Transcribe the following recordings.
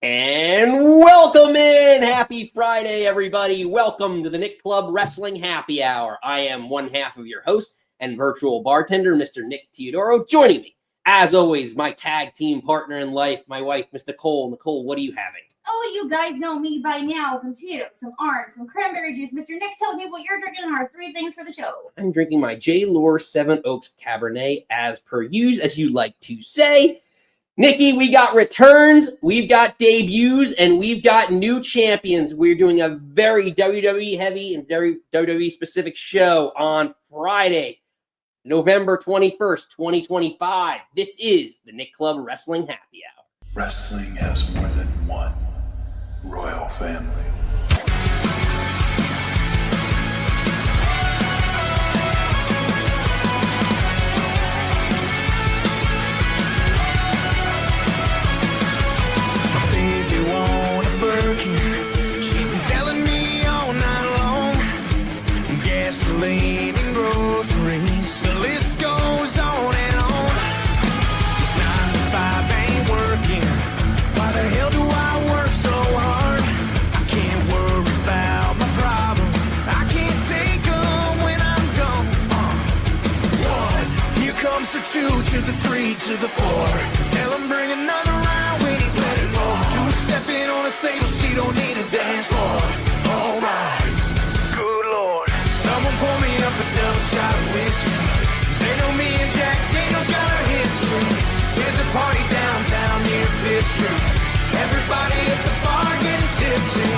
And welcome in! Happy Friday, everybody. Welcome to the Nick Club Wrestling Happy Hour. I am one half of your host and virtual bartender, Mr. Nick Teodoro. Joining me, as always, my tag team partner in life, my wife, Miss Nicole. Nicole, what are you having? Oh, you guys know me by now. Some Tito's, some orange, some cranberry juice. Mr. Nick, tell me what you're drinking and our three things for the show. I'm drinking my J. Lure 7 Oaks Cabernet, as per usual, as you like to say. Nikki, we got returns, we've got debuts, and we've got new champions. We're doing a very WWE heavy and very WWE specific show on Friday, November 21st, 2025. This is the Nick Club Wrestling Happy Hour. Wrestling has more than one royal family. She's been telling me all night long. Gasoline and groceries, the list goes on and on. This 9 to 5 ain't working. Why the hell do I work so hard? I can't worry about my problems. I can't take them when I'm gone. 1, here comes the 2 to the 3 to the 4. Tell him bring another round when he's let it go. 2 stepping on the table, she don't need a dance floor. Oh my, good lord. Someone pour me up a double shot of whiskey. They know me and Jack Daniels got a history. There's a party downtown near Fifth Street. Everybody at the bar getting tipsy.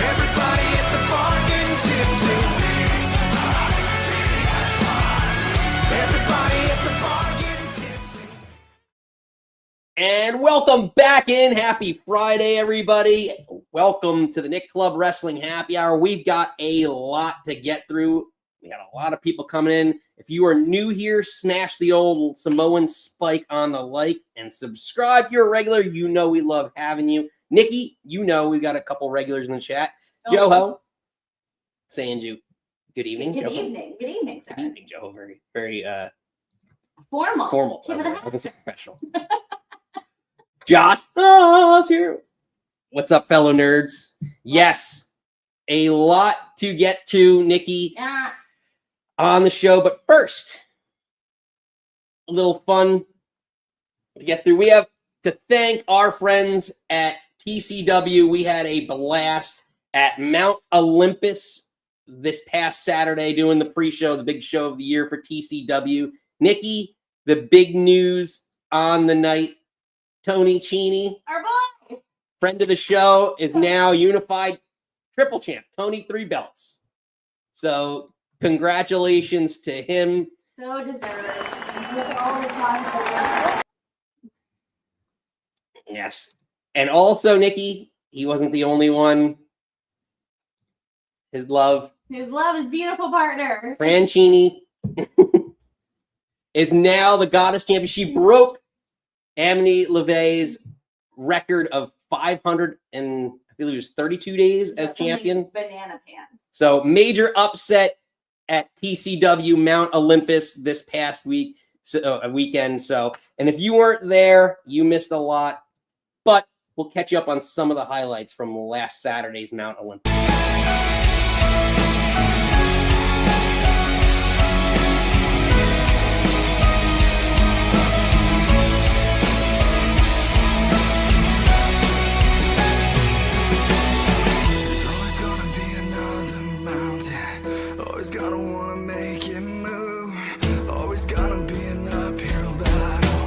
Everybody at the bar getting tipsy. Everybody at the bar getting tipsy. And welcome back in. Happy Friday, everybody. Welcome to the Nick Club Wrestling Happy Hour. We've got a lot to get through. We got a lot of people coming in. If you are new here, smash the old Samoan spike on the like and subscribe. If you're a regular, you know we love having you. Nikki, you know we've got a couple regulars in the chat. Joho, saying you good evening. Good Joho. evening. Good evening, sir. Good evening, Joho. Very Formal. formal. Tip of the I hat. wasn't saying professional. Josh, it's here. What's up, fellow nerds? Yes, a lot to get to, Nikki, Yes. on the show. But first, a little fun to get through. We have to thank our friends at TCW. We had a blast at Mount Olympus this past Saturday doing the pre-show, the big show of the year for TCW. Nikki, the big news on the night, Tony Cheney, Our boy. friend of the show, is now unified triple champ. Tony 3 belts. So congratulations to him. So deserved. With all the time. Yes. And also, Nikki, he wasn't the only one. His love, His love is beautiful, partner. Fran Cheney, is now the goddess champion. She broke Amity LeVay's record of 500 and I believe it was 32 days as champion. Banana pants. So major upset at TCW Mount Olympus this past weekend. So, and if you weren't there, you missed a lot. But we'll catch you up on some of the highlights from last Saturday's Mount Olympus. Always gonna wanna make it move. Always gonna be an uphill battle.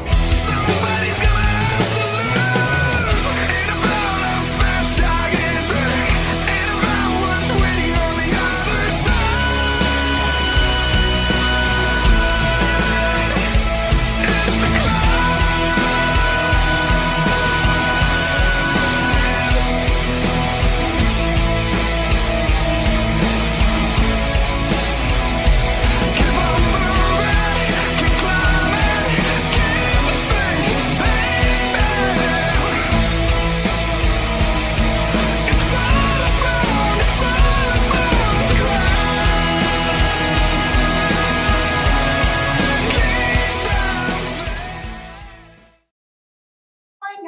Somebody's gonna have to lose. Ain't about how fast I get back. Ain't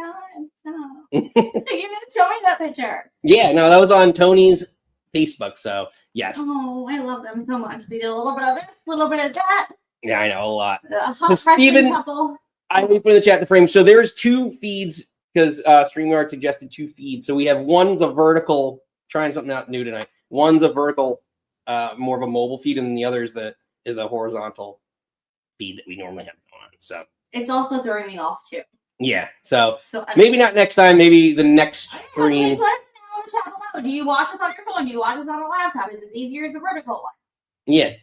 God, stop. You didn't show me that picture. Yeah, no, that was on Tony's Facebook. So yes. Oh, I love them so much. They did a little bit of this, a little bit of that. Yeah, I know a lot. The hot So wrestling Steven, couple. I will put in the chat the frame. So there's 2 feeds because StreamYard suggested 2 feeds. So we have one's a vertical, trying something out new tonight. One's a vertical, more of a mobile feed, and the other is a horizontal feed that we normally have on. So It's also throwing me off too. yeah. So I maybe not next time. Maybe the next stream. Let us know in the chat below. Do you watch this on your phone? Do you watch this on a laptop? Is it easier the vertical one? Yeah.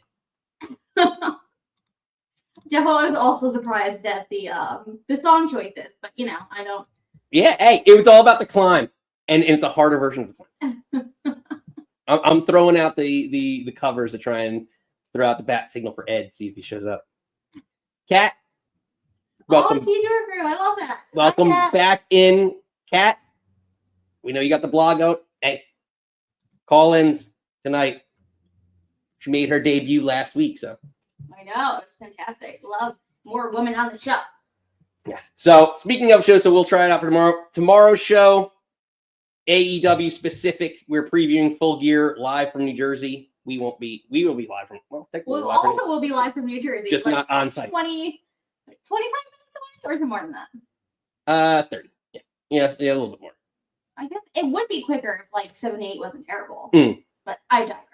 Jeff was also surprised at the song choices, but you know, I don't. Yeah. Hey, it was all about the climb, and it's a harder version of the climb. I'm throwing out the covers to try and throw out the bat signal for Ed. See if he shows up. Kat, welcome. Oh, teacher crew, I love that. Welcome Hi, Kat. back in, Kat. We know you got the blog out. Hey, call-ins tonight. She made her debut last week, so. I know, it's fantastic. Love more women on the show. Yes. So speaking of shows, so we'll try it out for tomorrow. Tomorrow's show, AEW specific. We're previewing Full Gear live from New Jersey. We will be live from, well, technically We live from, also will be live from New Jersey. just like not on site. 25 minutes away, or is it more than that? 30. Yeah. Yes, yeah, a little bit more. I guess it would be quicker if like 7 to 8 wasn't terrible. Mm. But I digress.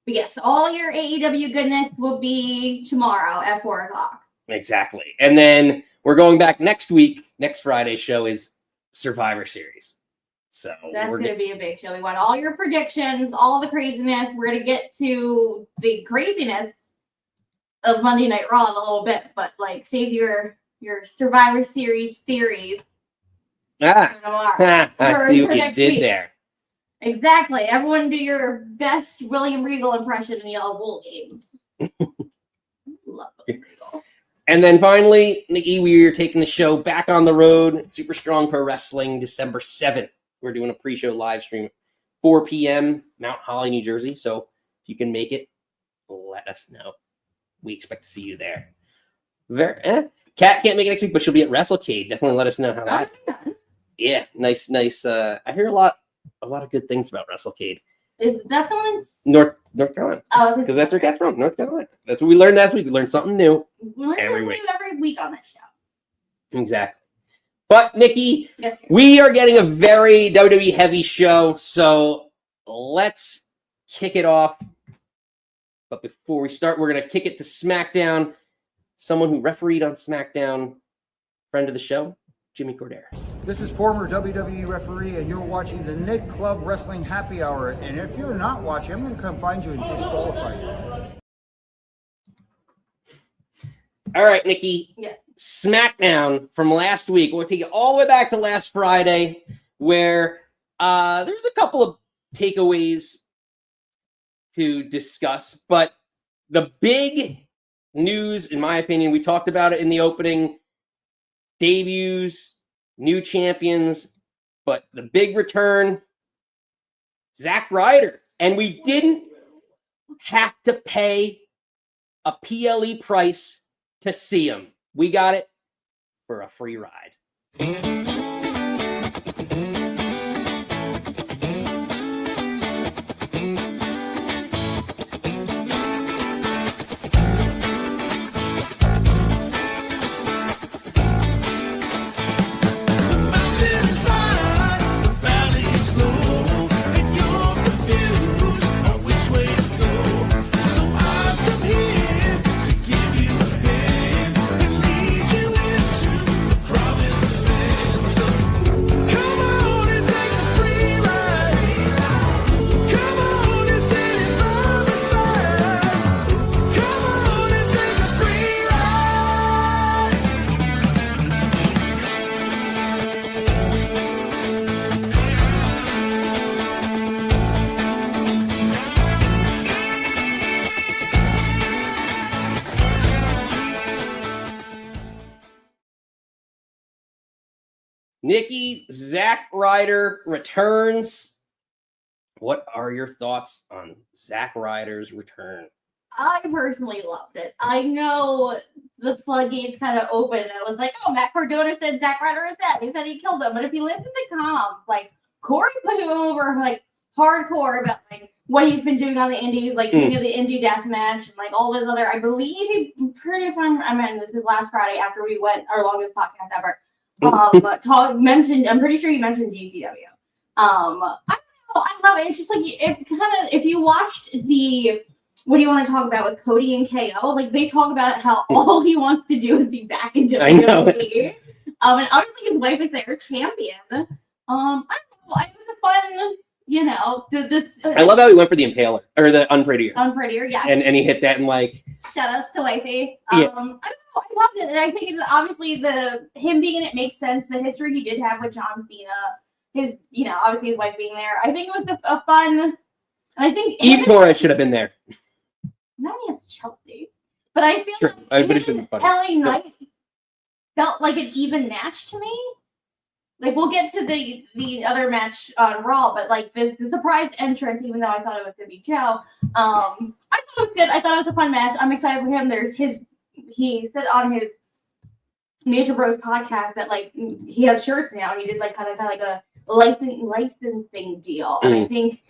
But yes, all your AEW goodness will be tomorrow at 4 o'clock. Exactly. And then we're going back next week. Next Friday's show is Survivor Series. So That's we're going to be a big show. We want all your predictions, all the craziness. We're going to get to the craziness of Monday Night Raw in a little bit, but like save your Survivor Series theories for tomorrow. I For see what you next did week. there. Exactly. Everyone do your best William Regal impression and yell Wool Games. Love William Regal. And then finally, Nikki, we are taking the show back on the road. Super Strong Pro Wrestling, December 7th. We're doing a pre-show live stream at 4 p.m. Mount Holly, New Jersey. So if you can make it, let us know. We expect to see you there. Kat can't make it next week, but she'll be at WrestleCade. Definitely let us know how that. Yeah, nice. I hear a lot of good things about WrestleCade. Is that the one in North Carolina. Oh, Because that's where Kat's from, North Carolina. That's what we learned last week. We learned something new. every week on this show. Exactly. But Nikki, Yes, sir. we are getting a very WWE heavy show, so let's kick it off. But before we start, we're going to kick it to SmackDown. Someone who refereed on SmackDown, friend of the show, Jimmy Corderas. This is former WWE referee, and you're watching the Nick Club Wrestling Happy Hour. And if you're not watching, I'm going to come find you and disqualify you. All right, Nikki. Yes. SmackDown from last week. We'll take it all the way back to last Friday, where there's a couple of takeaways to discuss. But the big news, in my opinion, we talked about it in the opening, debuts, new champions, but the big return, Zack Ryder. And we didn't have to pay a PLE price to see him. We got it for a free ride. Nikki, Zack Ryder returns. What are your thoughts on Zack Ryder's return? I personally loved it. I know the floodgates kind of opened. And I was like, oh, Matt Cardona said Zack Ryder is dead. He said he killed him. But if you listen to comms, like Corey put him over like hardcore about like what he's been doing on the indies, like doing the indie death match and like all this other. I believe he pretty if I mean this was last Friday after we went our longest podcast ever. Mentioned. I'm pretty sure he mentioned GCW. I don't know. I love it. It's just like it kind of if you watched the. What do you want to talk about with Cody and KO? Like they talk about how all he wants to do is be back in WWE. And obviously his wife is their champion. I don't know. It was a fun, you know, this. I love how he went for the Impaler or the Unprettier. Unprettier, yeah. And he hit that and like. Shout outs to wifey. Yeah. I don't know. I loved it, and I think it's obviously him being in it makes sense. The history he did have with John Cena, his, you know, obviously his wife being there. I think it was a fun. And I think Eve Torres should have been there. Not against Chelsea, but I feel Sure. like But it shouldn't be LA funny. Knight felt like an even match to me. Like we'll get to the other match on Raw, but like the surprise entrance, even though I thought it was gonna be Joe, I thought it was good. I thought it was a fun match. I'm excited for him. He said on his Major Bros podcast that like he has shirts now. He did like kind of like a licensing deal, and I think.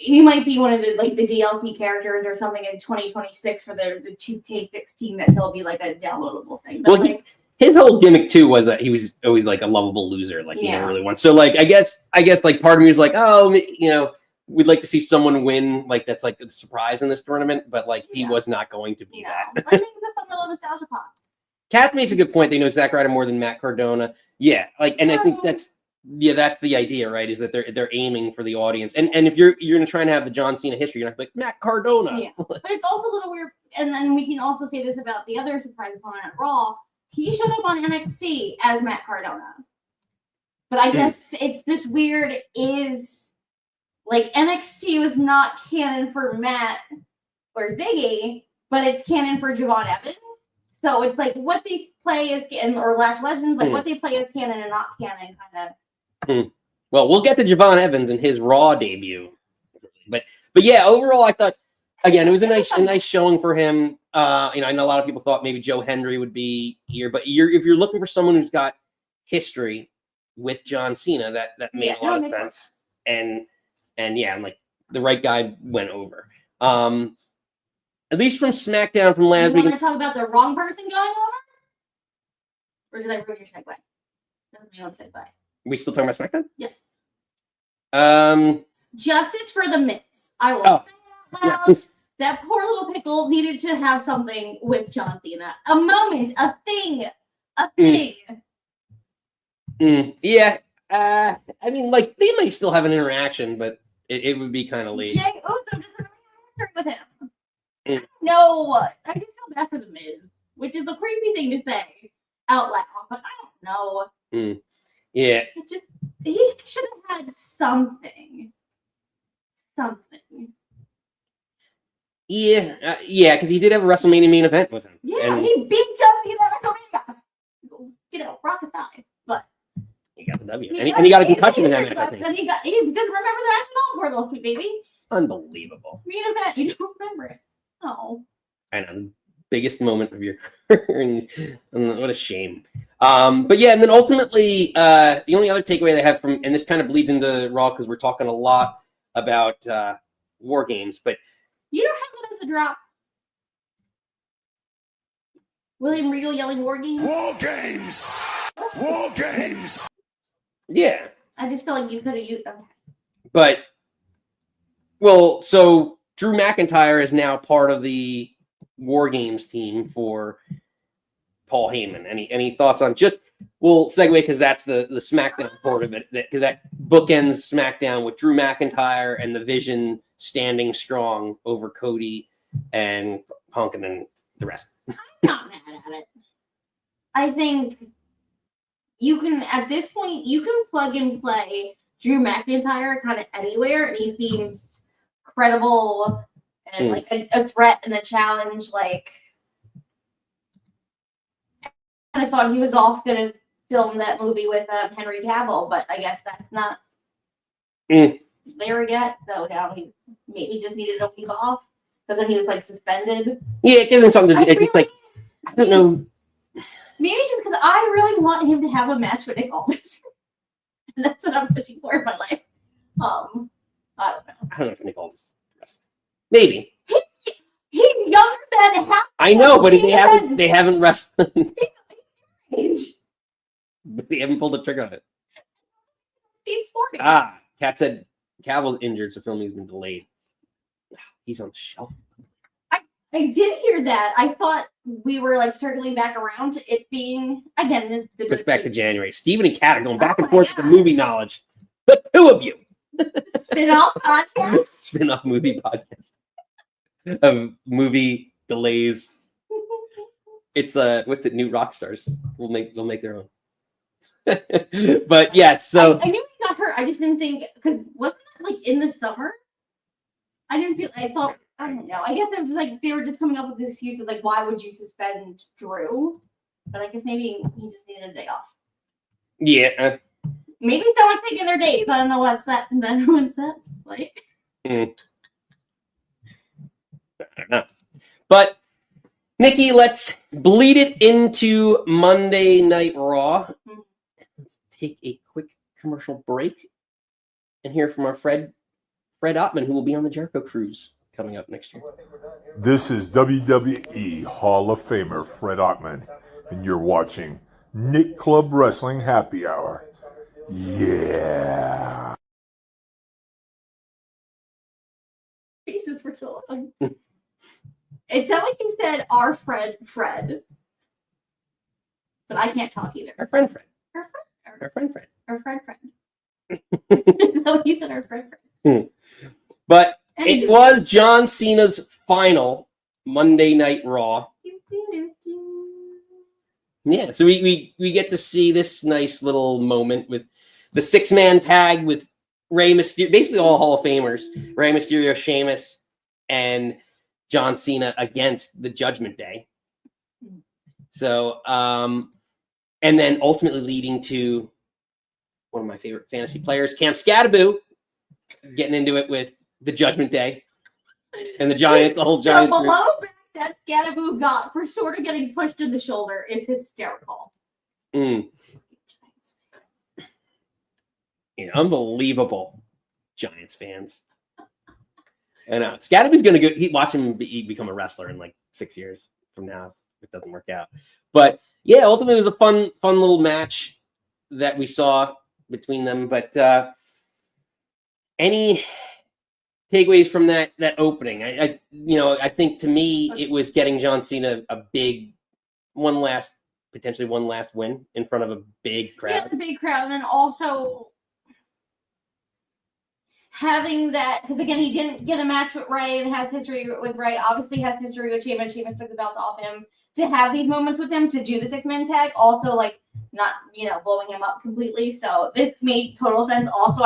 He might be one of the DLC characters or something in 2026 for the 2K16 that he'll be like a downloadable thing. But Well, his whole gimmick too was that he was always like a lovable loser, like he never really won. So like I guess like part of me was like, oh, you know, we'd like to see someone win, like that's like a surprise in this tournament, but like he was not going to be that. I think it's a fun little nostalgia pop. Kath makes a good point. They know Zack Ryder more than Matt Cardona. Yeah, like, and I think that's the idea, right? Is that they're aiming for the audience, and if you're gonna try and have the John Cena history, you're not like Matt Cardona. Yeah, but it's also a little weird. And then we can also say this about the other surprise opponent at Raw. He showed up on NXT as Matt Cardona, but I guess it's this weird is like NXT was not canon for Matt or Ziggy, but it's canon for Javon Evans. So it's like what they play as canon or Lash Legends, like what they play as canon and not canon, kind of. Well, we'll get to Javon Evans and his Raw debut, but yeah, overall, I thought again it was a nice showing for him. You know, I know a lot of people thought maybe Joe Hendry would be here, but if you're looking for someone who's got history with John Cena, that made a lot of sense. And yeah, and like the right guy went over. At least from SmackDown from last week. You want to talk about the wrong person going over? Or did I ruin your segue? That's my own segue. We still talking about SmackDown? Yes. Justice for the Miz. I will say it out loud. That poor little pickle needed to have something with John Cena. A moment, a thing. Yeah. I mean, like, they might still have an interaction, but it would be kind of late. Jay Uso doesn't have any history with him. No, I just feel bad for the Miz, which is a crazy thing to say out loud, but I don't know. Yeah. He should have had something. Yeah, because he did have a WrestleMania main event with him. Yeah, and he beat John Cena at WrestleMania. You know, rock aside, but he got the W, and he got a concussion in that match. I think. And he doesn't remember the match at all. Poor little sweet baby. Unbelievable. Main event, you don't remember it. Oh. I know, the biggest moment of your career, and what a shame. But yeah, and then ultimately, the only other takeaway they have from, and this kind of bleeds into Raw because we're talking a lot about War Games, but you don't have that as a drop. William Regal yelling War Games. War Games. War Games. Yeah. I just feel like you could have used. Okay. But well, so Drew McIntyre is now part of the War Games team for Paul Heyman. Any thoughts on just? We'll segue because that's the SmackDown part of it. Because that bookends SmackDown with Drew McIntyre and the Vision standing strong over Cody and Punk and then the rest. I'm not mad at it. I think you can, at this point, you can plug and play Drew McIntyre kind of anywhere, and he seems credible and like a threat and a challenge. Like, I thought he was off going to film that movie with Henry Cavill, but I guess that's not there yet. So now he maybe just needed a week off. Because then he was like suspended. Yeah, it gives him something to do. It's just like, I don't know. Maybe it's just because I really want him to have a match with Nick Aldis. And that's what I'm pushing for in my life. I don't know. I don't know if Nick Aldis is wrestling. Maybe. He's younger than half. I know, but they haven't wrestled. Age. They haven't pulled the trigger on it. He's 40. Kat said Cavill's injured, so filming has been delayed. He's on the shelf. I did hear that. I thought we were like circling back around to it being again the Push back to January. Steven and Kat are going back Oh and forth with the gosh. movie knowledge. The two of you. spin-off podcast. Spin-off movie podcast. Of movie delays. It's what's it? New rock stars. They'll make their own. But yeah, so I knew he got hurt. I just didn't think because wasn't that like in the summer? I thought I don't know. I guess it was like they were just coming up with the excuse of like, why would you suspend Drew? But I guess maybe he just needed a day off. yeah. Maybe someone's taking their days. I don't know what's that like. I don't know. But Nikki, let's bleed it into Monday Night Raw. Let's take a quick commercial break and hear from our Fred Ottman, who will be on the Jericho Cruise coming up next year. This is WWE Hall of Famer Fred Ottman, and you're watching Nick Club Wrestling Happy Hour. Yeah. Faces for so long. It sounded like you said our Fred, but I can't talk either. Our friend Fred. Our friend. No, he said our friend. But it was John Cena's final Monday Night Raw. Yeah, so we get to see this nice little moment with the 6-man tag with Rey Mysterio, basically all Hall of Famers, Rey Mysterio, Sheamus, and John Cena against the Judgment Day. So, and then ultimately leading to one of my favorite fantasy players, Camp Scattaboo, getting into it with the Judgment Day and the Giants, the whole Giants. The below back that Scattaboo got for sort of getting pushed in the shoulder is hysterical. Yeah, unbelievable Giants fans. I know. Scattaboo's going to go. Watch him become a wrestler in like 6 years from now if it doesn't work out. But yeah, ultimately it was a fun little match that we saw between them. But any takeaways from that opening? I think to me it was getting John Cena a big potentially one last win in front of a big crowd. Yeah, the big crowd, and then also having that, because again, he didn't get a match with Ray and has history with Ray, obviously has history with Sheamus. Sheamus took the belt off him. To have these moments with him, to do the 6-man tag, also like not blowing him up completely. So this made total sense. Also,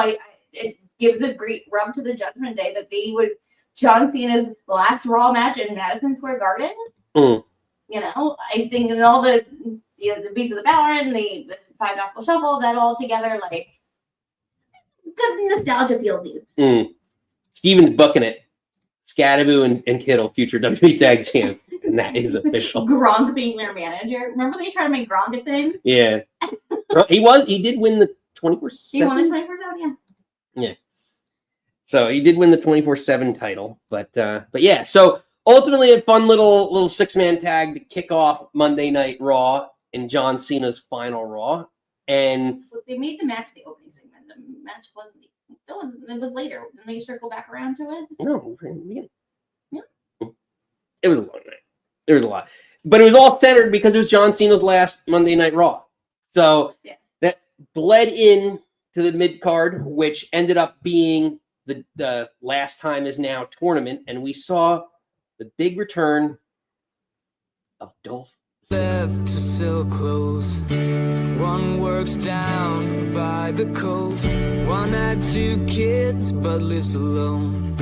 it gives a great rub to the Judgment Day that they was John Cena's last Raw match in Madison Square Garden. I think and all the beats of the Balor and the 5 knuckle shuffle, that all together, like good nostalgia feel. Steven's booking it. Scattaboo and Kittle, future WWE Tag Champ, and that is official. Gronk being their manager. Remember they tried to make Gronk a thing? Yeah, he did win the 24/7. He won the 24/7, yeah. So he did win the 24/7 title, but yeah. So ultimately, a fun little 6-man tag to kick off Monday Night Raw in John Cena's final Raw, and they made the match the opening segment. The match wasn't. It was later. Didn't they circle back around to it? No, yeah. It was a long night. There was a lot, but it was all centered because it was John Cena's last Monday Night Raw. So that bled in to the mid card, which ended up being the Last Time Is Now tournament, and we saw the big return of Dolph. Left to sell clothes. One works down by the coast. One had 2 kids but lives alone.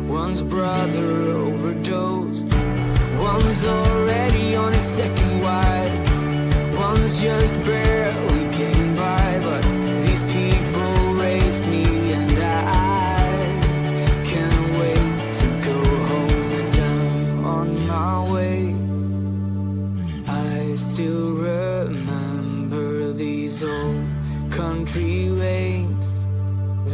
One's brother overdosed. One's already on his 2nd wife. One's just barely getting by. But these people raised me, and I can't wait to go home. country lanes.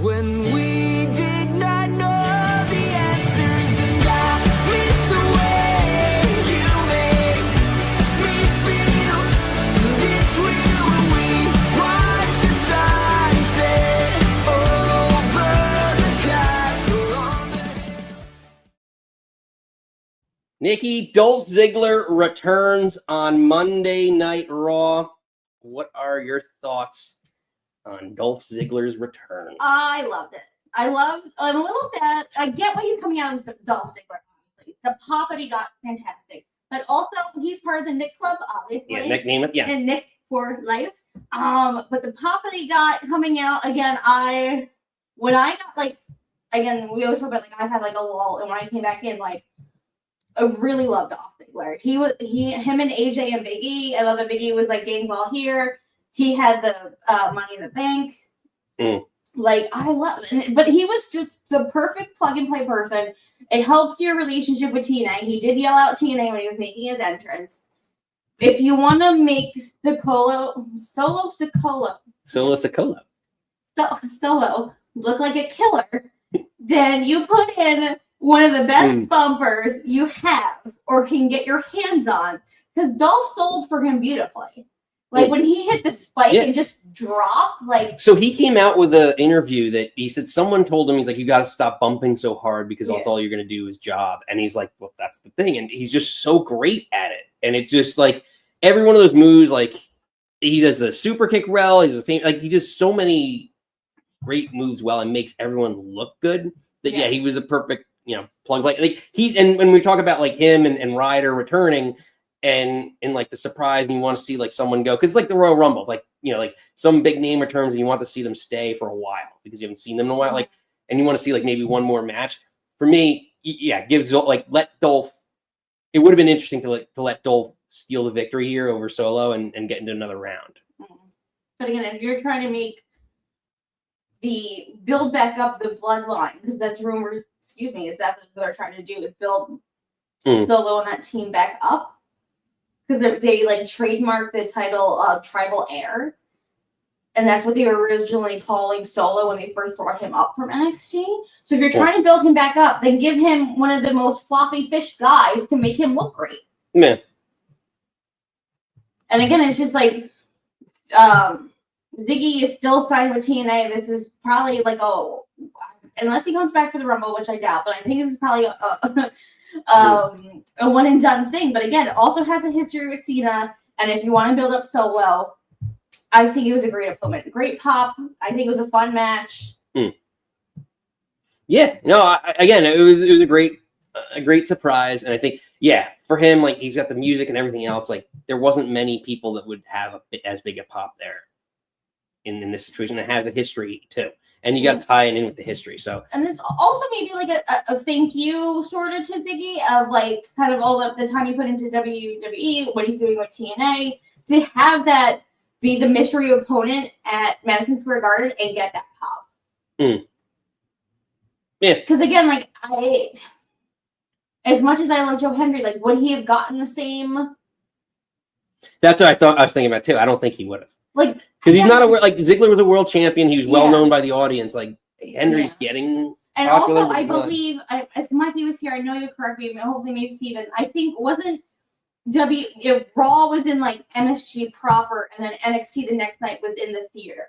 When we did not know the answers, and I missed the way you made me feel. And it's real when we watch the sunset over the castle on the hill. Nikki, Dolph Ziggler returns on Monday Night Raw. What are your thoughts on Dolph Ziggler's return? I loved it. I'm a little sad. I get why he's coming out as Dolph Ziggler, honestly. The pop that he got, fantastic. But also, he's part of the Nick Club, obviously. Yeah, Nick Namath, yes. And Nick for life. But the pop that he got coming out, again, when I got, like, again, we always talk about, like, I had, like, a lull, and when I came back in, like, I really loved Dolph Ziggler. Him and AJ and Big E. I love that Big E was like gangs all here. He had the Money in the Bank. Like, I love it. But he was just the perfect plug and play person. It helps your relationship with TNA. He did yell out TNA when he was making his entrance. If you want to make Solo look like a killer, then you put in one of the best bumpers you have or can get your hands on, because Dolph sold for him beautifully. Like when he hit the spike and just dropped, like. So he came out with an interview that he said someone told him, he's like, you got to stop bumping so hard because that's all you're going to do is job. And he's like, well, that's the thing. And he's just so great at it. And it just like every one of those moves, like he does a super kick well. He's he does so many great moves well and makes everyone look good. That he was a perfect, plug play. Like and when we talk about like him and Ryder returning and like the surprise, and you want to see like someone go, because like the Royal Rumble, like like some big name returns and you want to see them stay for a while because you haven't seen them in a while, like, and you want to see like maybe one more match. For me, gives like let Dolph. It would have been interesting to let Dolph steal the victory here over Solo and get into another round. But again, if you're trying to make the build back up the bloodline, because that's rumors, is that what they're trying to do, is build Solo and that team back up, because they like trademarked the title Tribal Heir, and that's what they were originally calling Solo when they first brought him up from NXT. So if you're trying to build him back up, then give him one of the most floppy fish guys to make him look great. Yeah. And again, it's just like Ziggy is still signed with TNA. This is probably like unless he comes back for the Rumble, which I doubt, but I think this is probably a one and done thing. But again, it also has a history with Cena. And if you want to build up Solo, I think it was a great opponent. Great pop. I think it was a fun match. Yeah. No, again, it was a great surprise. And I think, for him, like he's got the music and everything else. Like there wasn't many people that would have as big a pop there in this situation. It has a history too. And you got to tie it in with the history. So, and it's also maybe like a thank you sort of to Ziggy of like kind of all the time you put into WWE, what he's doing with TNA, to have that be the mystery opponent at Madison Square Garden and get that pop. Yeah. Because again, like as much as I love Joe Hendry, like would he have gotten the same? That's what I was thinking about too. I don't think he would have. Like, because he's not Ziggler was a world champion. He was well known by the audience. Like Henry's getting and popular. Also, I believe if Mikey was here, I know you'll correct me. Hopefully, maybe Steven. I think wasn't Raw was in like MSG proper, and then NXT the next night was in the theater.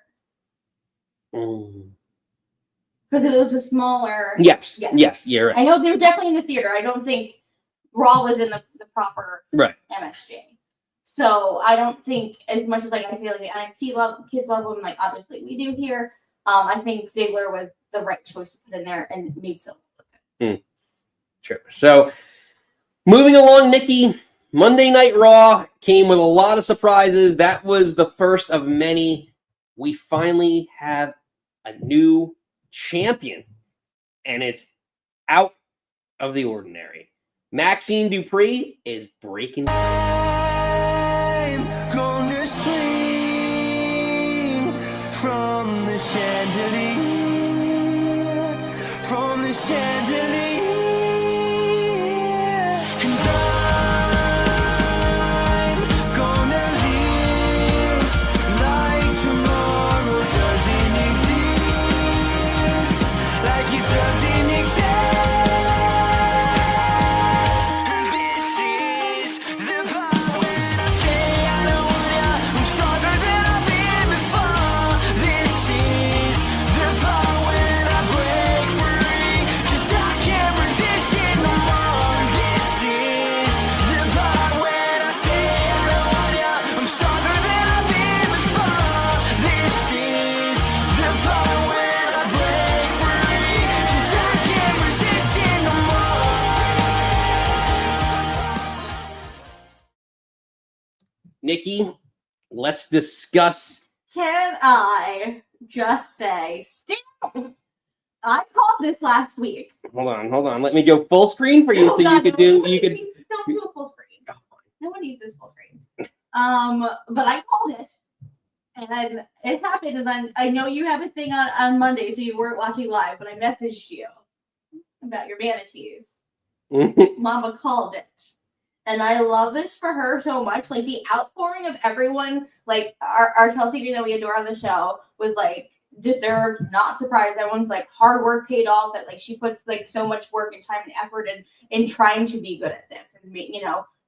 Because it was a smaller. Yes, you're right. I know they were definitely in the theater. I don't think Raw was in the proper MSG. So I don't think, as much as like I feel like the NXT kids love them, like obviously we do here. I think Ziggler was the right choice to put in there and made so. Sure. So moving along, Nikki, Monday Night Raw came with a lot of surprises. That was the first of many. We finally have a new champion, and it's out of the ordinary. Maxxine Dupri is breaking. Gonna swing from the chandelier, and I'm gonna live like tomorrow Nikki, let's discuss. Can I just say, still, I called this last week. Hold on. Let me go full screen for you, Oh, so God, you could do. nobody You could. needs- Don't do a full screen. Oh, No one needs this full screen. But I called it, and it happened. And then I know you have a thing on Monday, so you weren't watching live. But I messaged you about your manatees. Mama called it. And I love this for her so much. Like the outpouring of everyone, like our Chelsea that we adore on the show was like deserved, not surprised. Everyone's like hard work paid off, that like she puts like so much work and time and effort in trying to be good at this and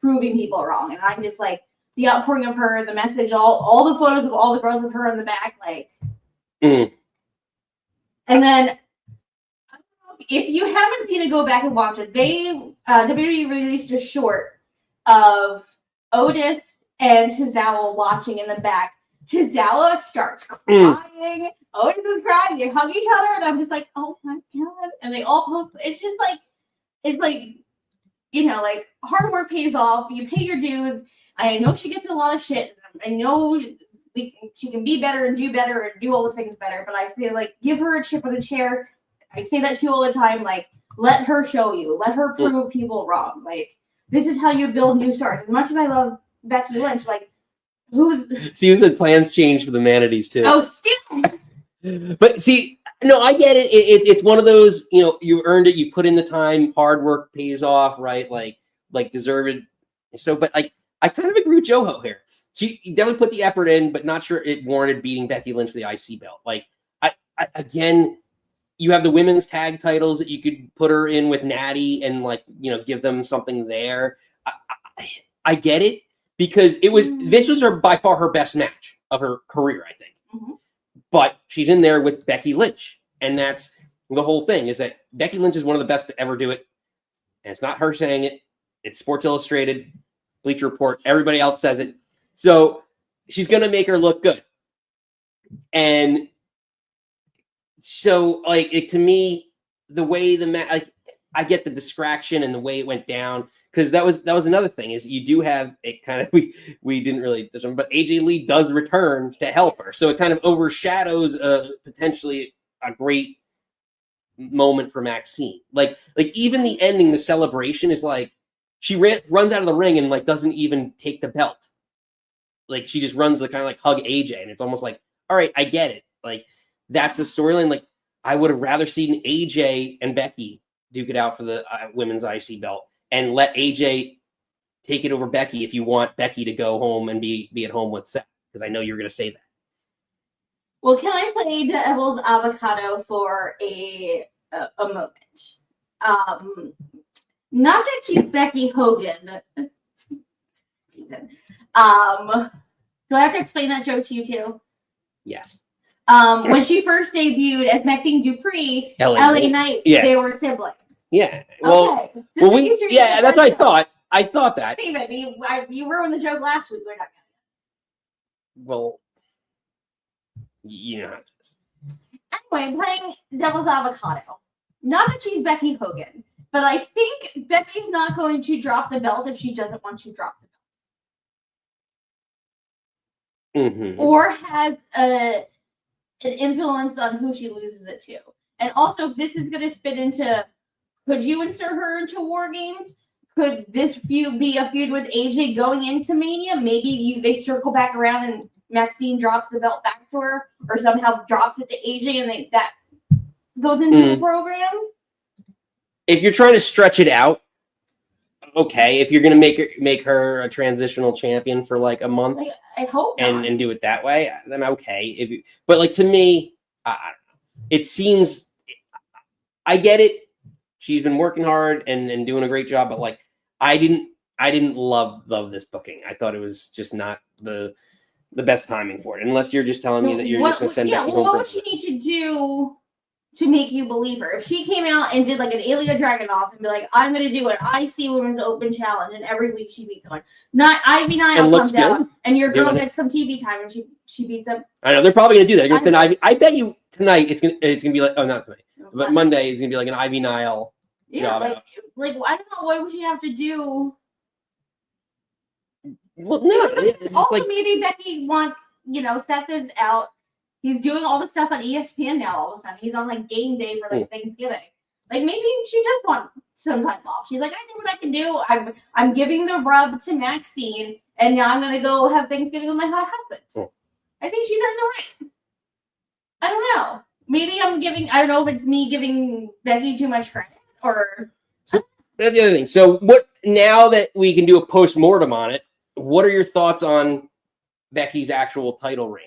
proving people wrong. And I'm just like the outpouring of her, the message, all the photos of all the girls with her in the back, like and then if you haven't seen it, go back and watch it. They WWE released a short of Otis and Tozawa watching in the back. Tozawa starts crying. Otis is crying. They hug each other, and I'm just like, oh my God. And they all post. It's just like, like hard work pays off. You pay your dues. I know she gets a lot of shit. I know she can be better and do all the things better. But I feel like give her a chip on a chair. I say that to you all the time. Like, let her show you. Let her prove people wrong. Like, this is how you build new stars. As much as I love Becky Lynch, like, See, you said plans change for the manatees too. Oh, still. But see, no, I get it. It's one of those, you earned it. You put in the time. Hard work pays off, right? Like deserved. So, but like, I kind of agree with Joho here. She definitely put the effort in, but not sure it warranted beating Becky Lynch for the IC belt. Like, I again. You have the women's tag titles that you could put her in with Natty and give them something there. I get it, because this was by far her best match of her career, I think. Mm-hmm. But she's in there with Becky Lynch, and that's the whole thing, is that Becky Lynch is one of the best to ever do it. And it's not her saying it. It's Sports Illustrated, Bleacher Report, everybody else says it. So she's going to make her look good. And so, to me, the way I get the distraction and the way it went down, because that was another thing, is you do have it kind of we didn't really, but AJ Lee does return to help her, so it kind of overshadows potentially a great moment for Maxxine. Like even the ending, the celebration is like she runs out of the ring and doesn't even take the belt. Like she just runs to kind of hug AJ, and it's almost like, all right, I get it. Like, that's a storyline. Like, I would have rather seen AJ and Becky duke it out for the women's IC belt and let AJ take it over Becky if you want Becky to go home and be at home with Seth, because I know you're going to say that. Well, can I play devil's avocado for a moment? Not that she's Becky Hogan. Steven. Do I have to explain that joke to you too? Yes. When she first debuted as Maxxine Dupri, LA Knight, yeah. They were siblings. Yeah. Well, okay. That's what I thought. I thought that. Steven, you ruined the joke last week. We're not gonna. Well, you know how it is. Anyway, playing devil's avocado. Not that she's Becky Hogan, but I think Becky's not going to drop the belt if she doesn't want to drop the belt. Mm-hmm. Or has an influence on who she loses it to. And also, if this is going to spin into, could you insert her into War Games? Could this feud be a feud with AJ going into Mania? Maybe they circle back around and Maxxine drops the belt back to her, or somehow drops it to AJ and that goes into the program. If you're trying to stretch it out, okay. If you're going to make her a transitional champion for a month, I hope and do it that way, then okay. But to me, I don't know. It seems, I get it. She's been working hard and doing a great job, but I didn't love this booking. I thought it was just not the best timing for it. Unless you're just telling me that you're just going to send Becky home. What would she need to do to make you believe her? If she came out and did an Ilya Dragunov and be like, I'm going to do an IC Women's Open Challenge, and every week she beats someone. Not Ivy Nile comes out and your girl gets some TV time and she beats him. I know they're probably going to do that. They're going to send Ivy. I bet you tonight it's going to be not tonight, but Monday is going to be an Ivy Nile. Yeah, I don't know, what would she have to do? Well, no. It's Also, like, maybe Becky wants, Seth is out. He's doing all the stuff on ESPN now. All of a sudden, he's on like game day for like Thanksgiving. Like maybe she does want some time off. She's like, I know what I can do. I'm giving the rub to Maxxine, and now I'm gonna go have Thanksgiving with my hot husband. I think she's earned the right. I don't know. Maybe I don't know if it's me giving Becky too much credit or. So that's the other thing. So what? Now that we can do a post-mortem on it, what are your thoughts on Becky's actual title reign?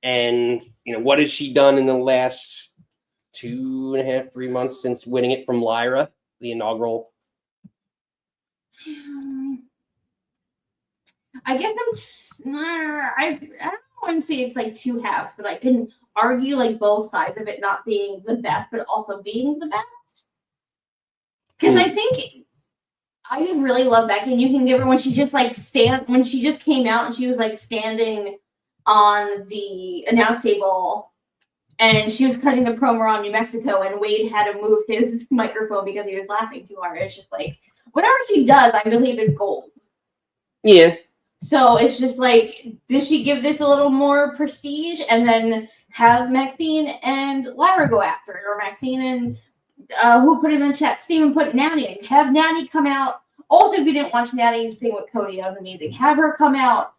And, what has she done in the last 2.5, 3 months since winning it from Lyra, the inaugural? I guess I wouldn't say it's like two halves, but I can argue like both sides of it not being the best, but also being the best. Because I think I just really love Becky, and you can give her when she just came out and she was like standing on the announce table and she was cutting the promo on New Mexico, and Wade had to move his microphone because he was laughing too hard. It's just like whatever she does, I believe is gold. Yeah. So it's just like, does she give this a little more prestige and then have Maxxine and Lyra go after it, or Maxxine and who put in the chat? Steven put Natty in. Have Natty come out. Also, if you didn't watch Natty's thing with Cody, that was amazing. Have her come out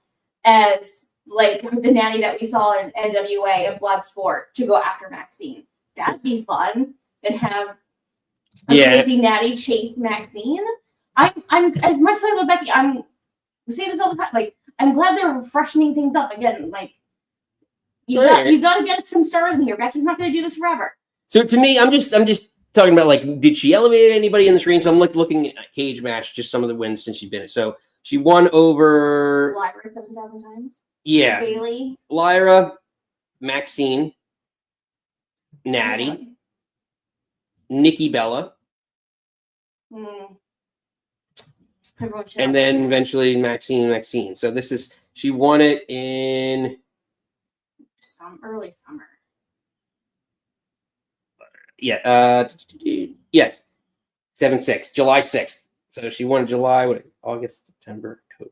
as like the Natty that we saw in NWA and Bloodsport to go after Maxxine. That'd be fun. And have amazing Natty chase Maxxine. I'm as much as I love Becky, we say this all the time. Like, I'm glad they're freshening things up again. Like, you got to get some stars in here. Becky's not going to do this forever. So to me, I'm just talking about like, did she elevate anybody in this ring? So I'm looking at a cage match, just some of the wins since she's been it. So she won over Lyra 7,000 times. Yeah, Bailey, Lyra, Maxxine, Natty, Nikki Bella, and then eventually Maxxine. So she won it in early summer. Yeah, yes, 7/6, July 6th. So she won July, August, September, October.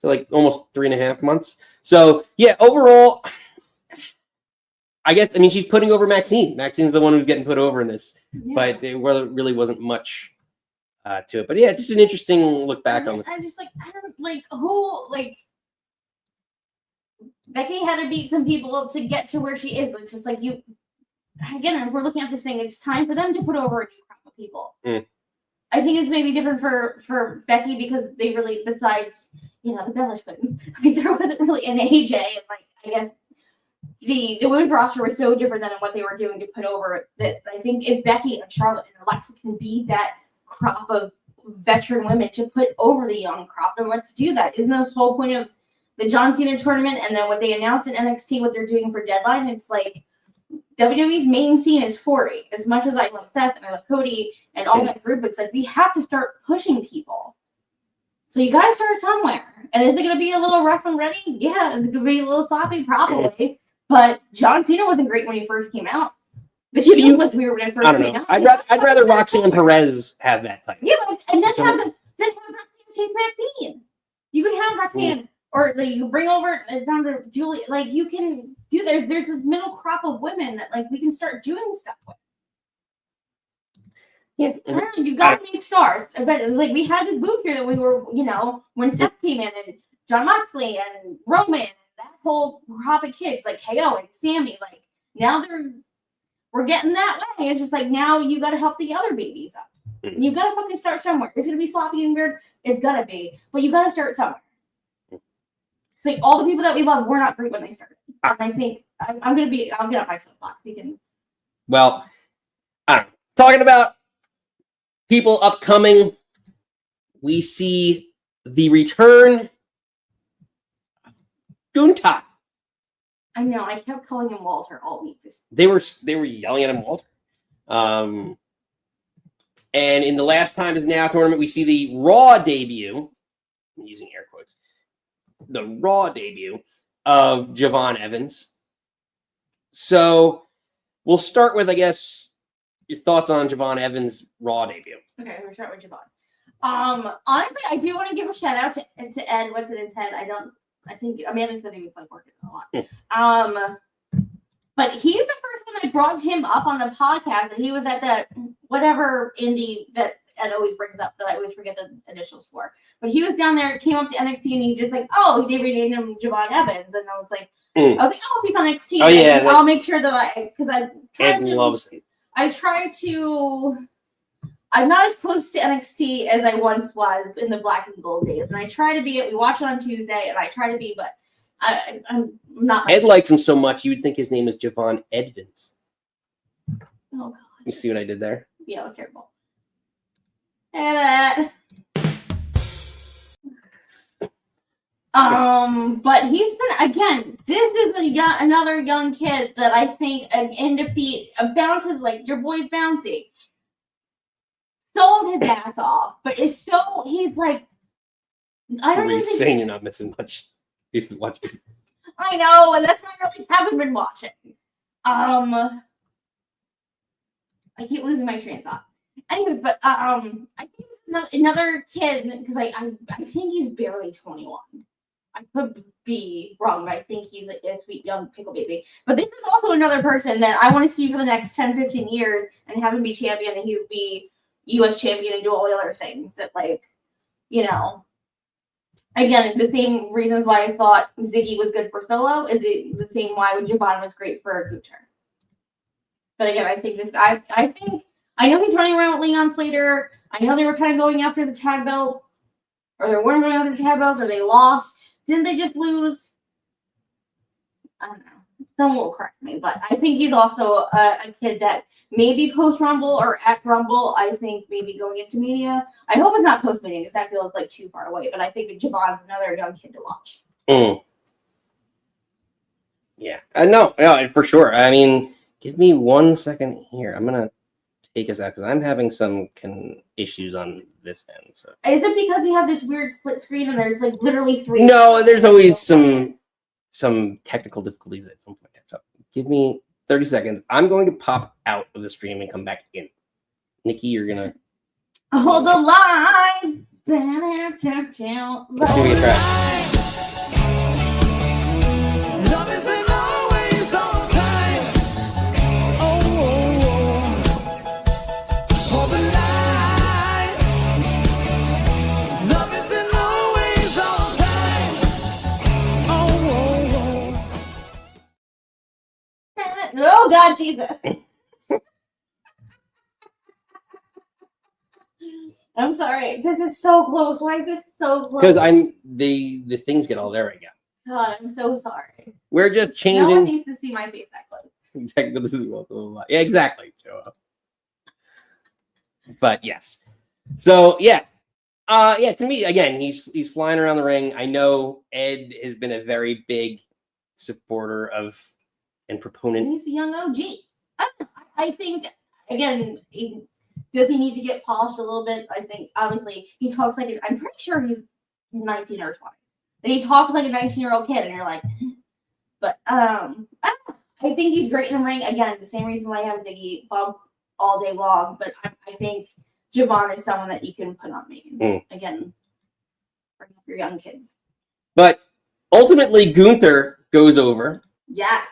So like almost 3.5 months. So yeah, overall, I guess she's putting over Maxxine. Maxine's the one who's getting put over in this, but there really wasn't much to it. But yeah, it's just an interesting look back on. I don't like who Becky had to beat some people to get to where she is. It's just like you. Again, if we're looking at this thing, it's time for them to put over a new crop of people. I think it's maybe different for Becky because they really, besides, the Bellish twins, there wasn't really an AJ. And I guess the women's roster was so different than what they were doing to put over that I think if Becky and Charlotte and Alexa can be that crop of veteran women to put over the young crop, then let's do that. Isn't that the whole point of the John Cena tournament and then what they announced in NXT, what they're doing for Deadline? It's like, WWE's main scene is 40. As much as I love Seth and I love Cody and all that group, it's like we have to start pushing people. So you got to start somewhere. And is it going to be a little rough and ready? Yeah. Is it going to be a little sloppy? Probably. But John Cena wasn't great when he first came out. The Shield was weird when it first came out. I'd rather Roxanne Perez have that title. Yeah, and then have Roxanne chase Maxxine. You can have Roxanne. Or you bring over down to Julie, you can do there's a middle crop of women that we can start doing stuff with. Yeah, you gotta make stars. But we had this booth here that we were, when Seth came in and Jon Moxley and Roman and that whole crop of kids KO and Sammy, now we're getting that way. It's just now you gotta help the other babies up. You gotta fucking start somewhere. It's gonna be sloppy and weird. It's gonna be, but you gotta start somewhere. It's all the people that we love were not great when they started. And I think I'll get up my soapbox. You can. Well, I don't know. Talking about people upcoming, we see the return of Gunther. I know. I kept calling him Walter all week. They were yelling at him Walter. And in the Last Time Is Now tournament, we see the Raw debut. I'm using air quotes. The Raw debut of Javon Evans. So we'll start with, I guess, your thoughts on Javon Evans' Raw debut. Okay, we'll start with Javon. Honestly, I do want to give a shout out to Ed. What's in his head? I think Amanda said he was like working a lot. But he's the first one that brought him up on the podcast, and he was at that whatever indie that Ed always brings up that I always forget the initials for. But he was down there, came up to NXT, and he just like, oh, they renamed him Javon Evans, and I was like, oh, he's on NXT. Oh yeah, I'll make sure that because Ed loves him. I try to. I'm not as close to NXT as I once was in the Black and Gold days, and I try to be. We watch it on Tuesday, and I try to be, but I'm not. Ed likes him so much, you would think his name is Javon Edmonds. Oh God! You see what I did there? Yeah, it was terrible. And but he's been again. This is another young kid that I think in defeat bounces like your boy's bouncy. Sold his ass off, but it's so he's like I don't even saying you're not missing much. He's watching. I know, and that's why I really haven't been watching. I keep losing my train of thought. Anyway, but I think it's another kid because I think he's barely 21. I could be wrong, but I think he's a sweet young pickle baby. But this is also another person that I want to see for the next 10, 15 years and have him be champion and he'll be U.S. champion and do all the other things that, like, you know, again, the same reasons why I thought Ziggy was good for Solo is the same why Javon was great for Gunther. But again, I think I know he's running around with Leon Slater. I know they were kind of going after the tag belts, or they weren't going after the tag belts, or they lost. Didn't they just lose? I don't know. Someone will correct me, but I think he's also a kid that maybe post Rumble or at Rumble. I think maybe going into Mania. I hope it's not post Mania because that feels like too far away. But I think Javon's another young kid to watch. Yeah, no, for sure. I mean, give me 1 second here. I'm gonna take us out because I'm having some issues on this end. So is it because you have this weird split screen and there's like literally 3? No, there's always some technical difficulties at some point. So give me 30 seconds. I'm going to pop out of the stream and come back in. Nikki, you're gonna hold the line. Let's give it a try. Love isn't always on time. Hold the line. Love isn't always on time. Oh God, Jesus. I'm sorry. This is so close. Why is this so close? Because the things get all there again. God, I'm so sorry. We're just changing. No one needs to see my face that close. Yeah, exactly, Joe. But yes. So yeah. To me, again, he's flying around the ring. I know Ed has been a very big supporter of and proponent. He's a young OG. I think again, does he need to get polished a little bit? I think obviously he talks like I'm pretty sure he's 19 or 20. And he talks like a 19-year-old kid, and you're like, but I think he's great in the ring. Again, the same reason why I have Ziggy bump all day long, but I think Javon is someone that you can put on main. Again, bring up your young kids. But ultimately, Gunther goes over. Yes.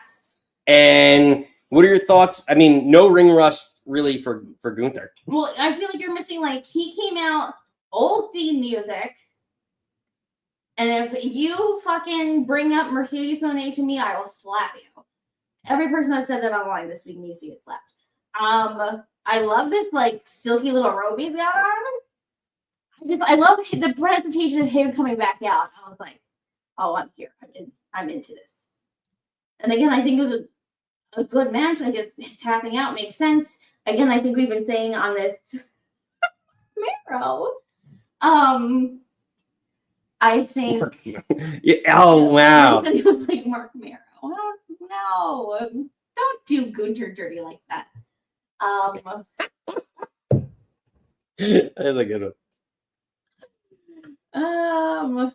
And what are your thoughts? I mean, no ring rust really for Gunther. Well, I feel like you're missing, like, he came out old theme music. And if you fucking bring up Mercedes Moné to me, I will slap you. Every person that said that online this week needs to get slapped. I love this like silky little robe he's got on. I love the presentation of him coming back out. I was like, oh, I'm here. I'm into this. And again, I think it was a good match. I guess tapping out makes sense. Again, I think we've been saying on this Mero. I think. Yeah, oh wow! He looked like Mark Mero. I don't know. Don't do Gunther dirty like that. That's a good one.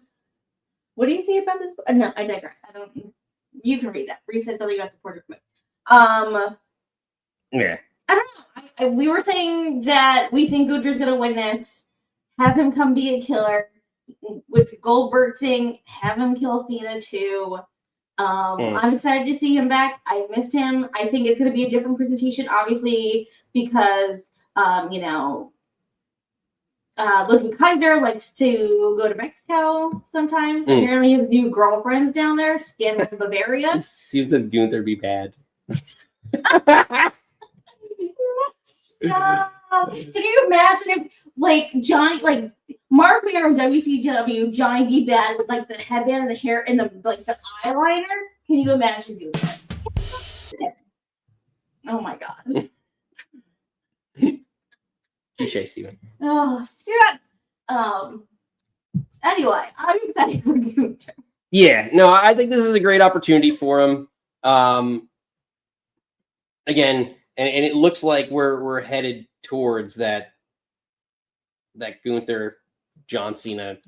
What do you say about this? No, I digress. I don't. You can read that. Reese said something about supporter commit. Yeah. I don't know. We were saying that we think Gunther's gonna win this. have him come be a killer. With the Goldberg thing, have him kill Cena too. I'm excited to see him back. I missed him. I think it's going to be a different presentation, obviously, because Ludwig Kaiser likes to go to Mexico sometimes. Apparently, his new girlfriend's down there, Scandal in Bavaria. Seems that Gunther be bad. Stop. Can you imagine if, Johnny, Mark Mayer of WCW, Johnny B. Bad with the headband and the hair and the eyeliner? Can you imagine doing that? Oh my god. Touché, Steven. Oh, Stuart. Anyway, I'm excited for Gunther. Yeah, no, I think this is a great opportunity for him. Again, and it looks like we're headed towards that Gunther John Cena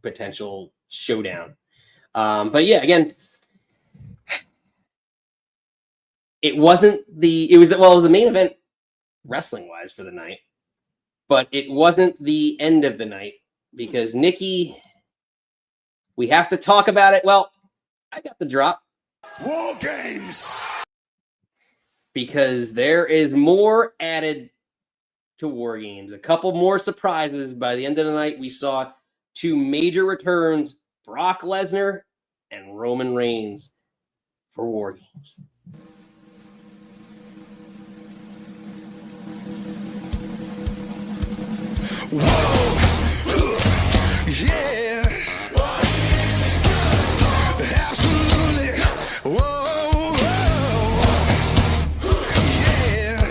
potential showdown. But yeah, again, it was the main event wrestling wise for the night, but it wasn't the end of the night because Nikki, we have to talk about it. Well, I got the drop. War Games! Because there is more added to War Games. A couple more surprises. By the end of the night, we saw two major returns, Brock Lesnar and Roman Reigns for War Games. Whoa! Yeah! Absolutely! Whoa! Yeah!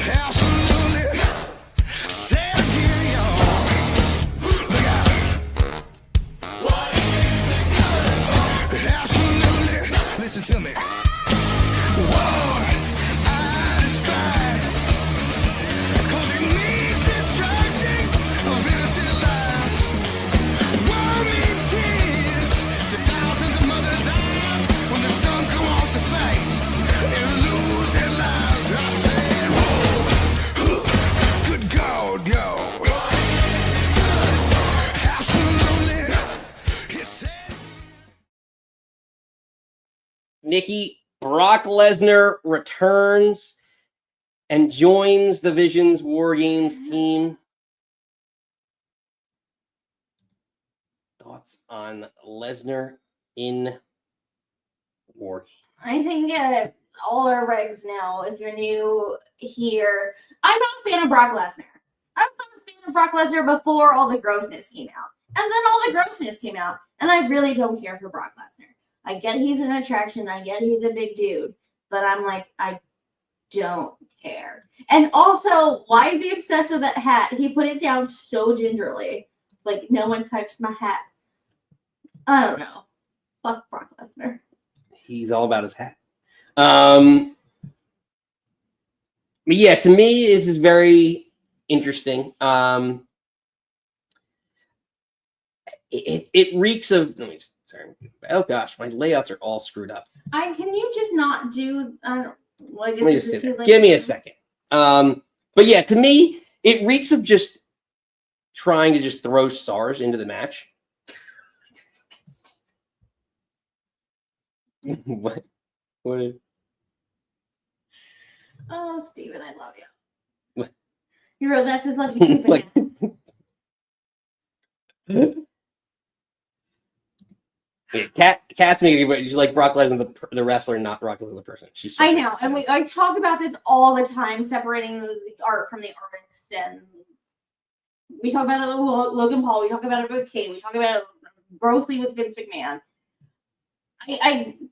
Absolutely! Say it again, y'all! Look out! Absolutely! Listen to me. Whoa! Nikki, Brock Lesnar returns and joins the Visions War Games team. Thoughts on Lesnar in War Games? I think all our regs now, if you're new here, I'm not a fan of Brock Lesnar. I was not a fan of Brock Lesnar before all the grossness came out. And then all the grossness came out. And I really don't care for Brock Lesnar. I get he's an attraction. I get he's a big dude. But I'm like, I don't care. And also, why is he obsessed with that hat? He put it down so gingerly. Like, no one touched my hat. I don't know. Fuck Brock Lesnar. He's all about his hat. But yeah, to me, this is very interesting. It reeks of. Sorry. Oh gosh, my layouts are all screwed up. Can you just not do? Let me just give me a second. But yeah, to me, it reeks of just trying to just throw stars into the match. What? What is? Oh, Steven, I love you. What? You wrote that's his lucky keep it. Yeah, Kat's me, but she's like Brock Lesnar, the wrestler, not Brock Lesnar, the person. She's so I know, and I talk about this all the time, separating the art from the artist, and we talk about it with Logan Paul, we talk about it with Kate, we talk about it grossly with Vince McMahon.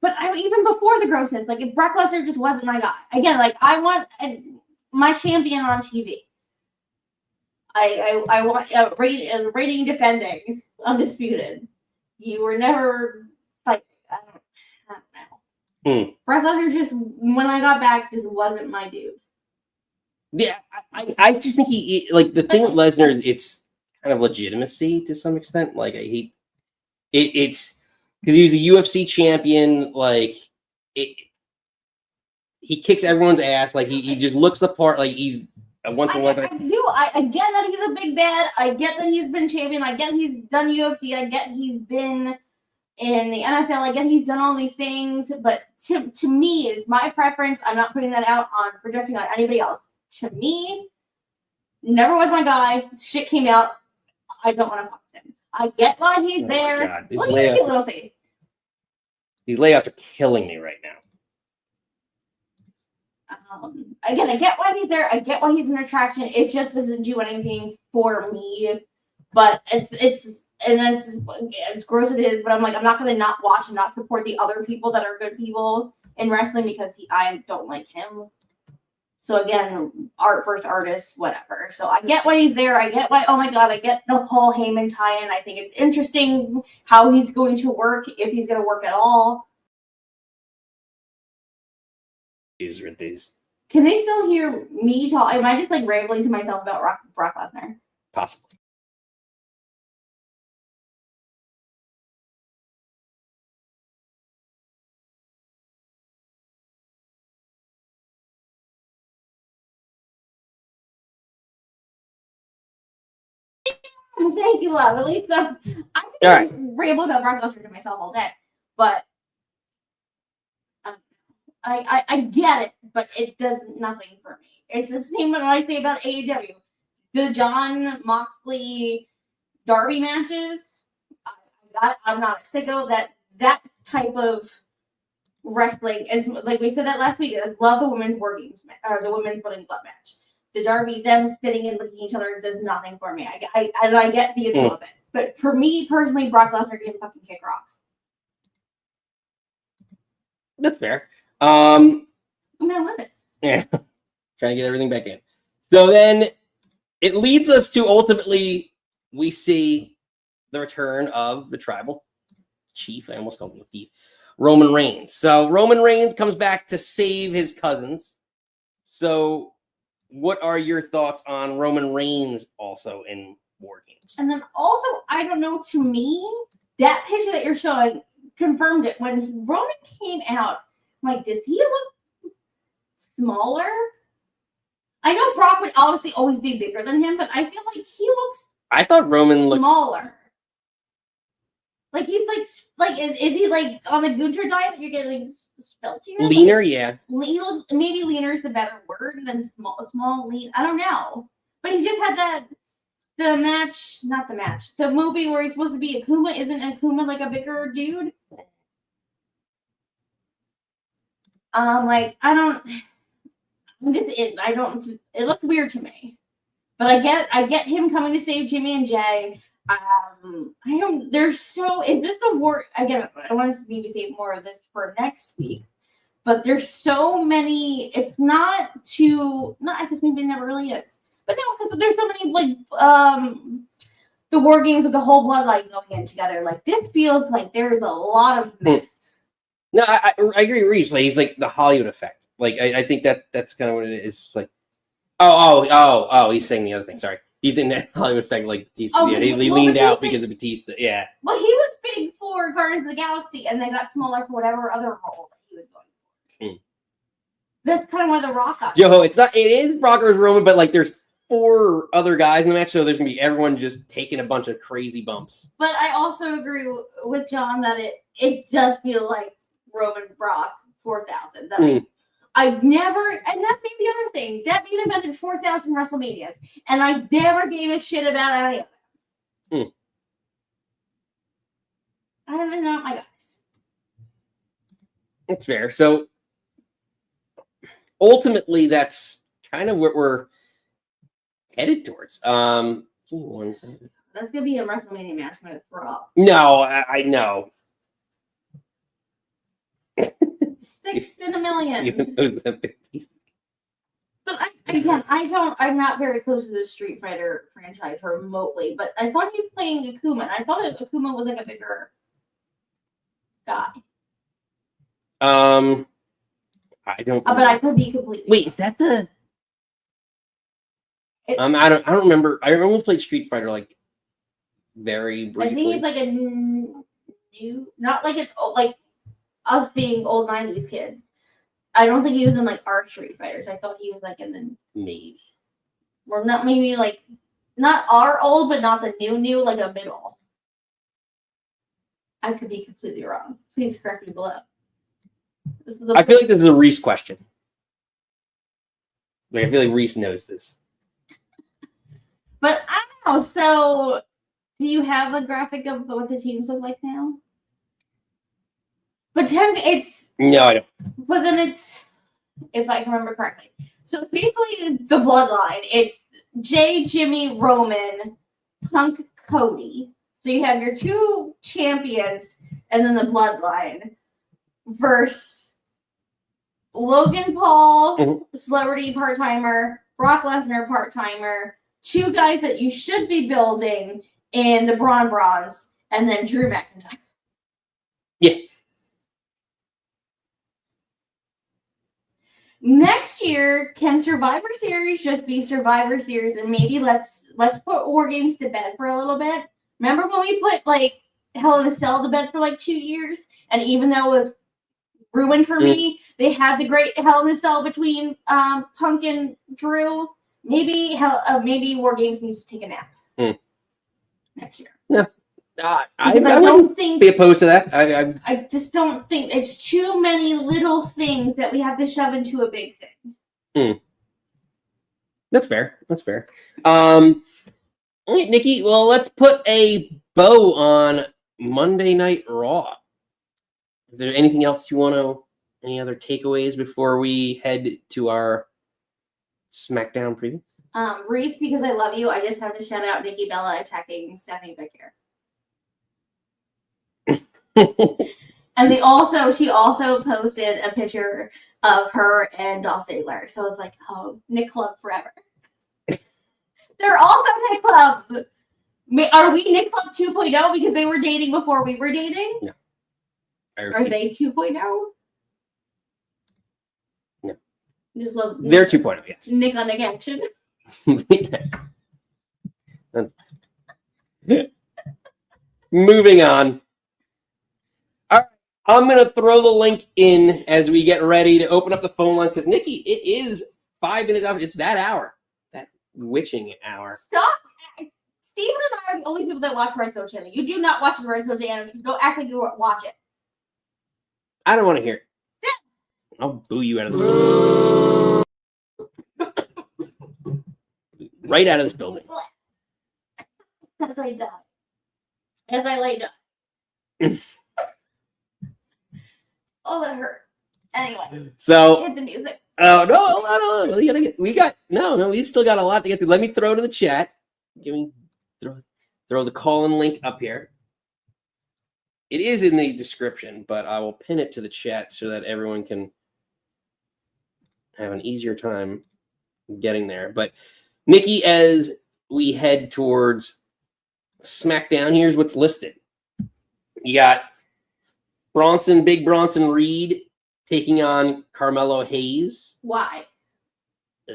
But even before the grossness, like if Brock Lesnar just wasn't my guy. Again, like I want my champion on TV. I want a rating defending, undisputed. You were never like I don't know. Brock Lesnar just when I got back just wasn't my dude. Yeah, I just think he like the thing with Lesnar is it's kind of legitimacy to some extent. Like it's because he was a UFC champion. Like he kicks everyone's ass. Like he just looks the part. Like he's once in a lifetime. I get that he's a big bad. I get that he's been champion. I get he's done UFC. I get he's been in the NFL. I get he's done all these things. But to me, is my preference. I'm not putting that out on projecting on anybody else. To me, never was my guy. Shit came out. I don't want to fuck him. I get why he's there. God, Look at your cute little face. These layouts are killing me right now. Again, I get why he's there. I get why he's an attraction. It just doesn't do anything for me. But it's as gross as it is. But I'm like, I'm not gonna not watch and not support the other people that are good people in wrestling because I don't like him. So again, art versus artist, whatever. So I get why he's there. I get why. Oh my god, I get the whole Heyman tie-in. I think it's interesting how he's going to work, if he's going to work at all. With these, Can they still hear me talk? Am I just like rambling to myself about Brock Lesnar? possibly. Thank you, love. At least I can ramble about Brock Lesnar to myself all day, but I get it, but it does nothing for me. It's the same when I say about AEW. The John Moxley Darby matches, I'm not a sicko. That type of wrestling, and like we said that last week, I love the women's war games or the women's blood and glove match. The Darby, them spitting and licking each other does nothing for me. I get the appeal of it, but for me personally, Brock Lesnar can fucking kick rocks. That's fair. I'm gonna live it. Yeah, trying to get everything back in. So then it leads us to ultimately we see the return of the tribal chief. I almost called him the thief, Roman Reigns. So Roman Reigns comes back to save his cousins. So what are your thoughts on Roman Reigns also in War Games? And then also, I don't know, to me, that picture that you're showing confirmed it. When Roman came out, I'm like, does he look smaller? I know Brock would obviously always be bigger than him, but I feel like he looks I thought Roman looked smaller. Like he's like is he like on the Gunter diet that you're getting speltier? leaner, yeah. He looks, maybe leaner is the better word than small, lean. I don't know. But he just had the movie where he's supposed to be Akuma. Isn't Akuma like a bigger dude? It looked weird to me. But I get him coming to save Jimmy and Jay. Is this a war? Again, I want to maybe save more of this for next week. But there's so many. It's not I guess maybe it never really is. But no, because there's so many the war games with the whole bloodline going in together. Like this feels like there's a lot of mess. No, I agree with Reese. Like, he's like the Hollywood effect. Like I think that's kind of what it is. It's like he's saying the other thing. Sorry. He's in that Hollywood effect like Batista. Oh, yeah, he leaned out because of Batista. Yeah. Well, he was big for Guardians of the Galaxy and then got smaller for whatever other role that he was going for. That's kind of why The Rock got. Joe, it is Brock versus Roman, but like there's 4 other guys in the match, so there's gonna be everyone just taking a bunch of crazy bumps. But I also agree with John that it does feel like Roman Brock 4000. That I never, and that's the other thing. That main event had 4,000 WrestleManias, and I never gave a shit about any of them. I don't know, my guys. That's fair. So ultimately, that's kind of what we're headed towards. Give me one second. That's gonna be a WrestleMania match. I'm gonna throw up. No, I know. Six in a million. Even though it's a big piece. But I'm not very close to the Street Fighter franchise remotely, but I thought he was playing Akuma, and I thought Akuma was like a bigger guy. I don't. But I could be completely. Wait, is that the? I don't remember. I remember we played Street Fighter like very briefly. I think he's like a new, not like like us being old 90s kids. I don't think he was in like our Street Fighters. I thought he was like in the maybe. We're not maybe like not our old, but not the new, like a middle. I could be completely wrong. Please correct me below. I feel like this is a Reese question. Like, I feel like Reese knows this. But I don't know. So, do you have a graphic of what the teams look like now? But it's No, I don't. But then it's, if I can remember correctly. So basically, the bloodline. It's Jay, Jimmy, Roman, Punk, Cody. So you have your two champions, and then the bloodline versus Logan Paul, celebrity part-timer, Brock Lesnar part-timer, two guys that you should be building in the Brawns, and then Drew McIntyre. Yeah. Next year, can Survivor Series just be Survivor Series, and maybe let's put War Games to bed for a little bit? Remember when we put like Hell in a Cell to bed for like 2 years, and even though it was ruined for me, they had the great Hell in a Cell between Punk and Drew. Maybe maybe War Games needs to take a nap next year. No, I don't think be opposed to that. I just don't think it's too many little things that we have to shove into a big thing. That's fair. That's fair. All right, Nikki. Well, let's put a bow on Monday Night Raw. Is there anything else you want to? Any other takeaways before we head to our SmackDown preview? Reese, because I love you, I just have to shout out Nikki Bella attacking Stephanie Becker. And she also posted a picture of her and Dolph Ziggler. So it's like, oh, Nick Club forever. They're also Nick Club. Are we Nick Club 2.0 because they were dating before we were dating? No. Are they 2.0? No. Just love. They're 2.0, yes. Nick on Nick action. Moving on. All right, I'm going to throw the link in as we get ready to open up the phone lines because, Nikki, it is 5 minutes after. It's that hour, that witching hour. Stop. Steven and I are the only people that watch Red Zone Channel. You do not watch the Red Zone Channel. Don't act like you watch it. I don't want to hear it. I'll boo you out of this building. Right out of this building. As I die. As I lay down. Oh, that hurt. Anyway. So. Hit the music. Oh, no. We still got a lot to get through. Let me throw to the chat. Throw the call-in link up here. It is in the description, but I will pin it to the chat so that everyone can have an easier time getting there. But Nikki, as we head towards SmackDown, here's what's listed. You got Big Bronson Reed taking on Carmelo Hayes. Why? Are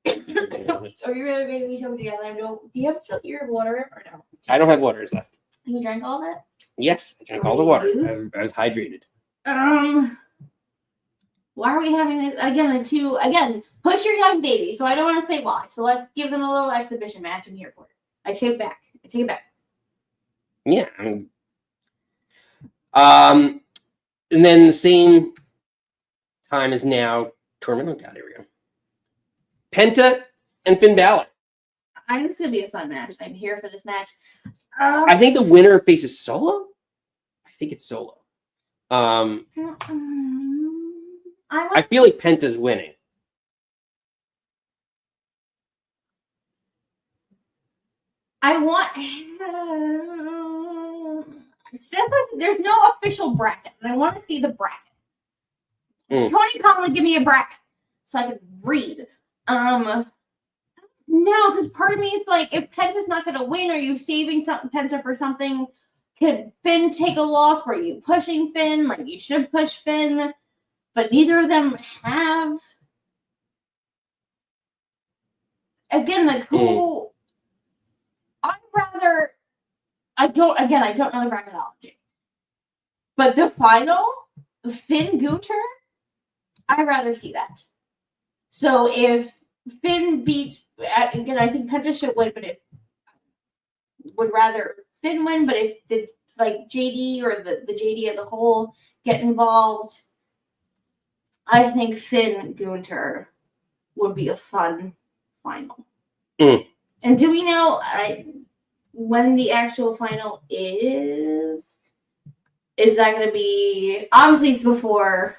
you ready to make me jump together? Do you have still your water or no? I don't have waters left. You drank all of it? Yes, I drank all the water. I was hydrated. Why are we having this again? Push your young baby. So I don't want to say why. So let's give them a little exhibition match. I'm here for it. I take it back. Yeah. And then the same time as now, tournament. Oh God, here we go. Penta and Finn Balor. I think it's gonna be a fun match. I'm here for this match. I think the winner faces Solo. I think it's Solo. I feel like Penta's winning. There's no official bracket, and I want to see the bracket. Tony Khan would give me a bracket so I could read. No, because part of me is like, if Penta's not going to win, are you saving Penta for something? Could Finn take a loss? Were you pushing Finn? Like, you should push Finn, but neither of them have. Again, like, who? I don't know the bracketology. But the final, Finn Gunther, I'd rather see that. So if Finn beats, again, I think Penta should win, but it would rather Finn win. But if the JD or the JD as a whole get involved, I think Finn Gunther would be a fun final. Mm. And do we know when the actual final is? Is that going to be? Obviously, it's before.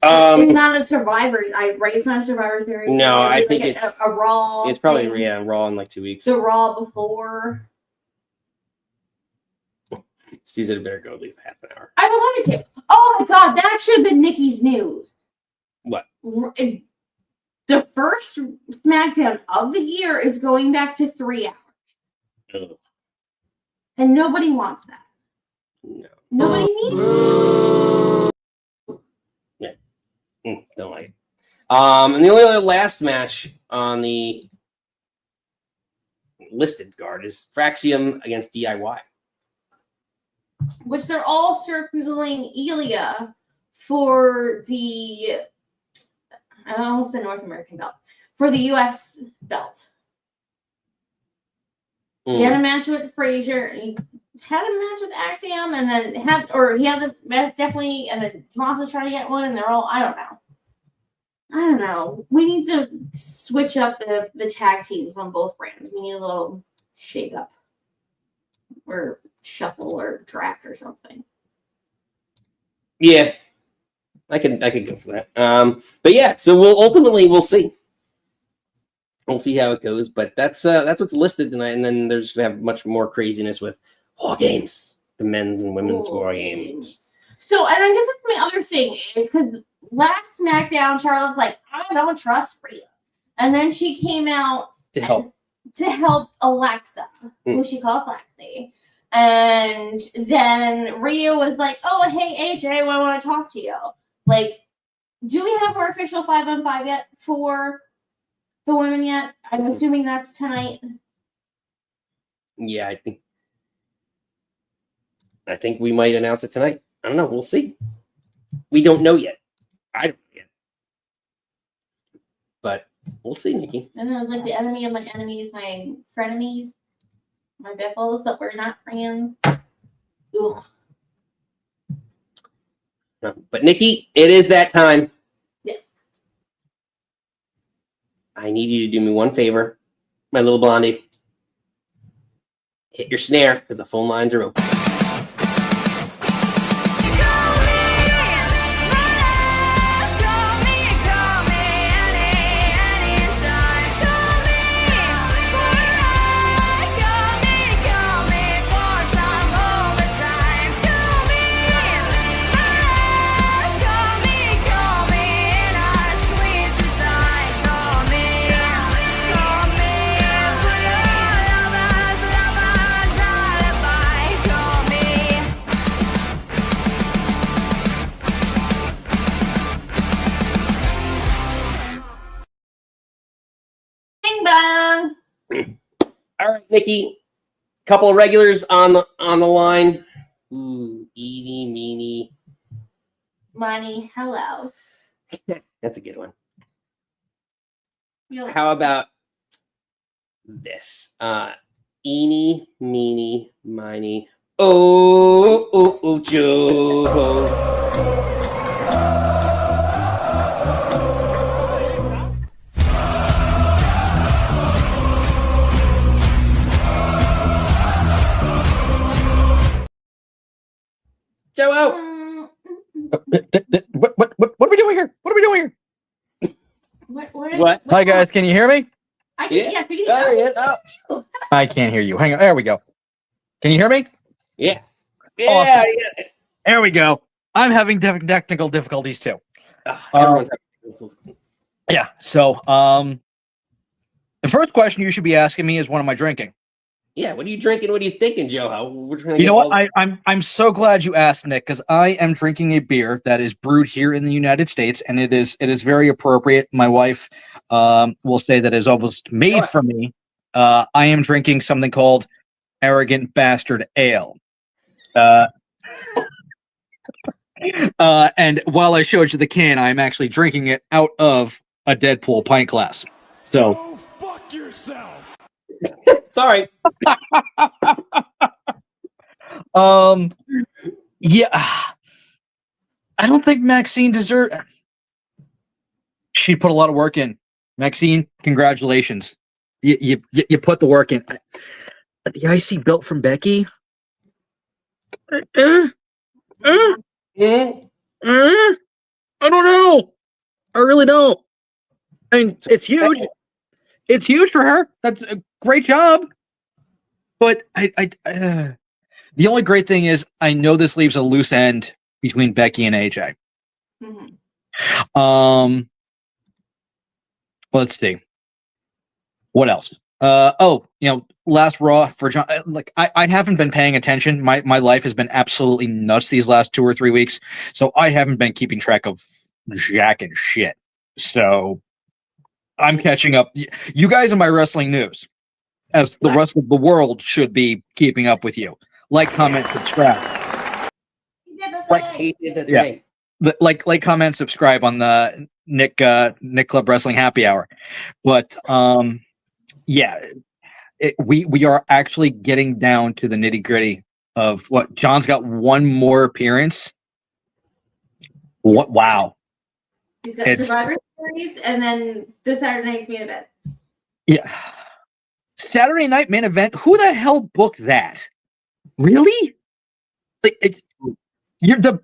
It's not a Survivors, right? It's not a Survivor Series. No, I think it's a Raw. It's probably thing. Raw in like 2 weeks. The Raw before. Susan better go at least half an hour. I would love it to. Oh my god, that should have been Nikki's news. What? The first SmackDown of the year is going back to 3 hours. Ugh. And nobody wants that. No. Nobody needs it. Yeah. Don't like it. And the only other last match on the listed card is Fraxium against DIY. Which they're all circling Ilya for the, I almost said North American belt, for the US belt. He had a match with Frazier, he had a match with Axiom, and then he had the match definitely, and then Tommaso's trying to get one, and they're all, I don't know. We need to switch up the tag teams on both brands. We need a little shake up. Or shuffle or draft or something. Yeah, I could go for that. But yeah, so we'll see. We'll see how it goes. But that's what's listed tonight, and then there's gonna have much more craziness with War Games, the men's and women's War Games. So, and I guess that's my other thing, because last SmackDown, Charlotte's like, I don't trust Rhea, and then she came out to help Alexa, who she calls Lexi. And then Rhea was like, oh, hey, AJ, I want to talk to you. Like, do we have our official 5-on-5 yet for the women yet? I'm assuming that's tonight. Yeah, I think we might announce it tonight. I don't know. We'll see. We don't know yet. I don't know yet. But we'll see, Nikki. And it was like the enemy of my enemies, my frenemies. My biffles, but we're not friends. Ugh. No, but Nikki, it is that time. Yes. I need you to do me one favor, my little blondie. Hit your snare because the phone lines are open. All right, Nikki. Couple of regulars on the line. Ooh, eeny, meeny. Money, hello. That's a good one. You're like, How about this? Eeny, meeny, miny. Oh, Joe. Joe out. What are we doing here? What are we doing here? What? Hi guys, can you hear me? I can, Yeah. yes, we There he can. is. I can't hear you. Hang on. There we go. Can you hear me? Yeah. Awesome. Yeah. There we go. I'm having technical difficulties too. Everyone's Yeah. So, the first question you should be asking me is, what am I drinking? Yeah. What are you drinking? What are you thinking, Joe? We're trying to You get know what? all- I'm so glad you asked, Nick, because I am drinking a beer that is brewed here in the United States, and it is very appropriate. My wife will say that is almost made for me. I am drinking something called Arrogant Bastard Ale. And while I showed you the can, I'm actually drinking it out of a Deadpool pint glass. So Go fuck yourself. Sorry. Yeah, I don't think Maxxine deserved. She put a lot of work in. Maxxine, congratulations. You put the work in. The IC belt from Becky. Mhm. I don't know. I really don't. I mean, it's huge. It's huge for her. That's a great job. But the only great thing is I know this leaves a loose end between Becky and AJ. Mhm. Let's see. What else? Last Raw for John. Like I haven't been paying attention. My life has been absolutely nuts these last 2 or 3 weeks, so I haven't been keeping track of jack and shit. So I'm catching up. You guys are my wrestling news, as the rest of the world should be keeping up with you. Like, comment, subscribe. He did the Right, thing. he did the Yeah. thing. Like, comment, subscribe on the Nick Club Wrestling Happy Hour. But yeah, we are actually getting down to the nitty gritty of what John's got one more appearance. What? Wow. He's got Survivor Series and then this Saturday night's main event. Yeah. Saturday night main event. Who the hell booked that? Really? Like you're the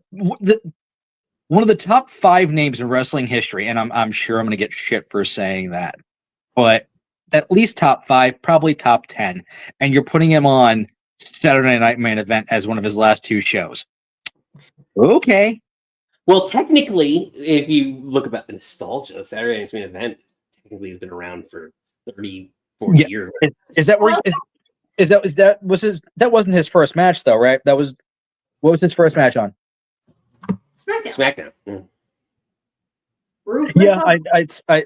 one of the top 5 names in wrestling history, and I'm sure I'm going to get shit for saying that, but at least top 5, probably top 10, and you're putting him on Saturday night main event as one of his last 2 shows. Okay. Well, technically, if you look about the nostalgia, Saturday Night's Main Event technically has been around for 30, 40 years. Is that where that wasn't his first match though, right? What was his first match on? SmackDown. SmackDown. Yeah,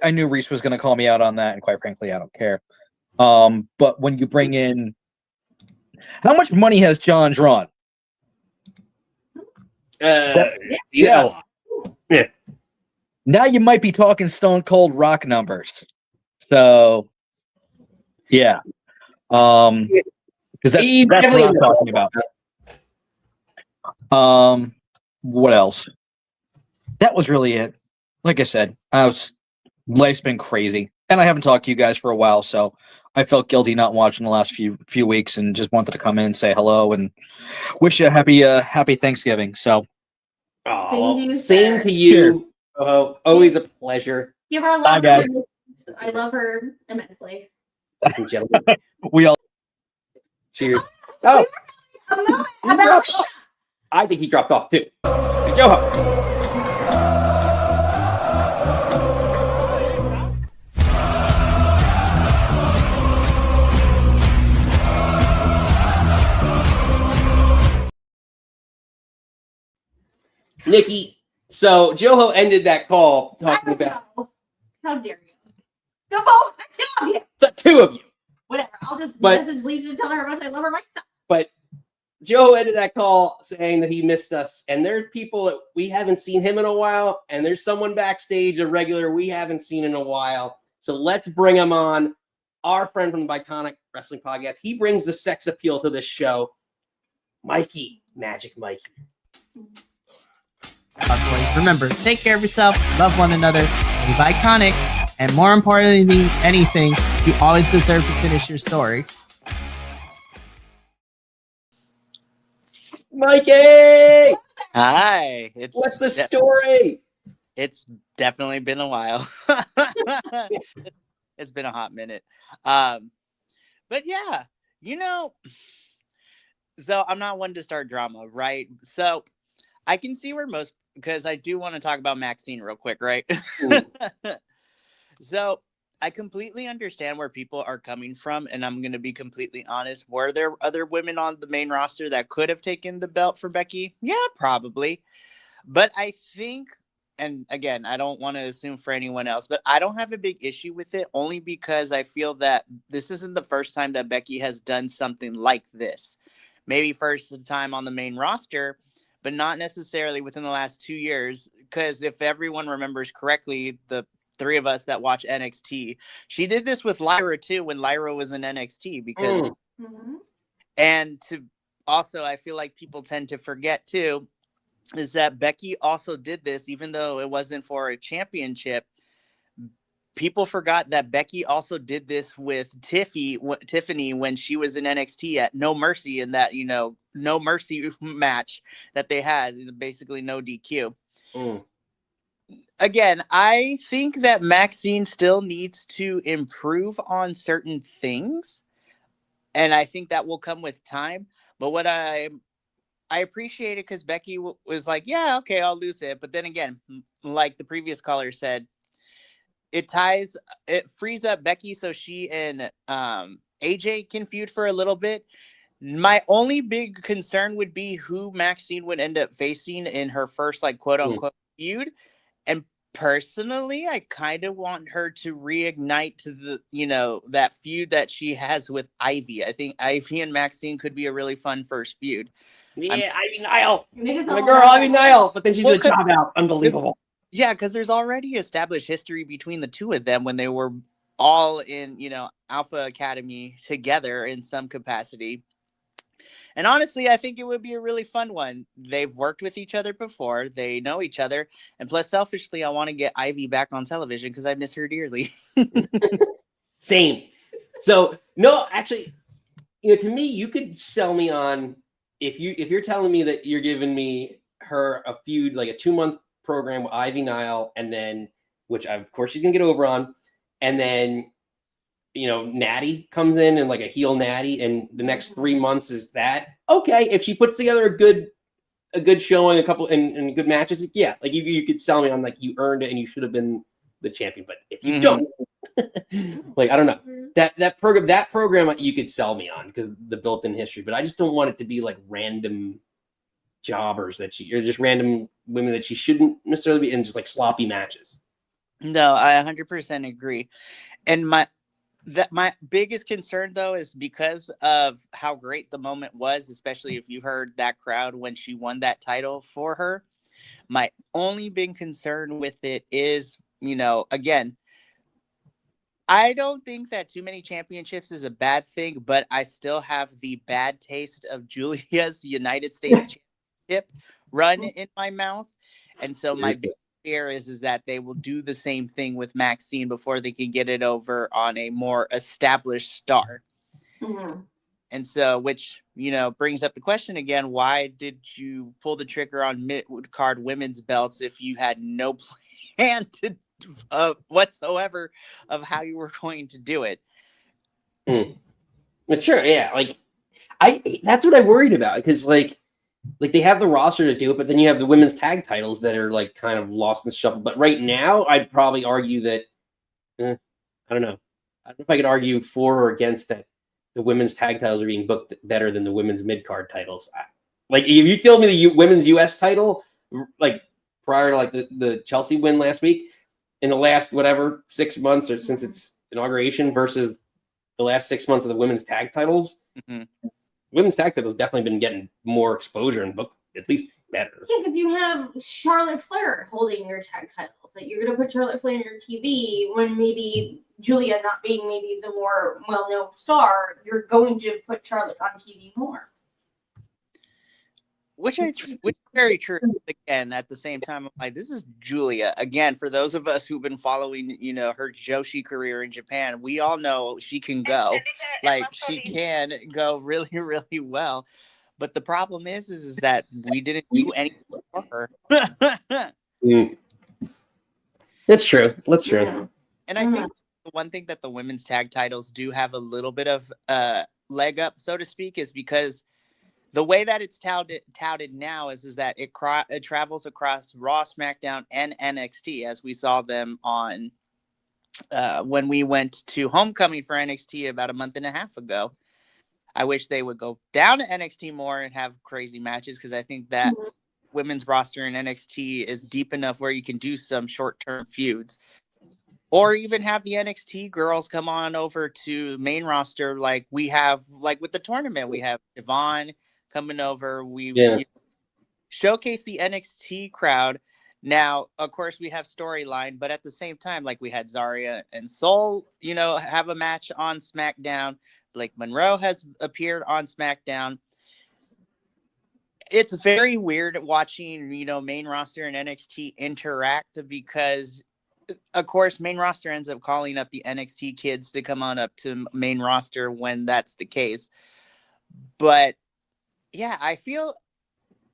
I knew Reese was going to call me out on that, and quite frankly, I don't care. But when you bring in, how much money has John drawn? Yeah. A lot. Yeah. Now you might be talking Stone Cold Rock numbers. So, yeah. Because that's what I'm talking about. What else? That was really it. Like I said, life's been crazy, and I haven't talked to you guys for a while, so I felt guilty not watching the last few weeks, and just wanted to come in, say hello, and wish you a happy Thanksgiving. So, Same to you. Oh, always a pleasure. Give her a Bye, love. guys. I love her immensely. Ladies and gentlemen. we all Cheers. Oh, About I think he dropped off too. Hey, Joe. Nikki, so Joho ended that call talking about how dare you? The both, the 2 of you. the 2 of you. Whatever. I'll just But- message Lisa and tell her how much I love her myself. But Joe ended that call saying that he missed us, and there's people that we haven't seen him in a while, and there's someone backstage, a regular we haven't seen in a while. So let's bring him on. Our friend from the Iconic Wrestling Podcast. He brings the sex appeal to this show. Mikey, Magic Mikey. Boys, remember, take care of yourself, love one another, be iconic, and more importantly than anything, you always deserve to finish your story. Mikey! Hi. What's the story? It's definitely been a while. It's been a hot minute. But yeah, so I'm not one to start drama, right? So I can see where because I do want to talk about Maxxine real quick, right? So I completely understand where people are coming from, and I'm going to be completely honest. Were there other women on the main roster that could have taken the belt for Becky? Yeah, probably. But I think, and again, I don't want to assume for anyone else, but I don't have a big issue with it, only because I feel that this isn't the first time that Becky has done something like this. Maybe first time on the main roster, but not necessarily within the last 2 years. Because if everyone remembers correctly, the three of us that watch NXT. She did this with Lyra too when Lyra was in NXT because and to also I feel like people tend to forget too is that Becky also did this even though it wasn't for a championship. People forgot that Becky also did this with Tiffany when she was in NXT at No Mercy in that, No Mercy match that they had, basically no DQ. Again, I think that Maxxine still needs to improve on certain things, and I think that will come with time. But what I appreciate it because Becky was like, yeah, okay, I'll lose it. But then again, like the previous caller said, it frees up Becky so she and AJ can feud for a little bit. My only big concern would be who Maxxine would end up facing in her first, like, quote unquote feud. And personally, I kind of want her to reignite to the, that feud that she has with Ivy. I think Ivy and Maxxine could be a really fun first feud. Yeah, Ivy Nile. Niggas My all girl, know. Ivy Nile. But then she did a job out. Unbelievable. Yeah, because there's already established history between the two of them when they were all in, Alpha Academy together in some capacity. And honestly, I think it would be a really fun one. They've worked with each other before. They know each other. And plus, selfishly, I want to get Ivy back on television because I miss her dearly. Same. So, no, actually, to me, you could sell me on if you're telling me that you're giving me her a feud, like a 2-month program with Ivy Nile, and then, which of course she's going to get over on, and then, Natty comes in and like a heel Natty, and the next 3 months is that. Okay, if she puts together a good showing, a couple and good matches, yeah, like you could sell me on like you earned it and you should have been the champion. But if you don't, like, I don't know, that program you could sell me on because the built-in history, but I just don't want it to be like random jobbers or just random women that she shouldn't necessarily be in, just like sloppy matches. No, I 100% agree. And my biggest concern though is because of how great the moment was, especially if you heard that crowd when she won that title for her. My only big concern with it is, again, I don't think that too many championships is a bad thing, but I still have the bad taste of Julia's United States Championship run in my mouth. And so my big fear is that they will do the same thing with Maxxine before they can get it over on a more established star. And so, which, brings up the question again, why did you pull the trigger on mid-card women's belts if you had no plan to whatsoever of how you were going to do it? But sure, yeah, like that's what I worried about, because like they have the roster to do it, but then you have the women's tag titles that are like kind of lost in the shuffle. But right now, I'd probably argue that I don't know. I don't know if I could argue for or against that the women's tag titles are being booked better than the women's mid-card titles. Like, if you told me the women's US title, like prior to like the Chelsea win last week, in the last 6 months or since its inauguration versus the last 6 months of the women's tag titles, women's tag titles definitely been getting more exposure and booked at least better. Yeah, because you have Charlotte Flair holding your tag titles. Like, you're going to put Charlotte Flair on your TV when maybe Julia, not being maybe the more well-known star, you're going to put Charlotte on TV more. Which is very true. Again, at the same time, I'm like, this is Julia. Again, for those of us who've been following, her Joshi career in Japan, we all know she can go. Like, she can go really, really well. But the problem is that we didn't do anything for her. That's true. That's true. And I think the one thing that the women's tag titles do have a little bit of leg up, so to speak, is because the way that it's touted now is that it travels across Raw, SmackDown, and NXT, as we saw them on when we went to Homecoming for NXT about a month and a half ago. I wish they would go down to NXT more and have crazy matches, because I think that women's roster in NXT is deep enough where you can do some short-term feuds. Or even have the NXT girls come on over to the main roster like we have, like with the tournament. We have Yvonne coming over. We showcase the NXT crowd Now, of course, we have storyline, but at the same time, like we had Zarya and Soul, you know, have a match on SmackDown. Blake Monroe has appeared on SmackDown. It's very weird watching, you know, main roster and NXT interact because, of course, main roster ends up calling up the NXT kids to come on up to main roster when that's the case. But yeah, I feel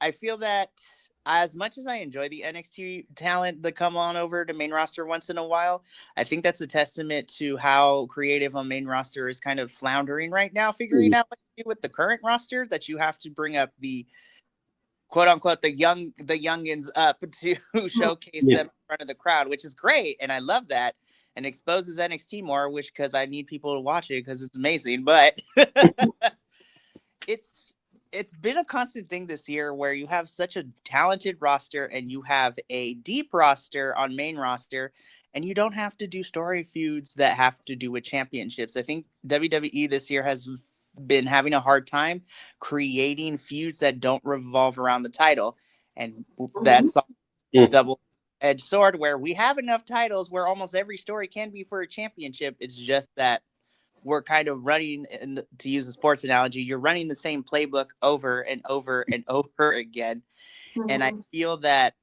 that as much as I enjoy the NXT talent that come on over to main roster once in a while, I think that's a testament to how creative on main roster is kind of floundering right now, figuring out what to do with the current roster, that you have to bring up the quote unquote the youngins up to showcase them in front of the crowd, which is great, and I love that, and exposes NXT more, which because I need people to watch it because it's amazing. But it's been a constant thing this year where you have such a talented roster and you have a deep roster on main roster, and you don't have to do story feuds that have to do with championships. I think WWE this year has been having a hard time creating feuds that don't revolve around the title, and that's a double-edged sword where we have enough titles where almost every story can be for a championship. It's just that we're kind of running, and to use a sports analogy, you're running the same playbook over and over and over again. And I feel that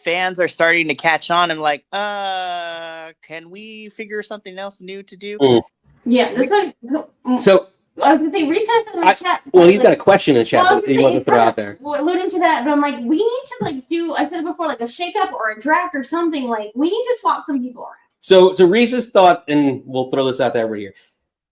fans are starting to catch on and like, can we figure something else new to do? Yeah, that's why. So I was gonna say, Reese kind of said in the chat. Well, he's got a question in the chat that he wants to throw out there. Alluding to that, but I'm like, we need to like do. I said it before, like a shakeup or a draft or something. Like we need to swap some people around. So Reese's thought, and we'll throw this out there everybody here.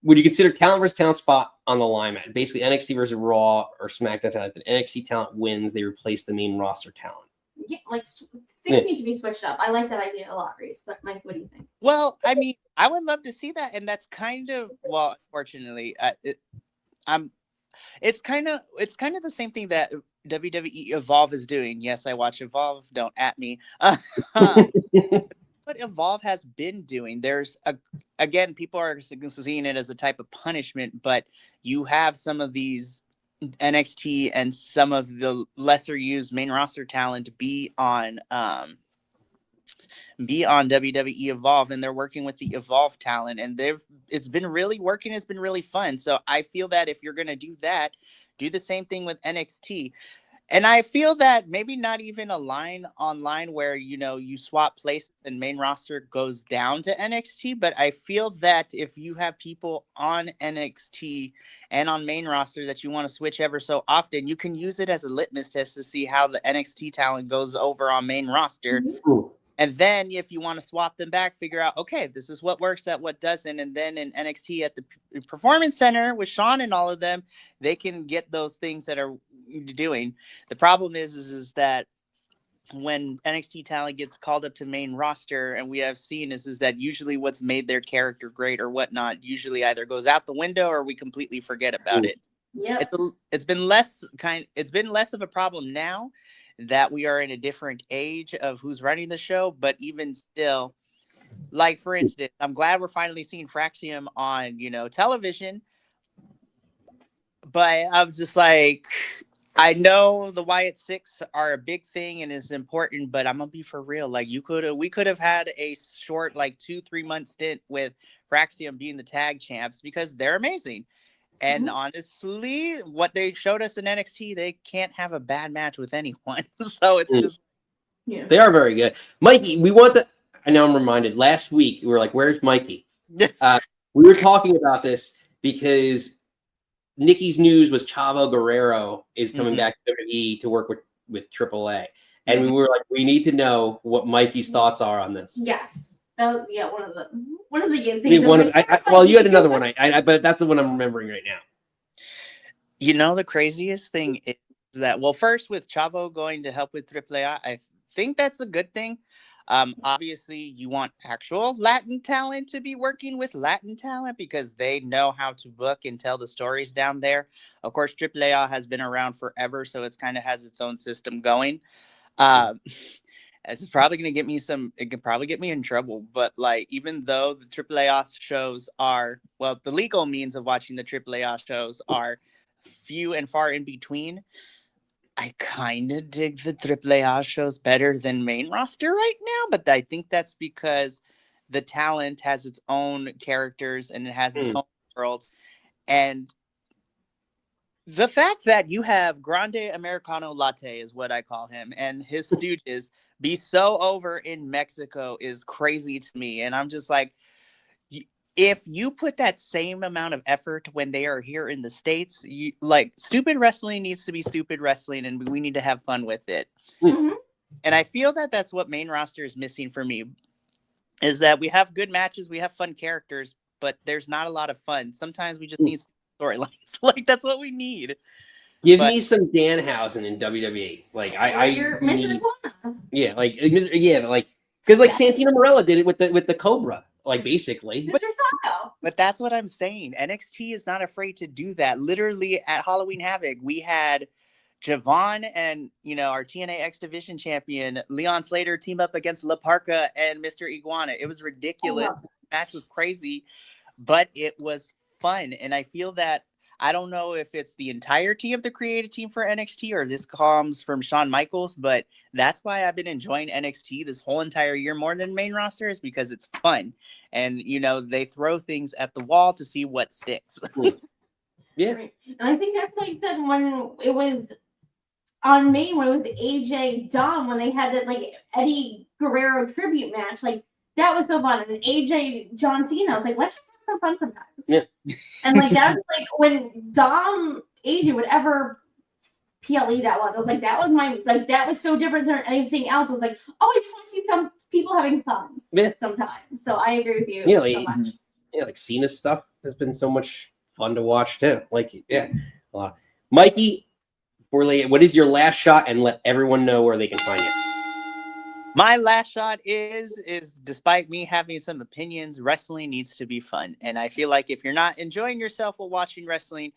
Would you consider talent versus talent spot on the line, Matt? Basically, NXT versus Raw or SmackDown talent. If the NXT talent wins, they replace the main roster talent. Yeah, like things need to be switched up. I like that idea a lot, Reese. But Mike, what do you think? Well, I mean, I would love to see that, and that's kind of, well, unfortunately, it's kind of the same thing that WWE Evolve is doing. Yes, I watch Evolve. Don't at me. What Evolve has been doing, again, people are seeing it as a type of punishment, but you have some of these NXT and some of the lesser used main roster talent be on WWE Evolve, and they're working with the Evolve talent, and it's been really working. It's been really fun. So I feel that if you're going to do that, do the same thing with NXT. And I feel that maybe not even a line online where, you know, you swap places and main roster goes down to NXT. But I feel that if you have people on NXT and on main roster that you want to switch ever so often, you can use it as a litmus test to see how the NXT talent goes over on main roster. Ooh. And then if you want to swap them back, figure out, okay, this is what works, that what doesn't. And then in NXT at the Performance Center with Sean and all of them, they can get those things that are doing. The problem is that when NXT talent gets called up to main roster, and we have seen is that usually what's made their character great or whatnot usually either goes out the window or we completely forget about it. Yeah, it's been less of a problem now that we are in a different age of who's running the show, but even still, like for instance, I'm glad we're finally seeing Fraxium on, you know, television, but I'm just like, I know the Wyatt Six are a big thing and is important, but I'm gonna be for real. Like we could have had a short, like 2-3 month stint with Fraxium being the tag champs because they're amazing. And honestly, what they showed us in NXT, they can't have a bad match with anyone. So it's just, they are very good. Mikey, we want to. I know I'm reminded. Last week we were like, "Where's Mikey?" We were talking about this because Nikki's news was Chavo Guerrero is coming back to WWE to work with AAA, and we were like, "We need to know what Mikey's thoughts are on this." yes. One of the things. I mean, well, you had another one, but that's the one I'm remembering right now. You know, the craziest thing is that, well, first with Chavo going to help with AAA, I think that's a good thing. Obviously, you want actual Latin talent to be working with Latin talent because they know how to book and tell the stories down there. Of course, AAA has been around forever, so it's kind of has its own system going. This is probably going to get me it can probably get me in trouble, but like, even though the AAA shows are, well, the legal means of watching the AAA shows are few and far in between, I kind of dig the AAA shows better than main roster right now, but I think that's because the talent has its own characters and it has its own worlds. And the fact that you have Grande Americano Latte is what I call him, and his stooges be so over in Mexico is crazy to me. And I'm just like, if you put that same amount of effort when they are here in the States, like, stupid wrestling needs to be stupid wrestling, and we need to have fun with it. Mhm. And I feel that that's what main roster is missing for me, is that we have good matches, we have fun characters, but there's not a lot of fun. Sometimes we just need storylines. Like, that's what we need. Give me some Danhausen in WWE. Like, You're Mr. Iguana. Yeah, like, because like Santino Marella did it with the Cobra, like, basically. Mr. Sacco. But that's what I'm saying. NXT is not afraid to do that. Literally at Halloween Havoc, we had Javon and, our TNA X Division champion Leon Slater team up against La Parka and Mr. Iguana. It was ridiculous. The match was crazy, but it was fun. And I feel that, I don't know if it's the entirety of the creative team for NXT or this comes from Shawn Michaels, but that's why I've been enjoying NXT this whole entire year more than main roster, is because it's fun. And, they throw things at the wall to see what sticks. Yeah. Right. And I think that's what I said when it was on Maine, when it was the AJ Dom, when they had that, like, Eddie Guerrero tribute match. Like, that was so fun. And then AJ John Cena, I was like, let's just have some fun sometimes. Yeah. And like that was like when Dom AJ, whatever PLE that was, I was like, that was so different than anything else. I was like, oh, I just want to see some people having fun sometimes. So I agree with you so much. Yeah, like Cena's stuff has been so much fun to watch too. Like, a lot. Mikey, what is your last shot, and let everyone know where they can find you? My last shot is despite me having some opinions, wrestling needs to be fun. And I feel like if you're not enjoying yourself while watching wrestling,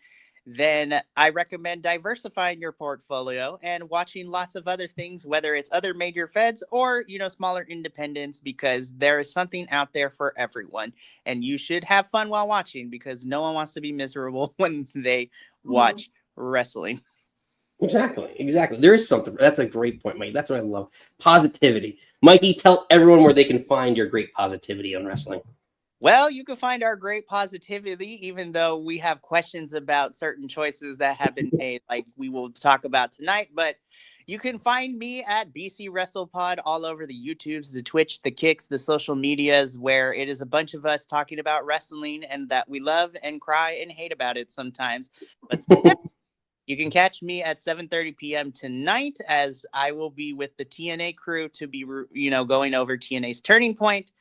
then I recommend diversifying your portfolio and watching lots of other things, whether it's other major feds or, smaller independents, because there is something out there for everyone. And you should have fun while watching, because no one wants to be miserable when they watch wrestling. Exactly. There is something. That's a great point, Mike. That's what I love. Positivity. Mikey, tell everyone where they can find your great positivity on wrestling. Well, you can find our great positivity, even though we have questions about certain choices that have been made, like we will talk about tonight. But you can find me at BC WrestlePod all over the YouTubes, the Twitch, the Kicks, the social medias, where it is a bunch of us talking about wrestling and that we love and cry and hate about it sometimes. But you can catch me at 7:30 p.m. tonight, as I will be with the TNA crew to be, going over TNA's Turning Point.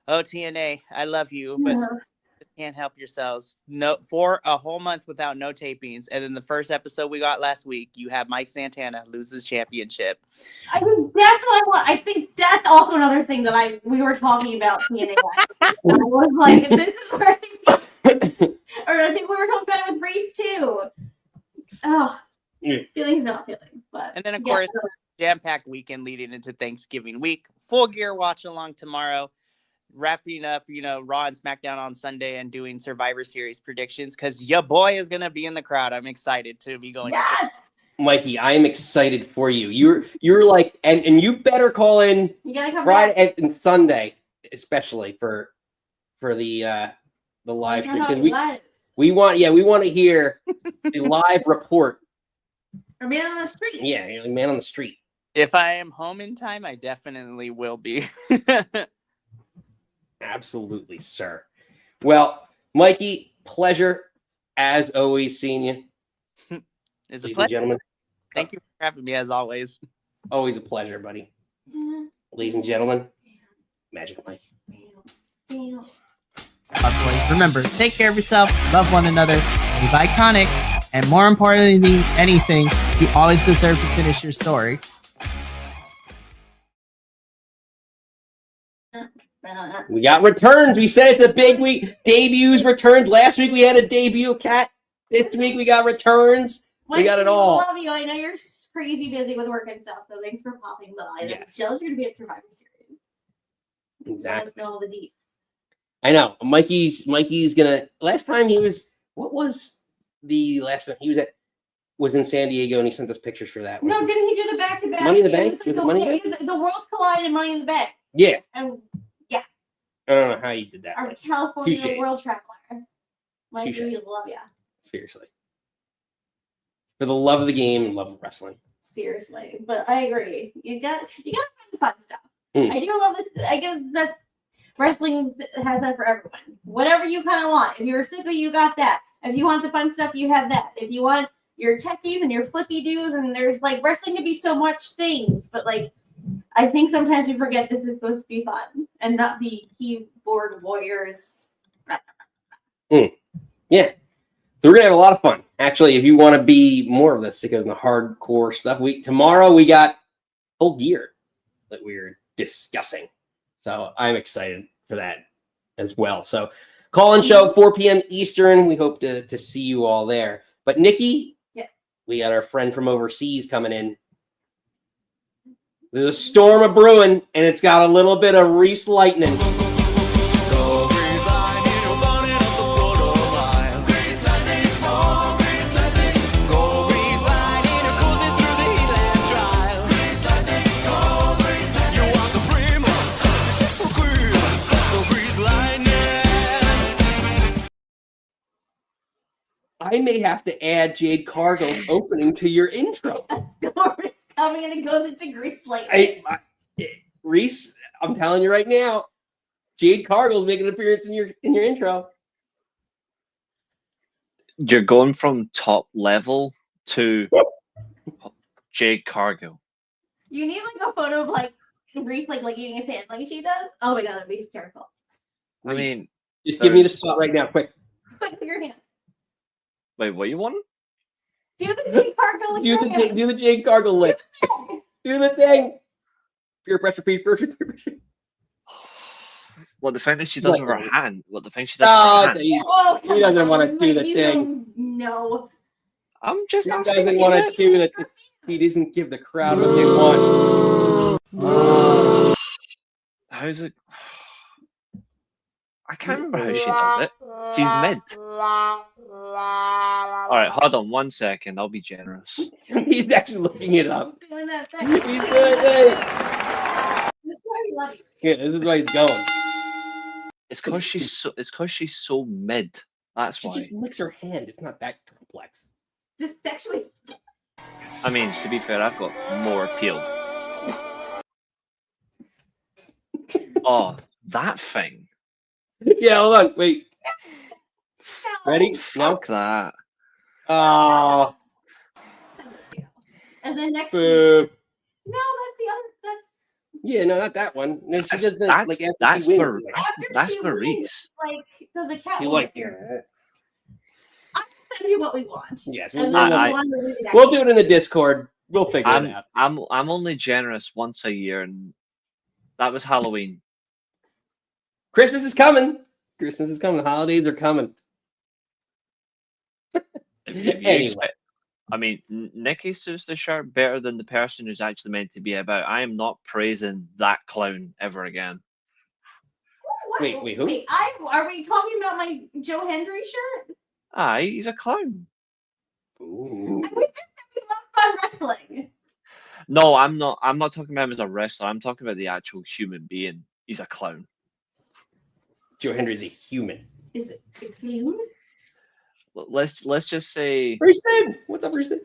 Oh, TNA, I love you, but you can't help yourselves. No, for a whole month without no tapings, and then the first episode we got last week, you have Mike Santana loses championship. I mean, that's what I want. I think that's also another thing that we were talking about TNA. I was like, this is where or I think we were talking about it with Reese too. Oh, feelings about feelings, but and then of course, jam-packed weekend leading into Thanksgiving week. Full gear watch along tomorrow. Wrapping up, Raw and SmackDown on Sunday, and doing Survivor Series predictions, because your boy is gonna be in the crowd. I'm excited to be going. Yes, Mikey, I am excited for you. You're like, and you better call in. You gotta come Friday and Sunday, especially for the live stream, because we want to hear the live report. Or man on the street. Yeah, man on the street. If I am home in time, I definitely will be. Absolutely, sir. Well, Mikey, pleasure as always seeing you. It's a pleasure. Gentlemen. Thank you for having me, as always. Always a pleasure, buddy. Ladies and gentlemen, Magic Mike. Remember, take care of yourself, love one another, be iconic, and more importantly than anything, you always deserve to finish your story. We got returns. We said it's a big week. Debuts, returns. Last week we had a debut, Cat. This week we got returns. We got it all. I love you. I know you're crazy busy with work and stuff, so thanks for popping by. Yes. Joe's going to be at Survivor Series. Exactly. Know all the deep. I know. Mikey's gonna. Last time he was. What was the last time he was at? was in San Diego and he sent us pictures for that. No, didn't he do the back-to-back? Money in the Bank? It Was was it Money in the like the Worlds Collide and Money in the Bank. Yeah. And yes, I don't know how you did that. our but California touche. World Traveler. Like, Touche. we love ya. Seriously. For the love of the game and love of wrestling. Seriously, but I agree. You got to find the fun stuff. Hmm. I do love this. I guess that's wrestling has that for everyone. Whatever you kind of want. If you're sick of, you got that. If you want the fun stuff, you have that. If you want your techies and your flippy doos, and there's like wrestling can be so much things, but like I think sometimes we forget this is supposed to be fun and not the keyboard warriors. Yeah. So we're gonna have a lot of fun. Actually, if you want to be more of this, it goes in the hardcore stuff. Tomorrow we got full gear that we're discussing. So I'm excited for that as well. So call-in show 4 p.m. Eastern. We hope to see you all there. But Nikki, Yes. we got our friend from overseas coming in. There's a storm of brewing, and it's got a little bit of Reese lightning. I may have to add Jade Cargill's opening to your intro. Coming in and goes into grease lightning. Reese, I'm telling you right now, Jade Cargill's making an appearance in your intro. You're going from top level to Jade Cargill. You need like a photo of like Reese like eating his hand like she does. Oh my god, that'd be hysterical. I mean, just give me the spot right now, quick. Quick with your hand. Wait, what you want? Do the Jade Cargill. Do the Jade Cargill lick. Do the thing. Pure pressure, pure pressure. Well, the thing that she does with her hand. What the thing she does with her hand. He doesn't want to do the thing. No. I'm just He asking. doesn't want to do that. He doesn't give the crowd what they want. How's it? I can't remember how she does it. She's mid. All right, hold on 1 second. I'll be generous. He's actually looking it up. Doing that thing. He's doing it. That's why we love you. Yeah, this is where he's going. It's because she's so mid. That's She why. just licks her hand. It's not that complex. Just actually. I mean, to be fair, I've got more appeal. Oh, that thing. Yeah, hold on. Wait. Ready? Fuck that. Oh. And then next week. Boo. No, that's the other. That's Yeah, no, not that one. No, she does the That's like after that's she for wins. that's she Maurice. wins, like does a cat. She like I'll send you what we want. Yes, And we'll, then I- we'll do it in the Discord. We'll figure it out. I'm only generous once a year, and that was Halloween. Christmas is coming. Christmas is coming. The holidays are coming. If you Anyway. expect, I mean, Nikki suits the shirt better than the person who's actually meant to be about. I am not praising that clown ever again. What? Wait, who? Wait, are we talking about my Joe Hendry shirt? Aye, he's a clown. Ooh. We just said we love fun wrestling. No, I'm not. I'm not talking about him as a wrestler. I'm talking about the actual human being. He's a clown. Joe Hendry, the human. Is it a clown? Let's just say. Racing. What's up, Racing?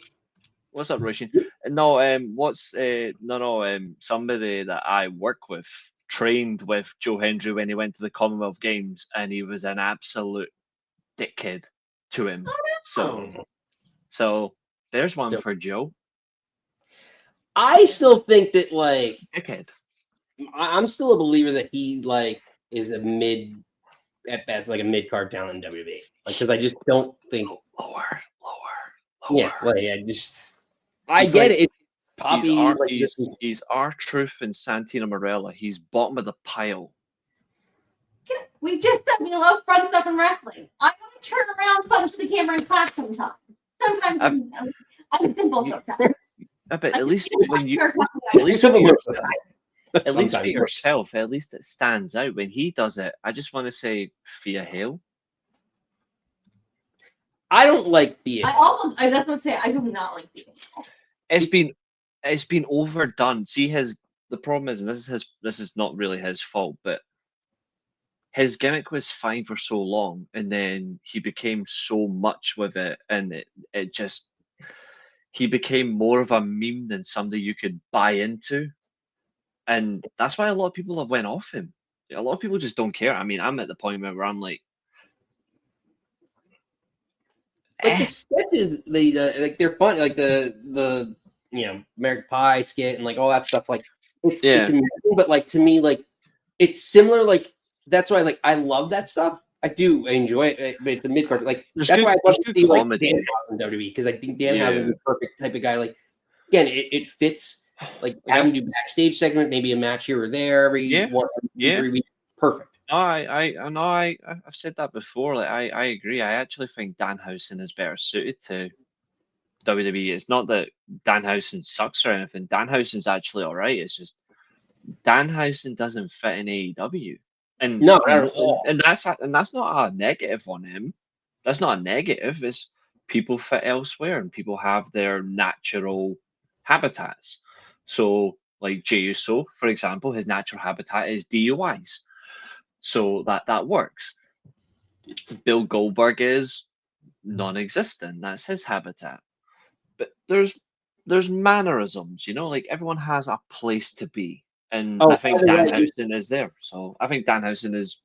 What's up, Roshan? No, somebody that I work with trained with Joe Hendry when he went to the Commonwealth Games, and he was an absolute dickhead to him. So there's one for Joe. I still think that like Dickhead. I'm still a believer that he like is a mid at best, like a mid card talent in WWE. Like because I just don't think Lower. Yeah, like I He's get like- it. It's Poppy. He's R-Truth and Santino Marella. He's bottom of the pile. We just said we love fun stuff in wrestling. I want to turn around, punch the camera, and clap sometimes. Sometimes I'm simple sometimes. But at least It's when like you, you're talking at about least For the for most of yourself, the time. at least for Sometimes. yourself, at least it stands out when he does it. I just want to say, Fia Hale. I don't like the. That's what I'm saying. I do not like the. It's been overdone. See, the problem is, and this is not really his fault, but his gimmick was fine for so long, and then he became so much with it, and it just he became more of a meme than somebody you could buy into, and that's why a lot of people have went off him. A lot of people just don't care. I mean, I'm at the point where I'm like the sketches, like they're fun, like the American Pie skit and like all that stuff. Like it's amazing, but like to me, like it's similar. Like that's why I love that stuff. I do enjoy it, but it's a mid card. Like that's why I love to see like Danhausen in WWE because I think Danhausen is the perfect type of guy. Like again, it fits. Like having to do backstage segment, maybe a match here or there every 3 weeks. Perfect. No, I've said that before. Like I agree. I actually think Danhausen is better suited to WWE. It's not that Danhausen sucks or anything. Danhausen's actually all right. It's just Danhausen doesn't fit in AEW. And no, not at all. And that's not a negative on him. That's not a negative. It's people fit elsewhere and people have their natural habitats. So like Jey Uso, for example, his natural habitat is DUIs. So that works. Bill Goldberg is non-existent. That's his habitat. But there's mannerisms, like everyone has a place to be. And I think Danhausen is there. So I think Danhausen is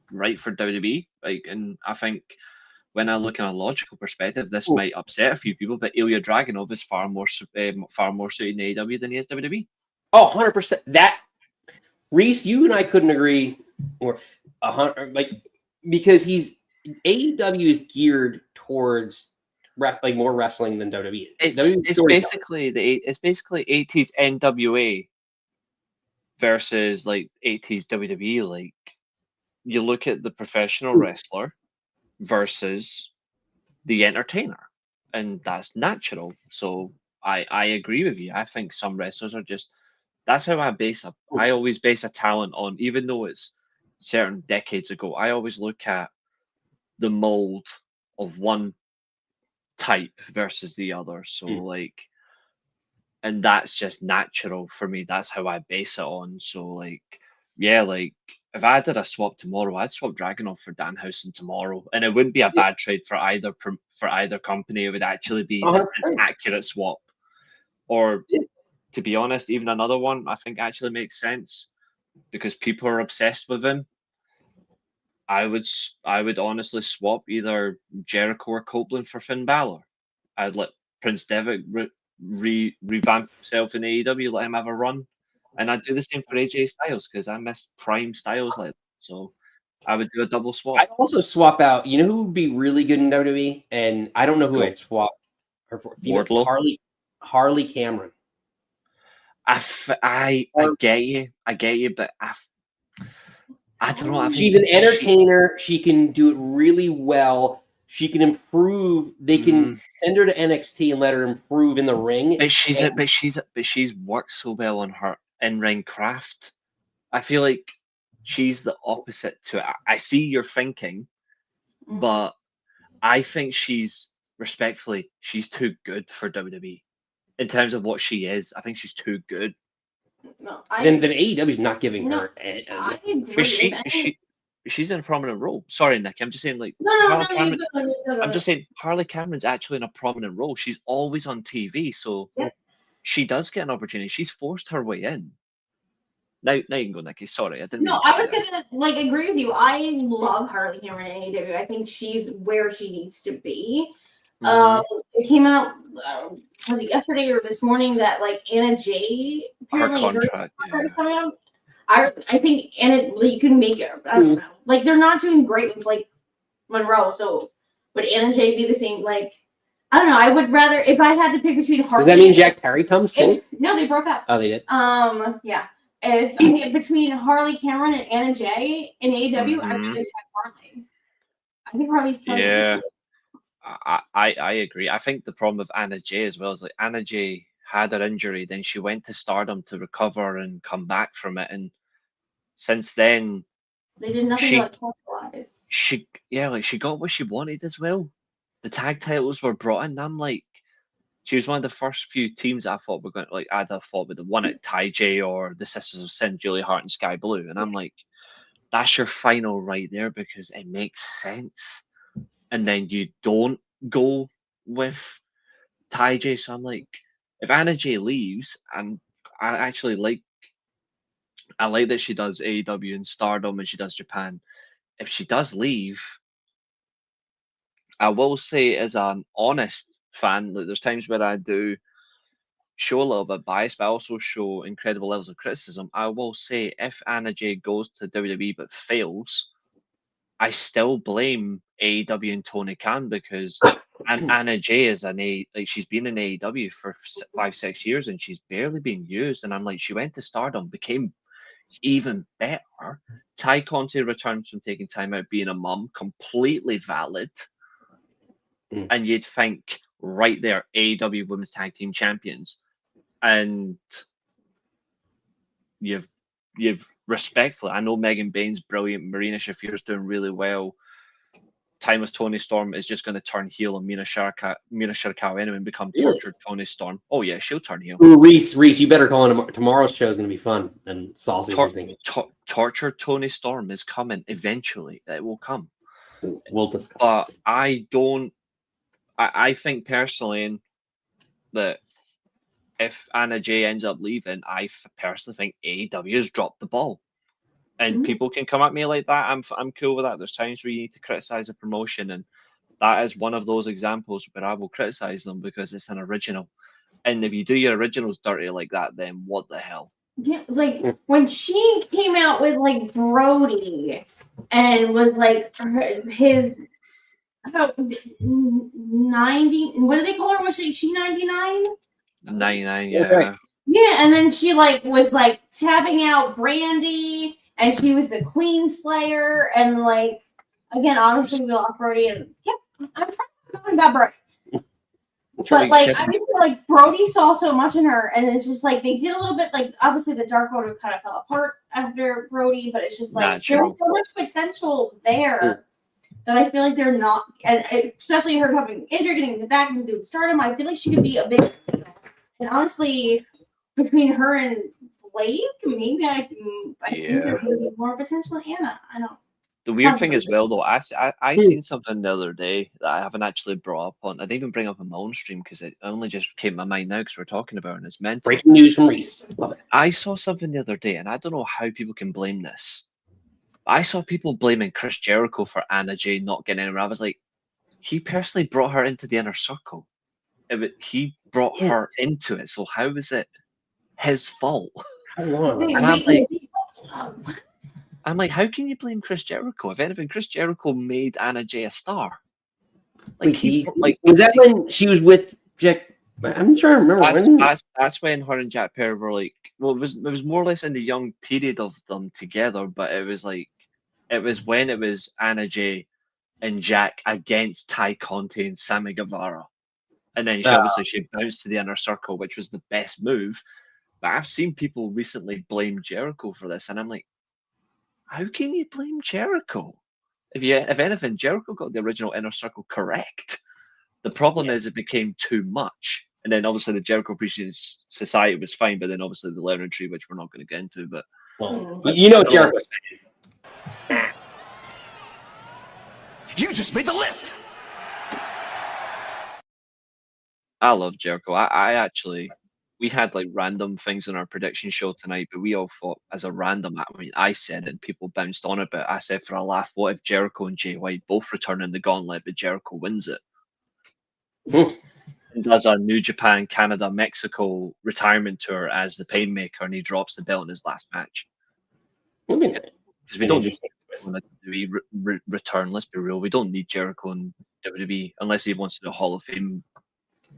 right for WWE. And I think when I look in a logical perspective, this might upset a few people, but Ilya Dragunov is far more suited in AEW than he is WWE. Oh, 100%. That Reese, you and I couldn't agree more. Because AEW is geared towards more wrestling than WWE. It's basically 80s NWA versus like 80s WWE. Like you look at the professional wrestler versus the entertainer, and that's natural. So I agree with you. I think some wrestlers are just that's how I always base a talent on, even though it's certain decades ago. I always look at the mold of one type versus the other. So and that's just natural for me. That's how I base it on. So if I did a swap tomorrow, I'd swap Dragunov for Danhausen tomorrow, and it wouldn't be a bad trade for either company. It would actually be an accurate swap. Or to be honest, even another one I think actually makes sense because people are obsessed with him. I would honestly swap either Jericho or Copeland for Finn Balor. I'd let Prince Devitt revamp himself in AEW, let him have a run, and I'd do the same for AJ Styles because I miss prime Styles like that. So I would do a double swap. I'd also swap out. You know who would be really good in WWE, and I don't know who I'd swap her for. Harley Cameron. I get you, but I don't know. She's an entertainer. She can do it really well. She can improve. They can send her to NXT and let her improve in the ring. But she's worked so well on her in-ring craft. I feel like she's the opposite to it. I see your thinking, but I think she's too good for WWE. In terms of what she is, I think she's too good. No, then AEW's not giving her. I agree. She's in a prominent role. Sorry, Nick. I'm just saying, I'm just saying, Harley Cameron's actually in a prominent role. She's always on TV, so she does get an opportunity. She's forced her way in. Now you can go, Nikki. Sorry, I didn't. No, I was gonna agree with you. I love Harley Cameron in AEW. I think she's where she needs to be. It came out was it yesterday or this morning that Anna Jay apparently her contract is coming out. I think Anna you can make it. I don't know. They're not doing great with Monroe. So would Anna Jay be the same? I don't know. I would rather if I had to pick between Harley. Does that mean Jack Perry comes too? No, they broke up. Oh, they did. Yeah. If between Harley Cameron and Anna Jay in AEW, I would pick Harley. I think Harley's coming. Yeah. I agree. I think the problem with Anna Jay as well is Anna Jay had her injury, then she went to Stardom to recover and come back from it, and since then they did nothing but capitalize. She got what she wanted as well. the tag titles were brought in. And I'm like, she was one of the first few teams I thought were going to, like, I'd have thought would have won it, Ty J or the Sisters of Sin, Julia Hart and Sky Blue. And I'm like, that's your final right there because it makes sense. And then you don't go with Ty J. So I'm like, if Anna J leaves, and I actually like that she does AEW and Stardom and she does Japan. If she does leave, I will say as an honest fan, like there's times where I do show a little bit bias, but I also show incredible levels of criticism. I will say if Anna J goes to WWE but fails, I still blame AEW and Tony Khan because Anna J is she's been in AEW for 5-6 years and she's barely been used. And I'm like, she went to Stardom, became even better. Ty Conti returns from taking time out, being a mum, completely valid. And you'd think right there, AEW Women's Tag Team Champions, and you've respectfully, I know Megan Bain's brilliant, Marina Shafir's doing really well. Timeless Tony Storm is just going to turn heel on Mina Shirakawa anyway and become tortured Tony Storm. Oh yeah, she'll turn heel. Ooh, Reese, you better call in. Tomorrow's show is going to be fun and saucy. Tortured Tony Storm is coming eventually. It will come. We'll discuss. But I think personally that if Anna J ends up leaving, I personally think AEW has dropped the ball. And people can come at me like that. I'm cool with that. There's times where you need to criticize a promotion, and that is one of those examples where I will criticize them because it's an original. And if you do your originals dirty like that, then what the hell? Yeah, like when she came out with like Brody and was like his 90. What do they call her? Was she 99? 99, yeah. Okay. Yeah, and then she like was like tapping out Brandy. And she was the Queen Slayer, and like again, honestly, we lost Brody, and yeah, I'm trying about Brody. But like, I just feel like Brody saw so much in her, and it's just like they did a little bit. Like obviously, the Dark Order kind of fell apart after Brody, but it's just like there was so much potential there that I feel like they're not, and especially her coming injured, getting the back and doing Stardom. I feel like she could be a big deal. And honestly, between her and Blake, maybe I think there's more potential in Anna. I don't. The weird thing as well, though, I seen something the other day that I haven't actually brought up on. I didn't even bring up on my own stream because it only just came to my mind now because we're talking about it and it's mental. Breaking news from Reese. Love it. I saw something the other day, and I don't know how people can blame this. I saw people blaming Chris Jericho for Anna J not getting anywhere. I was like, he personally brought her into the inner circle. He brought her into it, so how is it his fault? And I'm like, how can you blame Chris Jericho? If anything, Chris Jericho made Anna J a star. Was that when she was with Jack? I'm trying to remember. That's when her and Jack Perry were like, well, it was more or less in the young period of them together, but it was when it was Anna J and Jack against Ty Conti and Sammy Guevara. And then she bounced to the inner circle, which was the best move. But I've seen people recently blame Jericho for this, and I'm like, how can you blame Jericho? If anything, Jericho got the original inner circle correct. The problem is it became too much. And then obviously the Jericho Appreciation Society was fine, but then obviously the Learning Tree, which we're not going to get into. But you know what Jericho's saying. You just made the list. I love Jericho. I actually, we had like random things in our prediction show tonight, but we all thought as a random, I mean, I said it and people bounced on it, but I said for a laugh, what if Jericho and Jay White both return in the gauntlet, but Jericho wins it? And does a New Japan, Canada, Mexico retirement tour as the Painmaker, and he drops the belt in his last match. Because we don't need WWE return, let's be real, we don't need Jericho and WWE unless he wants to do a Hall of Fame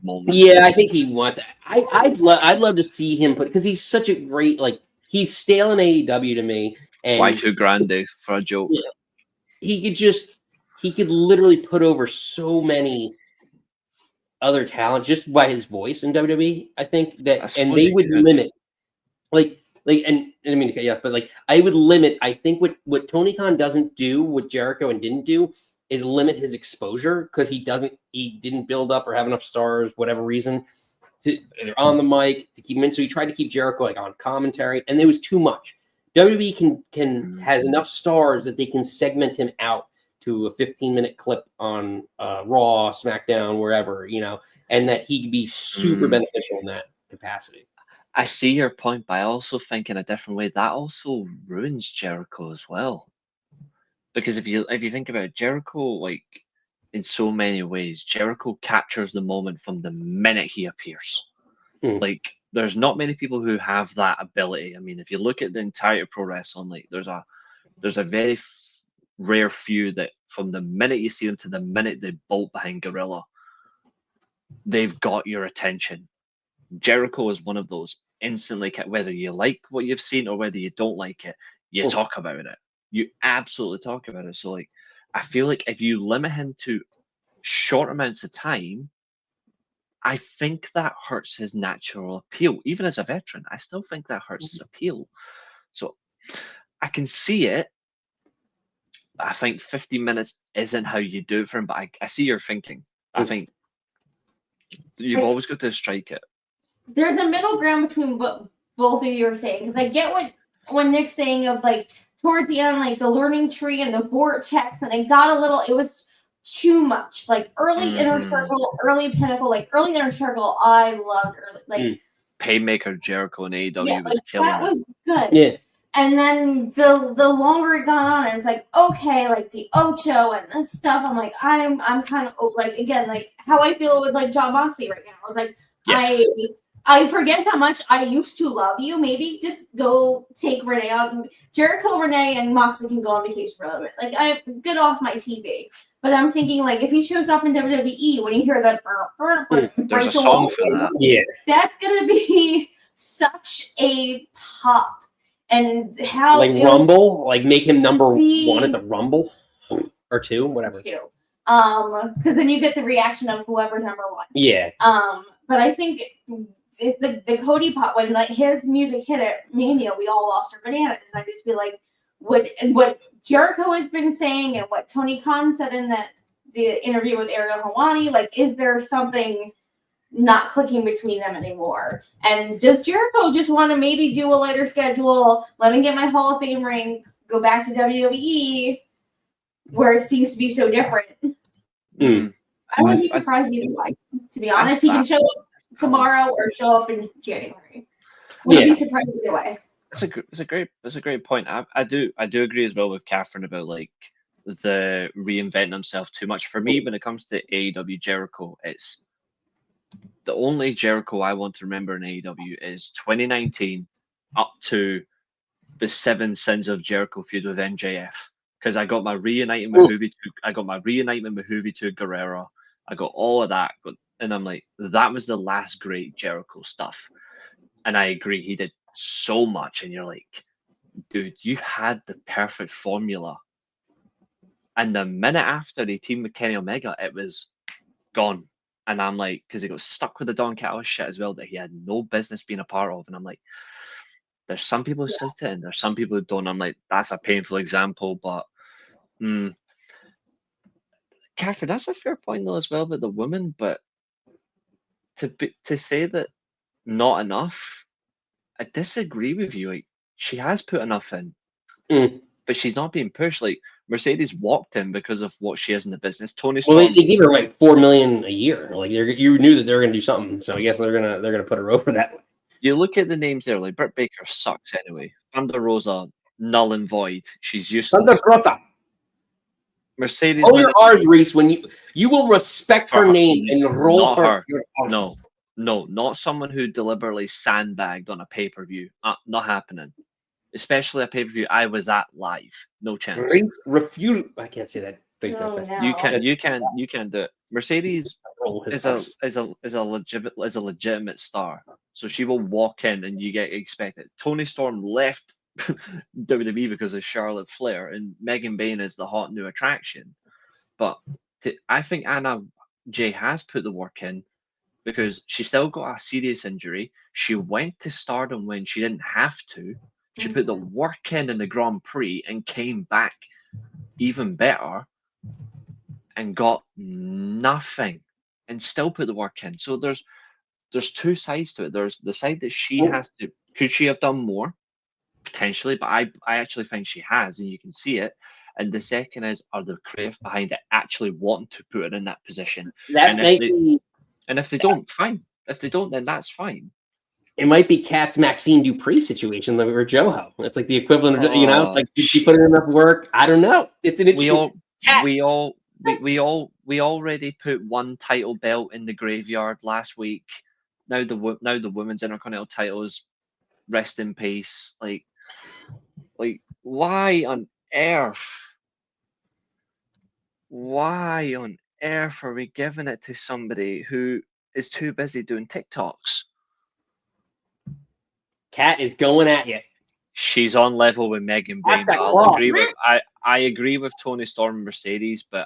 moment. Yeah, I think he wants. I'd love to see him put, because he's such a great, like, he's stale in AEW to me. And Y2 Grande for a joke. Yeah, he could literally put over so many other talent just by his voice in WWE. I think that, and they would limit, and I mean, yeah, but like I would limit. I think what Tony Khan doesn't do, what Jericho and didn't do, is limit his exposure because he didn't build up or have enough stars, whatever reason. They're on the mic to keep him in. So he tried to keep Jericho like on commentary, and it was too much. WWE has enough stars that they can segment him out to a 15-minute clip on Raw, SmackDown, wherever, and that he could be super beneficial in that capacity. I see your point, but I also think in a different way that also ruins Jericho as well. Because if you think about it, Jericho, like in so many ways, Jericho captures the moment from the minute he appears. Like there's not many people who have that ability. I mean, if you look at the entire pro wrestling, like there's a very rare few that from the minute you see them to the minute they bolt behind Gorilla, they've got your attention. Jericho is one of those instantly, whether you like what you've seen or whether you don't like it, you talk about it. You absolutely talk about it. So like, I feel like if you limit him to short amounts of time, I think that hurts his natural appeal. Even as a veteran, I still think that hurts his appeal. So I can see it. I think 50 minutes isn't how you do it for him, but I see your thinking. I think you've always got to strike it. There's a middle ground between what both of you are saying. Because I get what Nick's saying of like towards the end, like the learning tree and the vortex, and it was too much. Like early Inner Circle, early Pinnacle, like early Inner Circle, I loved early. Like Paymaker Jericho and AEW was killing that it. was good. Yeah. And then the longer it got on, it's like, okay, like the Ocho and this stuff. I'm like, I'm kind of like, again, like how I feel with like Jon Moxley right now. I was like, Yes. I forget how much I used to love you. Maybe just go take Renee out. Jericho, Renee, and Moxley can go on vacation for a little bit. Like, I'm good off my TV. But I'm thinking, like, if he shows up in WWE, when you hear that, There's a song for that. Yeah. That's going to be such a pop. And how. Like Rumble? Like make him number one at the Rumble? Or two? Whatever. Because then you get the reaction of whoever's number one. Yeah. But I think it's the Cody pop, when like his music hit at Mania, we all lost our bananas. And I just feel like what Jericho has been saying and what Tony Khan said in the interview with Ariel Helwani, like, is there something not clicking between them anymore? And does Jericho just want to maybe do a lighter schedule, let me get my Hall of Fame ring, go back to WWE, where it seems to be so different? I wouldn't be surprised either way. To be honest, he can show up tomorrow or show up in January. Wouldn't be surprised either way. It's a great point. I do agree as well with Catherine about like the reinventing himself too much. For me, when it comes to AEW Jericho, it's the only Jericho I want to remember in AEW is 2019 up to the 7 Sins of Jericho feud with MJF. Because I got my reuniting with Hoovy to Guerrero. I got all of that, and I'm like, that was the last great Jericho stuff. And I agree, he did so much, and you're like, dude, you had the perfect formula. And the minute after he teamed with Kenny Omega, it was gone. And I'm like, because he got stuck with the Don Callis shit as well that he had no business being a part of. And I'm like, there's some people who sit it, and there's some people who don't. I'm like, that's a painful example, but Catherine, that's a fair point though as well about the women, but to say that not enough, I disagree with you. Like, she has put enough in, but she's not being pushed. Like, Mercedes walked in because of what she is in the business. Tony Storm, well, they gave her like $4 million a year. Like, you knew that they were going to do something, so I guess they're gonna put her over that way. You look at the names there. Like, Britt Baker sucks anyway. Thunder Rosa, null and void. She's useless. Thunder Rosa. Mercedes. Oh, your R's, Reese. When you will respect her name and roll her. No, not someone who deliberately sandbagged on a pay-per-view. Not happening. Especially a pay-per-view I was at live. No chance. Refuse. I can't say that. No. You can do it. Mercedes is a legitimate star, so she will walk in and you get expected. Tony Storm left WWE because of Charlotte Flair, and Megan Bayne is the hot new attraction. But I think Anna Jay has put the work in because she still got a serious injury. She went to Stardom when she didn't have to. She put the work in the Grand Prix and came back even better. and got nothing and still put the work in. So there's two sides to it. There's the side that she has to, could she have done more? Potentially, but I actually think she has, and you can see it. And the second is, are the creative behind it actually wanting to put her in that position? That And if they don't, fine. If they don't, then that's fine. It might be Kat's Maxxine Dupri situation, like or Joho. It's like the equivalent of, you know, it's like, did she put in enough work? I don't know. It's an interesting. We already put one title belt in the graveyard last week. Now the women's Intercontinental titles, rest in peace. Like why on earth? Why on earth are we giving it to somebody who is too busy doing TikToks? Kat is going at you. She's on level with Megan Bain. I agree with Tony Storm and Mercedes, but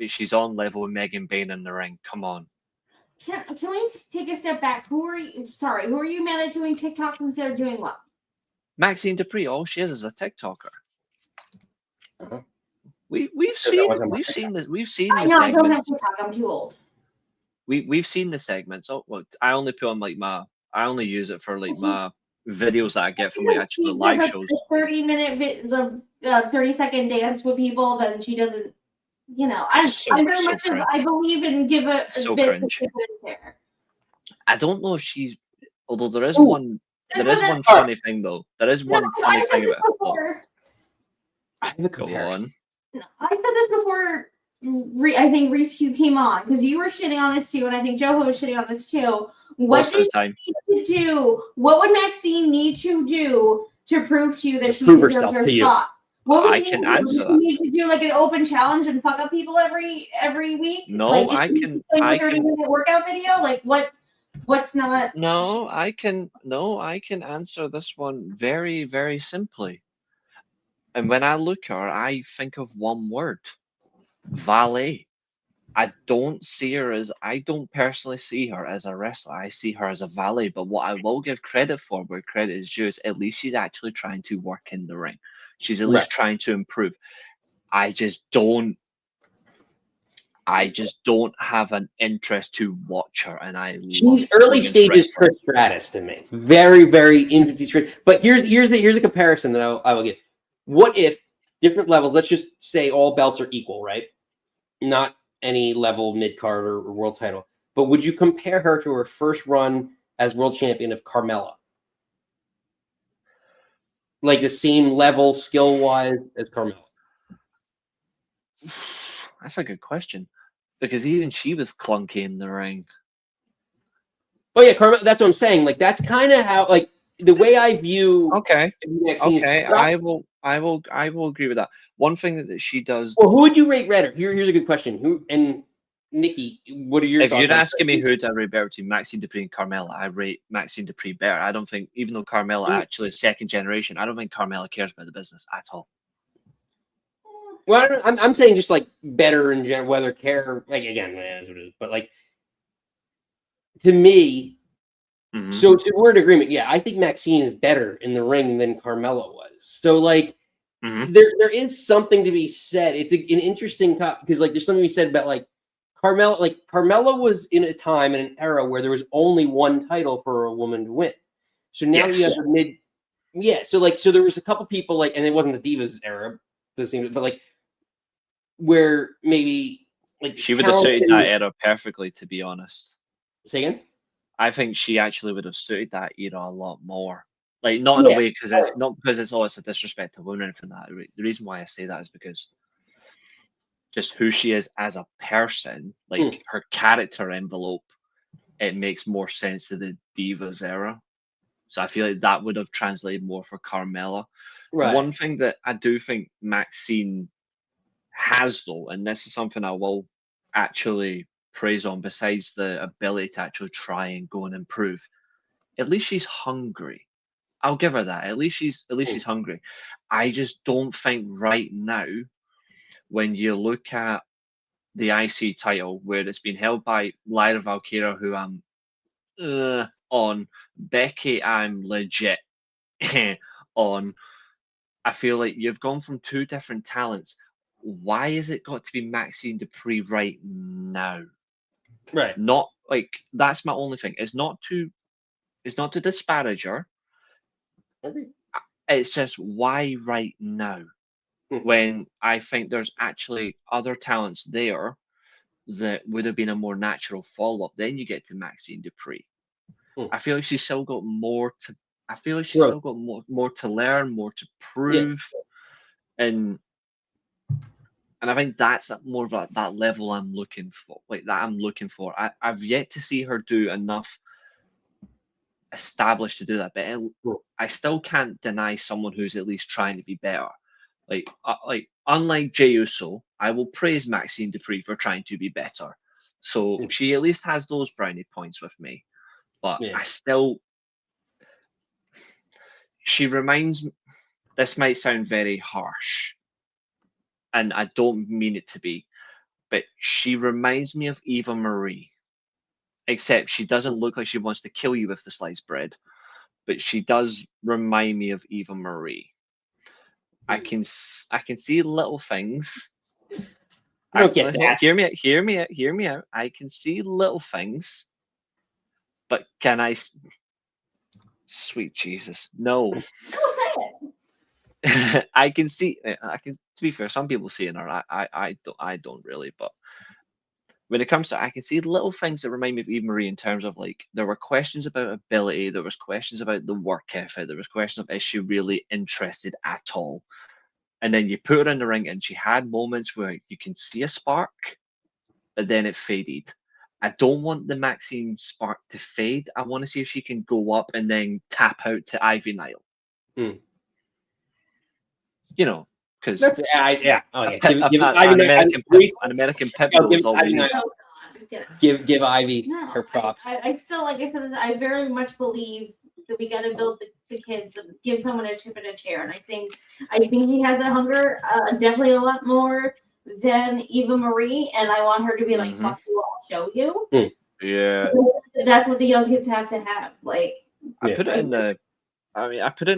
she's on level with Megan Bain in the ring. Come on. Can we take a step back? Who are you mad at doing TikToks instead of doing what? Maxxine Dupri, all she is a TikToker. Uh-huh. We've seen this. I know I don't have TikTok. I'm too old. We've seen the segments. Oh, well, I only put on I only use it for like my videos that I get from my actual live shows. The 30-minute, the 30-second dance with people, then she doesn't. You know, I'm very much. I believe in give a bit of share. I don't know if she's. Although there is one. There is one funny thing though. There is one funny thing about it. I have a comparison. I said this before. I think Reese, you came on because you were shitting on this too, and I think Joho was shitting on this too. What does she need to do? What would Maxxine need to do to prove to you that she deserves her spot? What would she need to do? Does she need to do like an open challenge and fuck up people every week? No, like, I can. A 30-minute workout video. Like what? What's not? No, I can. No, I can answer this one very, very simply. And when I look at her, I think of one word: valet. I don't personally see her as a wrestler. I see her as a valet. But what I will give credit for, where credit is due, is at least she's actually trying to work in the ring. She's at least trying to improve. I just don't have an interest to watch her, and she's early stages Chris Stratus to me. Very, very infancy Stratus. But here's a comparison that I will give. What if different levels? Let's just say all belts are equal, right? Not any level mid card or world title. But would you compare her to her first run as world champion of Carmella? Like the same level skill wise as Carmella? That's a good question. Because even she was clunky in the ring. Oh yeah, Carmella, that's what I'm saying. Like that's kind of how like the way I view I will agree with that. One thing that she does. Well, who would you rate better? Here's a good question. Who and Nikki, what are your thoughts? If you're asking me who to rate better between Maxxine Dupri and Carmella, I rate Maxxine Dupri better. I don't think, even though Carmella actually is second generation, I don't think Carmella cares about the business at all. Well, I'm saying just like better in general, whether care, like again, that's what it is. But like to me, so we're in agreement. Yeah, I think Maxxine is better in the ring than Carmella was. So like there is something to be said. It's an interesting topic because like there's something to be said about like Carmella. Like Carmella was in a time in an era where there was only one title for a woman to win. So now you have the mid. Yeah, so there was a couple people like, and it wasn't the Divas era, but like where maybe like she would have suited that era perfectly, to be honest. Say again? I think she actually would have suited that era a lot more. Like not in a way because it's not because it's always a disrespect to women or anything like that. The reason why I say that is because just who she is as a person, like her character envelope, it makes more sense to the Divas era. So I feel like that would have translated more for Carmella. Right. One thing that I do think Maxxine has though, and this is something I will actually praise on, besides the ability to actually try and go and improve, at least she's hungry. I'll give her that. At least she's hungry. I just don't think right now, when you look at the IC title where it's been held by Lyra Valkyria, who I'm on, Becky I'm legit on, I feel like you've gone from two different talents. why is it got to be Maxxine Dupri right now? Right. Not like that's my only thing. It's not to disparage her. Okay. It's just why right now? When I think there's actually other talents there that would have been a more natural follow-up. Then you get to Maxxine Dupri. I feel like she's still got more to. I feel like she's still got more to learn, more to prove, and I think that's more of that level I'm looking for. Like that I'm looking for. I've yet to see her do enough established to do that, but I still can't deny someone who's at least trying to be better. Like unlike Jey Uso, I will praise Maxxine Dupri for trying to be better. So she at least has those brownie points with me. But I still, she reminds me, this might sound very harsh, and I don't mean it to be, but she reminds me of Eva Marie. Except she doesn't look like she wants to kill you with the sliced bread, but she does remind me of Eva Marie. I can see little things. I don't get that. Hear me out. I can see little things, but can I? Sweet Jesus, no. I can see. To be fair, some people see it, or I don't really, but. When it comes to, I can see little things that remind me of Eva Marie in terms of like, there were questions about ability, there was questions about the work ethic, there was questions of, is she really interested at all? And then you put her in the ring and she had moments where you can see a spark, but then it faded. I don't want the Maxxine spark to fade. I want to see if she can go up and then tap out to Ivy Nile. You know, because an American pit bull is all we need. Give Ivy her props. I still, like I said, I very much believe that we got to build the kids and give someone a chip in a chair. And I think he has that hunger, definitely a lot more than Eva Marie. And I want her to be like, fuck you, I'll show you. Yeah. That's what the young kids have to have. Like, I put it in the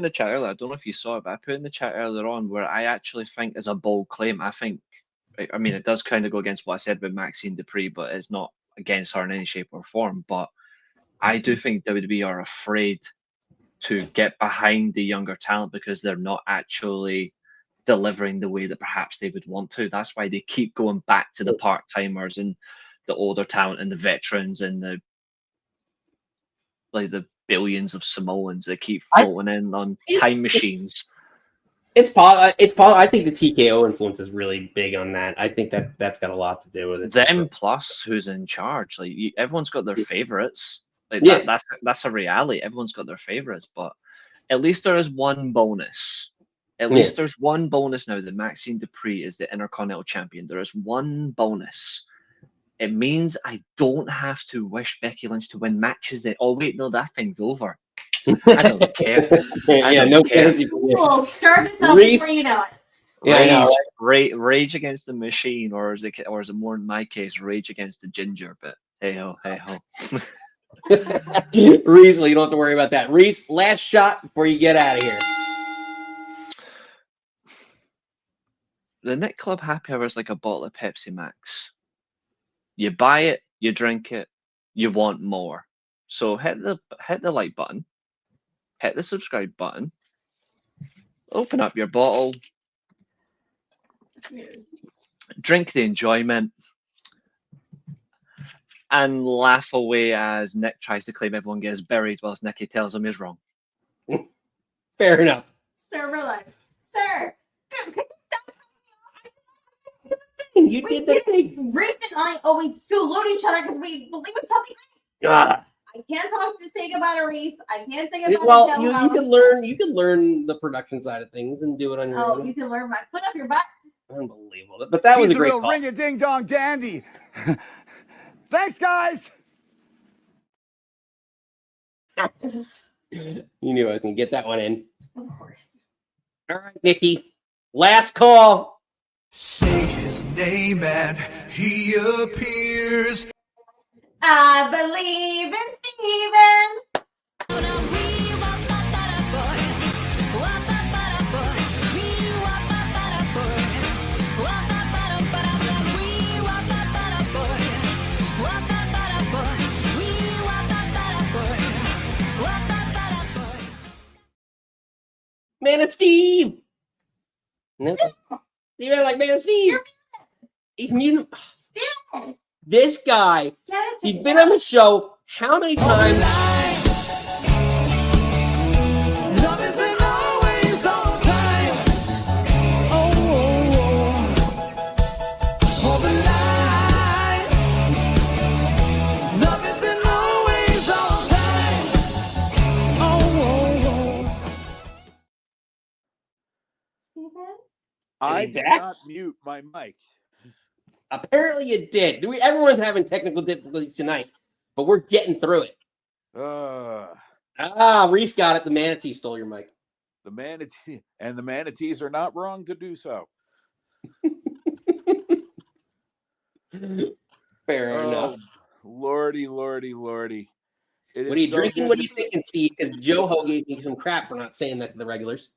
chat earlier. I don't know if you saw it, but I put it in the chat earlier on where I actually think is a bold claim. I mean, it does kind of go against what I said about Maxxine Dupri, but it's not against her in any shape or form. But I do think WWE are afraid to get behind the younger talent because they're not actually delivering the way that perhaps they would want to. That's why they keep going back to the part-timers and the older talent and the veterans and the billions of Samoans that keep floating in on time machines. It's I think the TKO influence is really big on that. I think that's got a lot to do with it. Them plus who's in charge. Like everyone's got their favorites. Like that's a reality. Everyone's got their favorites, but at least there is one bonus. At least there's one bonus now that Maxxine Dupri is the Intercontinental Champion. There is one bonus. It means I don't have to wish Becky Lynch to win matches. Oh wait, no, that thing's over. I don't care. I don't care. Well, start this up before you know it. Yeah, rage against the machine, or is it more in my case, rage against the ginger? But hey ho. Reese, well, you don't have to worry about that. Reese, last shot before you get out of here. The Nick Club Happy Hour is like a bottle of Pepsi Max. You buy it, you drink it, you want more. So hit the like button, hit the subscribe button, open up your bottle, drink the enjoyment, and laugh away as Nick tries to claim everyone gets buried whilst Nikki tells him he's wrong. Fair enough. Sir, relax. Sir, you did the thing. Reese and I always salute each other because we believe in something. I can't talk to say goodbye to Reese. I can't say goodbye to you can learn the production side of things and do it on your own. Oh, you can learn my foot up your butt. Unbelievable. But that was a great call. Ring a ding dong dandy. Thanks, guys. You knew I was gonna get that one in. Of course. All right, Nikki. Last call. Say his name and he appears. I believe in Steven. Man of Steve. No. You're like Man of Steve. He's muted. Still. This guy, he's been on the show how many times? Love isn't always on time. Oh, hold the line. Love isn't always on time. Oh, Steven? I Is he did back? not mute my mic. Apparently you did. Everyone's having technical difficulties tonight, but we're getting through it. Reese got it. The manatee stole your mic. The manatees are not wrong to do so. Fair enough. Lordy. What are you drinking? What are you thinking, Steve? Because Joe gave me some crap for not saying that to the regulars.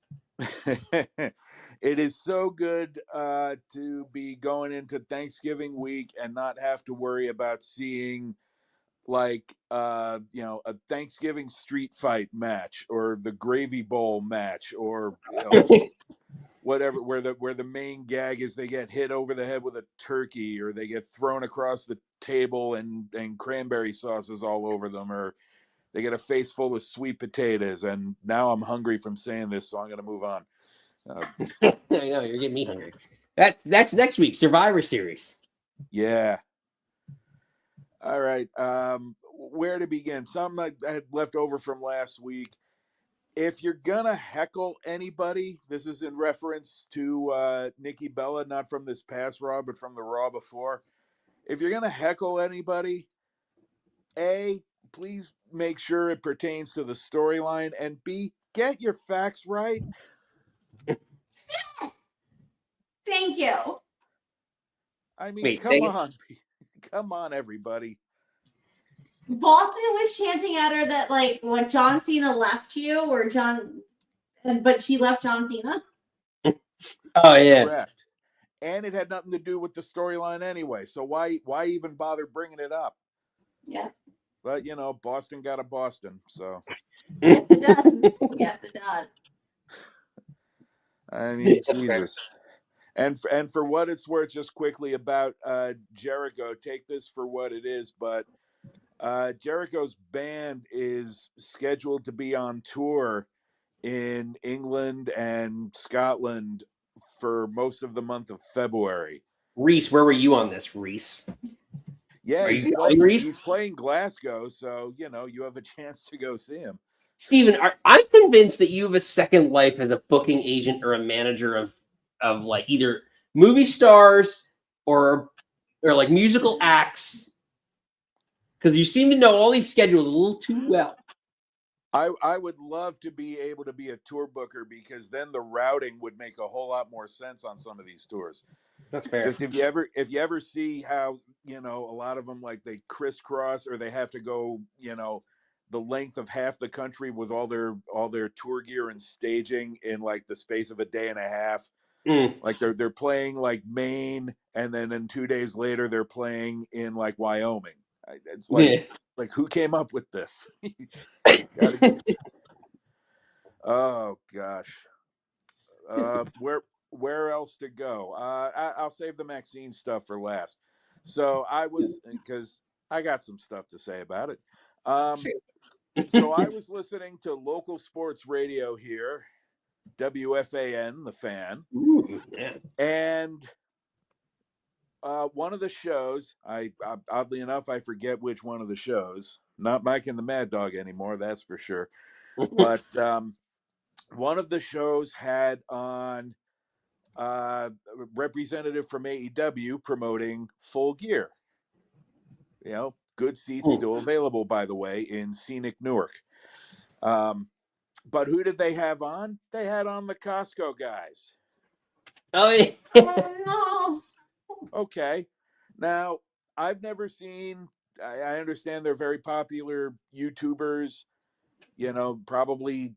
It is so good to be going into Thanksgiving week and not have to worry about seeing like a Thanksgiving street fight match or the gravy bowl match or whatever where the main gag is they get hit over the head with a turkey or they get thrown across the table and cranberry sauces all over them or they get a face full of sweet potatoes. And now I'm hungry from saying this, so I'm going to move on. I know, you're getting me hungry. That's next week, Survivor Series. Yeah. All right. Where to begin? Something I had left over from last week. If you're gonna heckle anybody, this is in reference to Nikki Bella, not from this past Raw, but from the Raw before. If you're gonna heckle anybody, A, please make sure it pertains to the storyline, and B, get your facts right. Thank you. I mean, Wait, come on, everybody. Boston was chanting at her that like when John Cena left you or but she left John Cena. Oh yeah. Correct. And it had nothing to do with the storyline anyway. So why even bother bringing it up? Yeah. But Boston got a Boston, so. Yes, it does. Yes, it does. I mean, Jesus. And for what it's worth, just quickly about Jericho, take this for what it is, but Jericho's band is scheduled to be on tour in England and Scotland for most of the month of February. Reese, where were you on this, Reese? Yeah, he's playing Glasgow, so you have a chance to go see him. Steven, I'm convinced that you have a second life as a booking agent or a manager of like either movie stars or like musical acts, because you seem to know all these schedules a little too well. I would love to be able to be a tour booker because then the routing would make a whole lot more sense on some of these tours. That's fair. Just if you ever see how a lot of them like they crisscross or they have to go the length of half the country with all their tour gear and staging in like the space of a day and a half. Like they're playing like Maine and then 2 days later they're playing in like Wyoming. It's like like who came up with this? Oh gosh. Where else to go? I'll save the Maxxine stuff for last. So because I got some stuff to say about it. So I was listening to local sports radio here, WFAN, the Fan. Ooh, yeah. And one of the shows, I oddly enough, I forget which one of the shows. Not Mike and the Mad Dog anymore, that's for sure. But one of the shows had on a representative from AEW promoting Full Gear. Good seats still available, by the way, in scenic Newark. But who did they have on? They had on the Costco guys. Oh, yeah. No. Okay. Now, I've never seen, I understand they're very popular YouTubers, probably,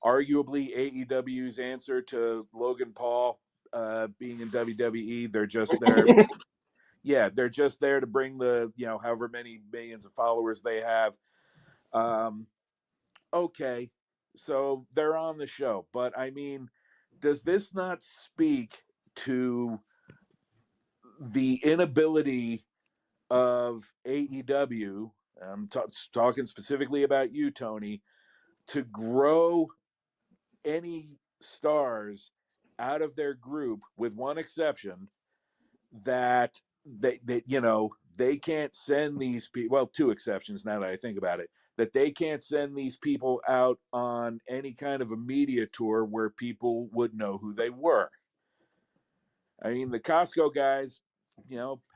arguably AEW's answer to Logan Paul being in WWE. They're just there. Yeah, they're just there to bring the, however many millions of followers they have. Okay. so they're on the show. But I mean, does this not speak to the inability of AEW? I'm talking specifically about you, Tony, to grow any stars out of their group, with one exception, that they can't send these people. Well, two exceptions now that I think about it, that they can't send these people out on any kind of a media tour where people would know who they were. I mean, the Costco guys,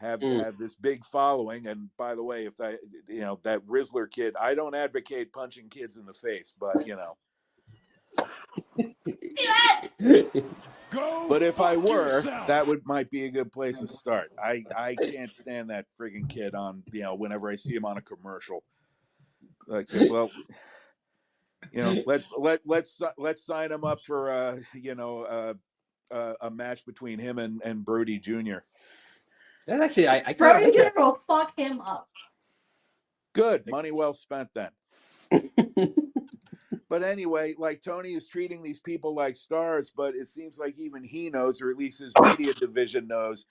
have this big following. And by the way, if that Rizzler kid, I don't advocate punching kids in the face, but but if I were, that might be a good place to start. I can't stand that friggin' kid on, whenever I see him on a commercial. Like, well, let's sign him up for a match between him and Brody Jr. That's actually I Brody Jr. will fuck him up. Good, money well spent then. But anyway, like, Tony is treating these people like stars, but it seems like even he knows, or at least his media division knows,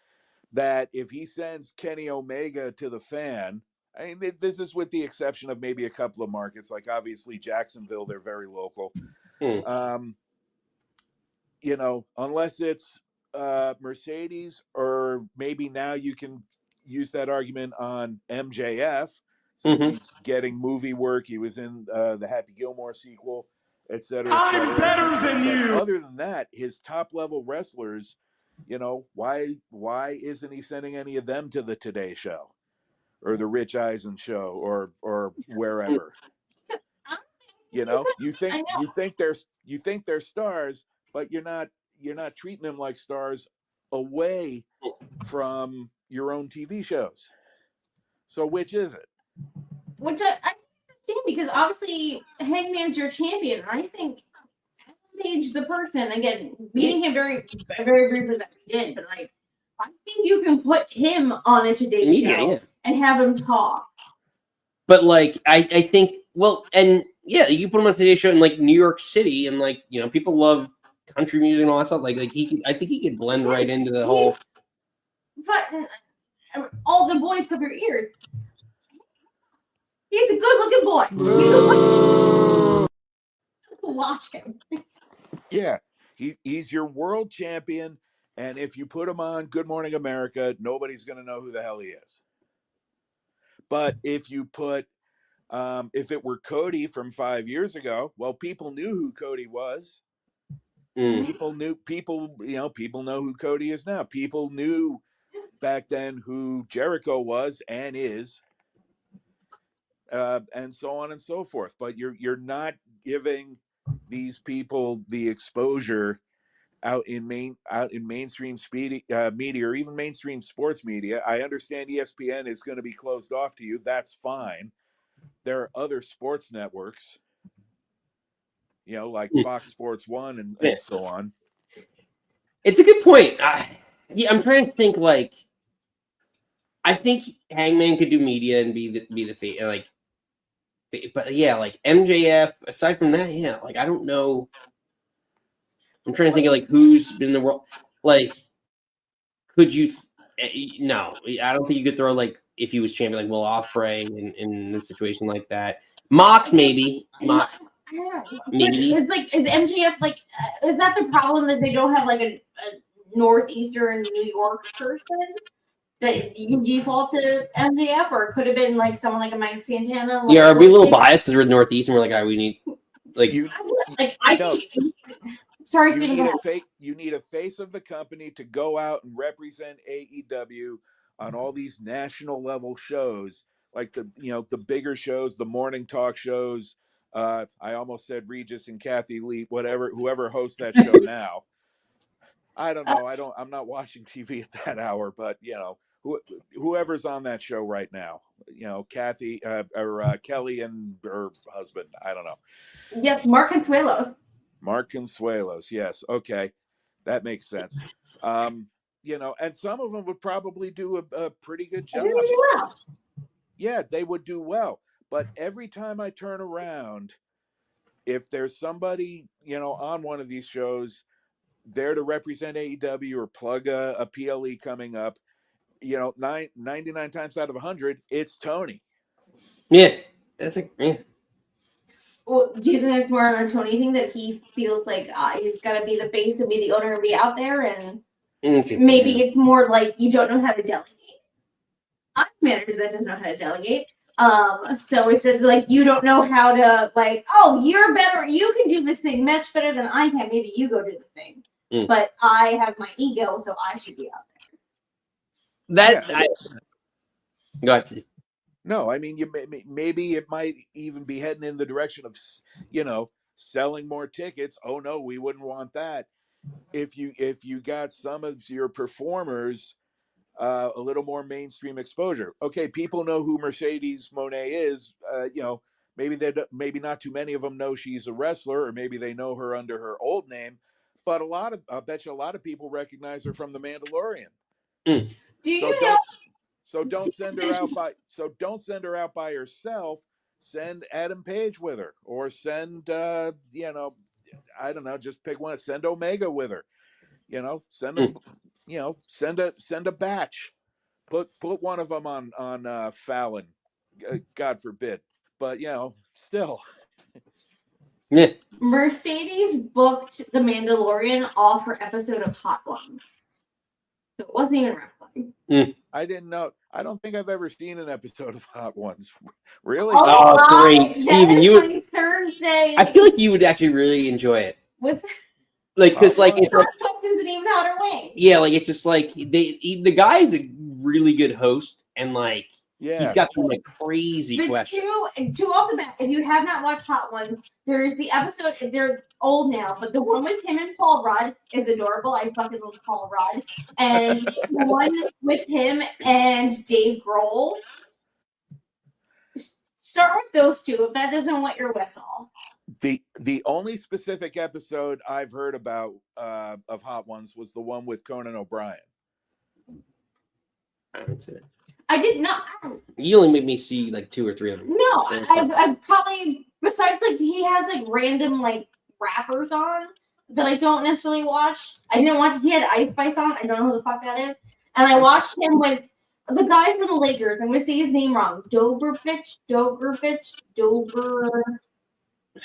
that if he sends Kenny Omega to the Fan, I mean, this is with the exception of maybe a couple of markets, like obviously Jacksonville, they're very local. Unless it's Mercedes, or maybe now you can use that argument on MJF, since he's getting movie work. He was in the Happy Gilmore sequel, etc. I'm better than you. Other than that, his top level wrestlers, why isn't he sending any of them to the Today Show or the Rich Eisen show or wherever? You think they're stars, but you're not treating them like stars away from your own TV shows. So which is it? Which I understand, because obviously Hangman's your champion. And I think Page, the person, again, beating him very, very briefly that we did, but like, I think you can put him on a Today Show and have him talk. But like, I think, well, and yeah, you put him on Today Show in like New York City, and like, people love country music and all that stuff. Like I think he could blend right into the whole. But all the boys cover your ears. He's a good-looking boy. Watch him. Yeah, he's your world champion, and if you put him on Good Morning America, nobody's going to know who the hell he is. But if you put, if it were Cody from 5 years ago, well, people knew who Cody was. People know who Cody is now. People knew back then who Jericho was and is. And so on and so forth. But you're not giving these people the exposure out in mainstream media, or even mainstream sports media. I understand ESPN is going to be closed off to you. That's fine. There are other sports networks, like Fox Sports 1 and so on. It's a good point. I'm trying to think. Like, I think Hangman could do media and be the face, like. But yeah, like MJF, aside from that, yeah, like I don't know. I'm trying to think of like who's been in the world. Like, could you? No, I don't think you could throw, like, if he was champion, like Will Ospreay in a situation like that. Mox, maybe. Maybe. It's like, is MJF like? Is that the problem, that they don't have like a northeastern New York person that you can default to MJF, or it could have been like someone like a Mike Santana? Yeah, are we a little biased because we're Northeast and we're like, all right, we need like. I think. Sorry, Stephen. You need a face of the company to go out and represent AEW on all these national level shows, like the bigger shows, the morning talk shows. I almost said Regis and Kathy Lee, whoever hosts that show now. I don't know. I'm not watching TV at that hour, but whoever's on that show right now, Kathy or Kelly and her husband. I don't know. Yes, Mark Consuelos. Mark Consuelos. Yes. Okay. That makes sense. And some of them would probably do a pretty good job. Yeah, they would do well. But every time I turn around, if there's somebody, on one of these shows there to represent AEW or plug a PLE coming up, 99 times out of 100, it's Tony. Yeah, Well, do you think that's more on a Tony thing, that he feels like he's got to be the face and be the owner and be out there, and maybe it's more like you don't know how to delegate? I'm a manager that doesn't know how to delegate. So it's just like you don't know how to, like, oh, you're better, you can do this thing much better than I can. Maybe you go do the thing. But I have my ego, so I should be out there. Go ahead. No, I mean, maybe it might even be heading in the direction of, selling more tickets. Oh no, we wouldn't want that. If you got some of your performers a little more mainstream exposure. Okay, people know who Mercedes Moné is. Maybe not too many of them know she's a wrestler, or maybe they know her under her old name. But I bet you a lot of people recognize her from The Mandalorian. So don't send her out by herself. Send Adam Page with her, or send I don't know, just pick one. Send Omega with her. Send them. Send a batch. Put one of them on Fallon. God forbid. But still. Yeah. Mercedes booked The Mandalorian off her episode of Hot Ones. So it wasn't even wrestling. I didn't know. I don't think I've ever seen an episode of Hot Ones. Really? Oh, great. Steven, Thursday. I feel like you would actually really enjoy it. Because it's hot questions and even hotter wings. Yeah, it's just the guy is a really good host, and he's got some crazy questions. Two off the bat. If you have not watched Hot Ones, there's the episode. They're old now, but the one with him and Paul Rudd is adorable. I fucking love Paul Rudd, and the one with him and Dave Grohl. Start with those two. If that doesn't wet your whistle. The only specific episode I've heard about of Hot Ones was the one with Conan O'Brien. I haven't seen it. I did not. You only made me see 2 or 3 of them. No, I've probably, besides he has random rappers on that I don't necessarily watch. I didn't watch. He had Ice Spice on. I don't know who the fuck that is. And I watched him with the guy from the Lakers. I'm going to say his name wrong. Dober.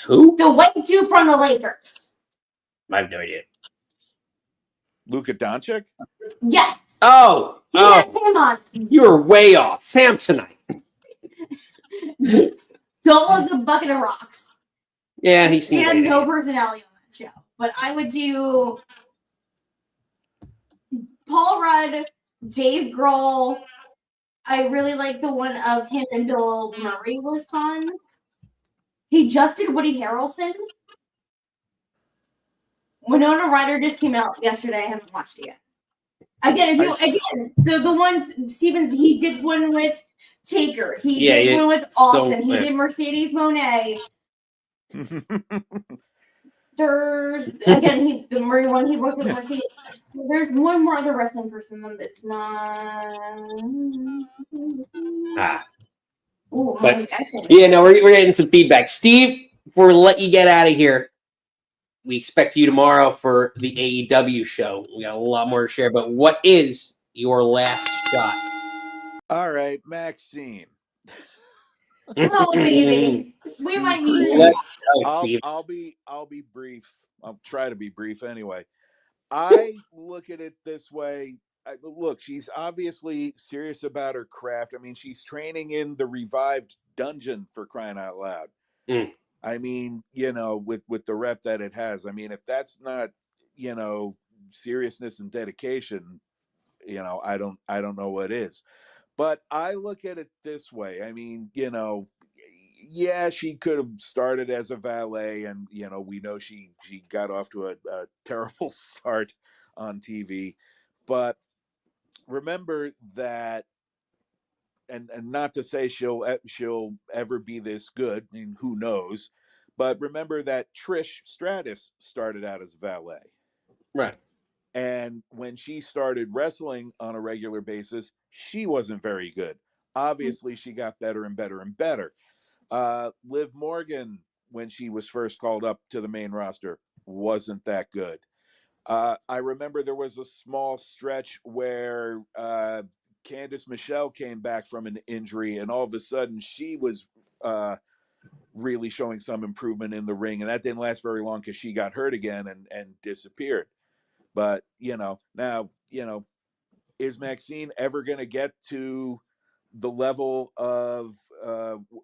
Who? The white dude from the Lakers. I have no idea. Luka Doncic? Yes. Oh. He had him on. You were way off. Samsonite. Dull as a bucket of rocks. Yeah, he seems. He had no personality on that show. But I would do Paul Rudd, Dave Grohl. I really like the one of him and Bill Murray was fun. He just did Woody Harrelson. Winona Ryder just came out yesterday. I haven't watched it yet. Again, the ones Stevens, he did one with Taker. He did one with Austin. He did Mercedes Moné. There's the Murray one. He worked with Mercedes. There's one more other wrestling person that's not. Ooh, but we're getting some feedback. Steve, before we let you get out of here, we expect you tomorrow for the AEW show. We got a lot more to share, but what is your last shot? All right, Maxxine. Oh, baby. We might need you. I'll be brief. I'll try to be brief anyway. I look at it this way. Look, she's obviously serious about her craft. I mean, she's training in the revived dungeon, for crying out loud. I mean, with the rep that it has. I mean, if that's not, seriousness and dedication, I don't know what is. But I look at it this way. I mean, yeah, she could have started as a valet, and we know she got off to a terrible start on TV. But remember that, and not to say she'll ever be this good. I mean, who knows? But remember that Trish Stratus started out as valet, right? And when she started wrestling on a regular basis, she wasn't very good. Obviously, she got better and better and better. Liv Morgan when she was first called up to the main roster wasn't that good. I remember there was a small stretch where Candice Michelle came back from an injury, and all of a sudden she was really showing some improvement in the ring, and that didn't last very long because she got hurt again and disappeared. But now is Maxxine ever going to get to the level of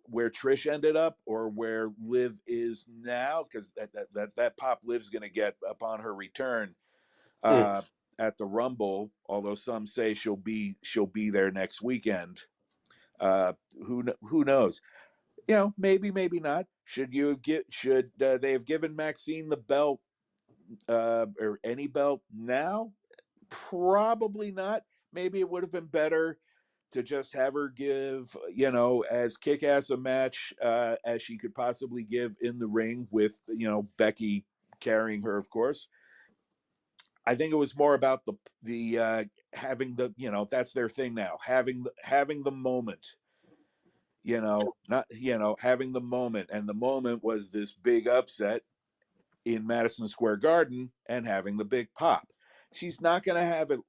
where Trish ended up or where Liv is now? Because that pop Liv's going to get upon her return at the Rumble. Although some say she'll be there next weekend. Who knows? Maybe not. Should they have given Maxxine the belt or any belt now? Probably not. Maybe it would have been better to just have her give, as kick-ass a match as she could possibly give in the ring with, Becky carrying her, of course. I think it was more about the having the, that's their thing now, having the moment, not, having the moment. And the moment was this big upset in Madison Square Garden and having the big pop. She's not going to have it.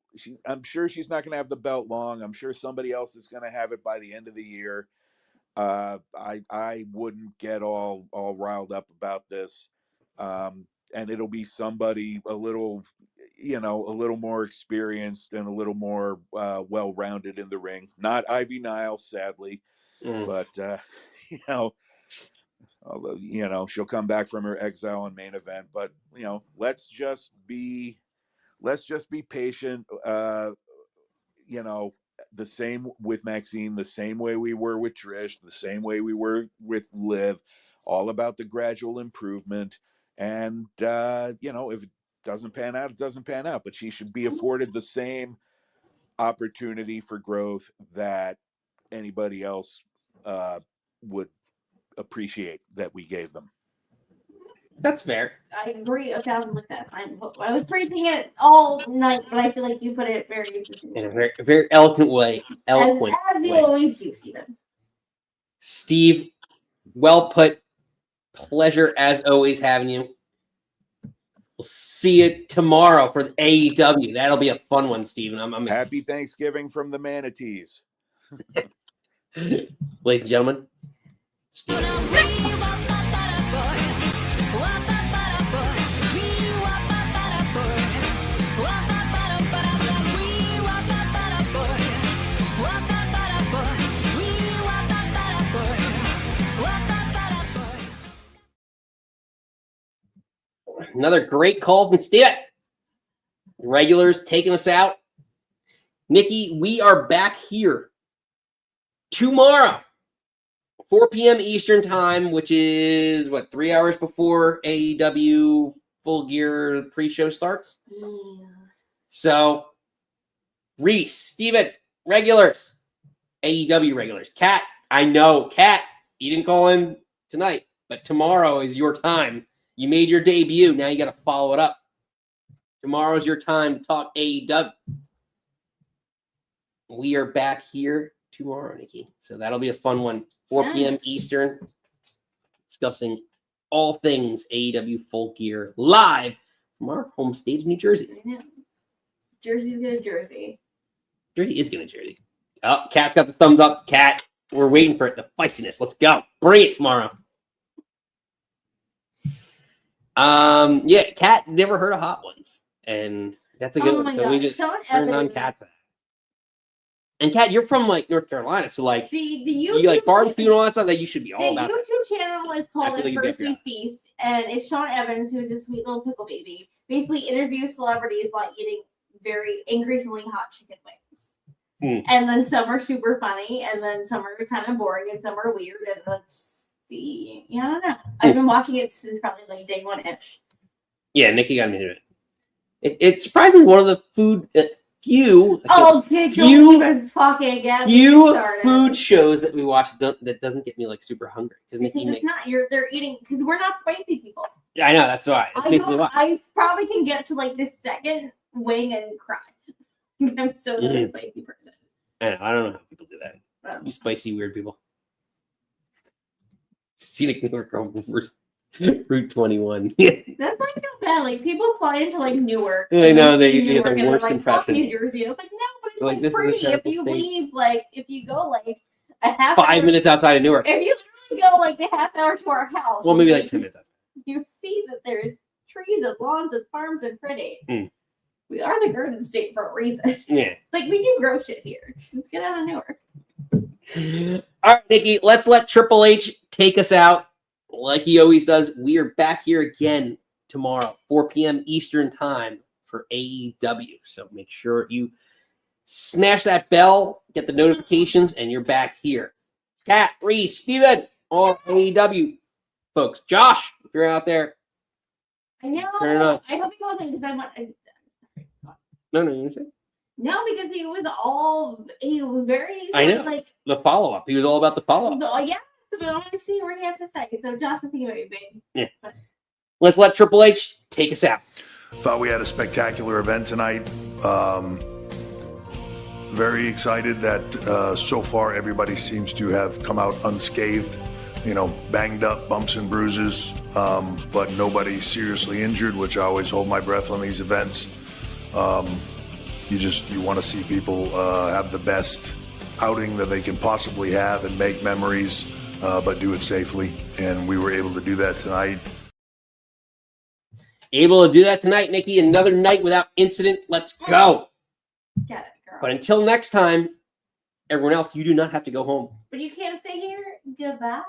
I'm sure she's not going to have the belt long. I'm sure somebody else is going to have it by the end of the year. I wouldn't get all riled up about this. And it'll be somebody a little more experienced and a little more well-rounded in the ring. Not Ivy Nile, sadly, but although she'll come back from her exile and main event. But let's just be patient. The same with Maxxine, the same way we were with Trish, the same way we were with Liv, all about the gradual improvement. And if it doesn't pan out, it doesn't pan out. But she should be afforded the same opportunity for growth that anybody else would appreciate that we gave them. That's fair. I agree 1,000%. I was praising it all night, but I feel like you put it very In a very, very eloquent way. as you always do, Steven. Steve, well put. Pleasure as always having you. We'll see you tomorrow for the AEW. That'll be a fun one, Steven. I'm Happy Thanksgiving from the Manatees. Ladies and gentlemen. Another great call from Steve. Regulars taking us out. Nikki, we are back here tomorrow, 4 p.m. Eastern time, which is, 3 hours before AEW Full Gear pre-show starts? Yeah. So, Reese, Steven, regulars, AEW regulars. Kat, I know, Kat, you didn't call in tonight, but tomorrow is your time. You made your debut. Now you got to follow it up. Tomorrow's your time to talk AEW. We are back here tomorrow, Nikki. So that'll be a fun one. 4 p.m. Eastern. Discussing all things AEW Full Gear live from our home state of New Jersey. I know. Jersey's gonna Jersey. Jersey is gonna Jersey. Oh, Kat's got the thumbs up. Kat, we're waiting for it. The feistiness. Let's go. Bring it tomorrow. Yeah, Kat never heard of Hot Ones, and that's a good one. So we just turned on Kat's. And Kat, you're from North Carolina, so the you like barbecue and all that stuff. That you should be all about. The YouTube channel is called First We Feast, and it's Sean Evans, who's a sweet little pickle baby. Basically, interviews celebrities while eating very increasingly hot chicken wings. And then some are super funny, and then some are kind of boring, and some are weird, and that's I don't know. I've been watching it since probably day one-ish. Yeah, Nikki got me into it. It's surprisingly one of the few food shows that we watch that doesn't get me super hungry because it's not they're eating because we're not spicy people. Yeah, I know that's why. I probably can get to the second wing and cry. I'm so not a spicy person. I don't know how people do that. You spicy weird people. Scenic New York girl first. Route 21. That's like so bad. Like people fly into like Newark. I know, and they see get the Newark and they're worst like, impression. "Fuck New Jersey." I was like, no, but it's Like, like this is a pretty if terrible you state. leave. Like if you go like a half 5 hour, minutes outside of Newark. If you literally go like the half hour to our house, Well, maybe it's like 10 minutes outside. you see that there's trees and lawns and farms and pretty. Mm. We are the garden state for a reason. Yeah. Like we do grow shit here. Let's get out of Newark. All right, Nikki, let's let Triple H take us out like he always does. We are back here again tomorrow, 4 p.m. Eastern time for AEW. So make sure you smash that bell, get the notifications, and you're back here. Kat, Reese, Steven, all AEW folks. Josh, if you're out there. I know. Turn it on. I hope he wasn't because I want. No, you want to say? No, because he was very. I know. Like The follow-up. He was all about the follow-up. yeah. But I want to see what he has to say. So Josh, was thinking about you, babe. Yeah. Let's let Triple H take us out. Thought we had a spectacular event tonight. Very excited that so far everybody seems to have come out unscathed. You know, banged up, bumps and bruises, but nobody seriously injured, which I always hold my breath on these events. You want to see people have the best outing that they can possibly have and make memories, but do it safely. And we were able to do that tonight. Able to do that tonight, Nikki. Another night without incident. Let's go. Get it, girl. But until next time, everyone else, you do not have to go home. But you can't stay here. Goodbye.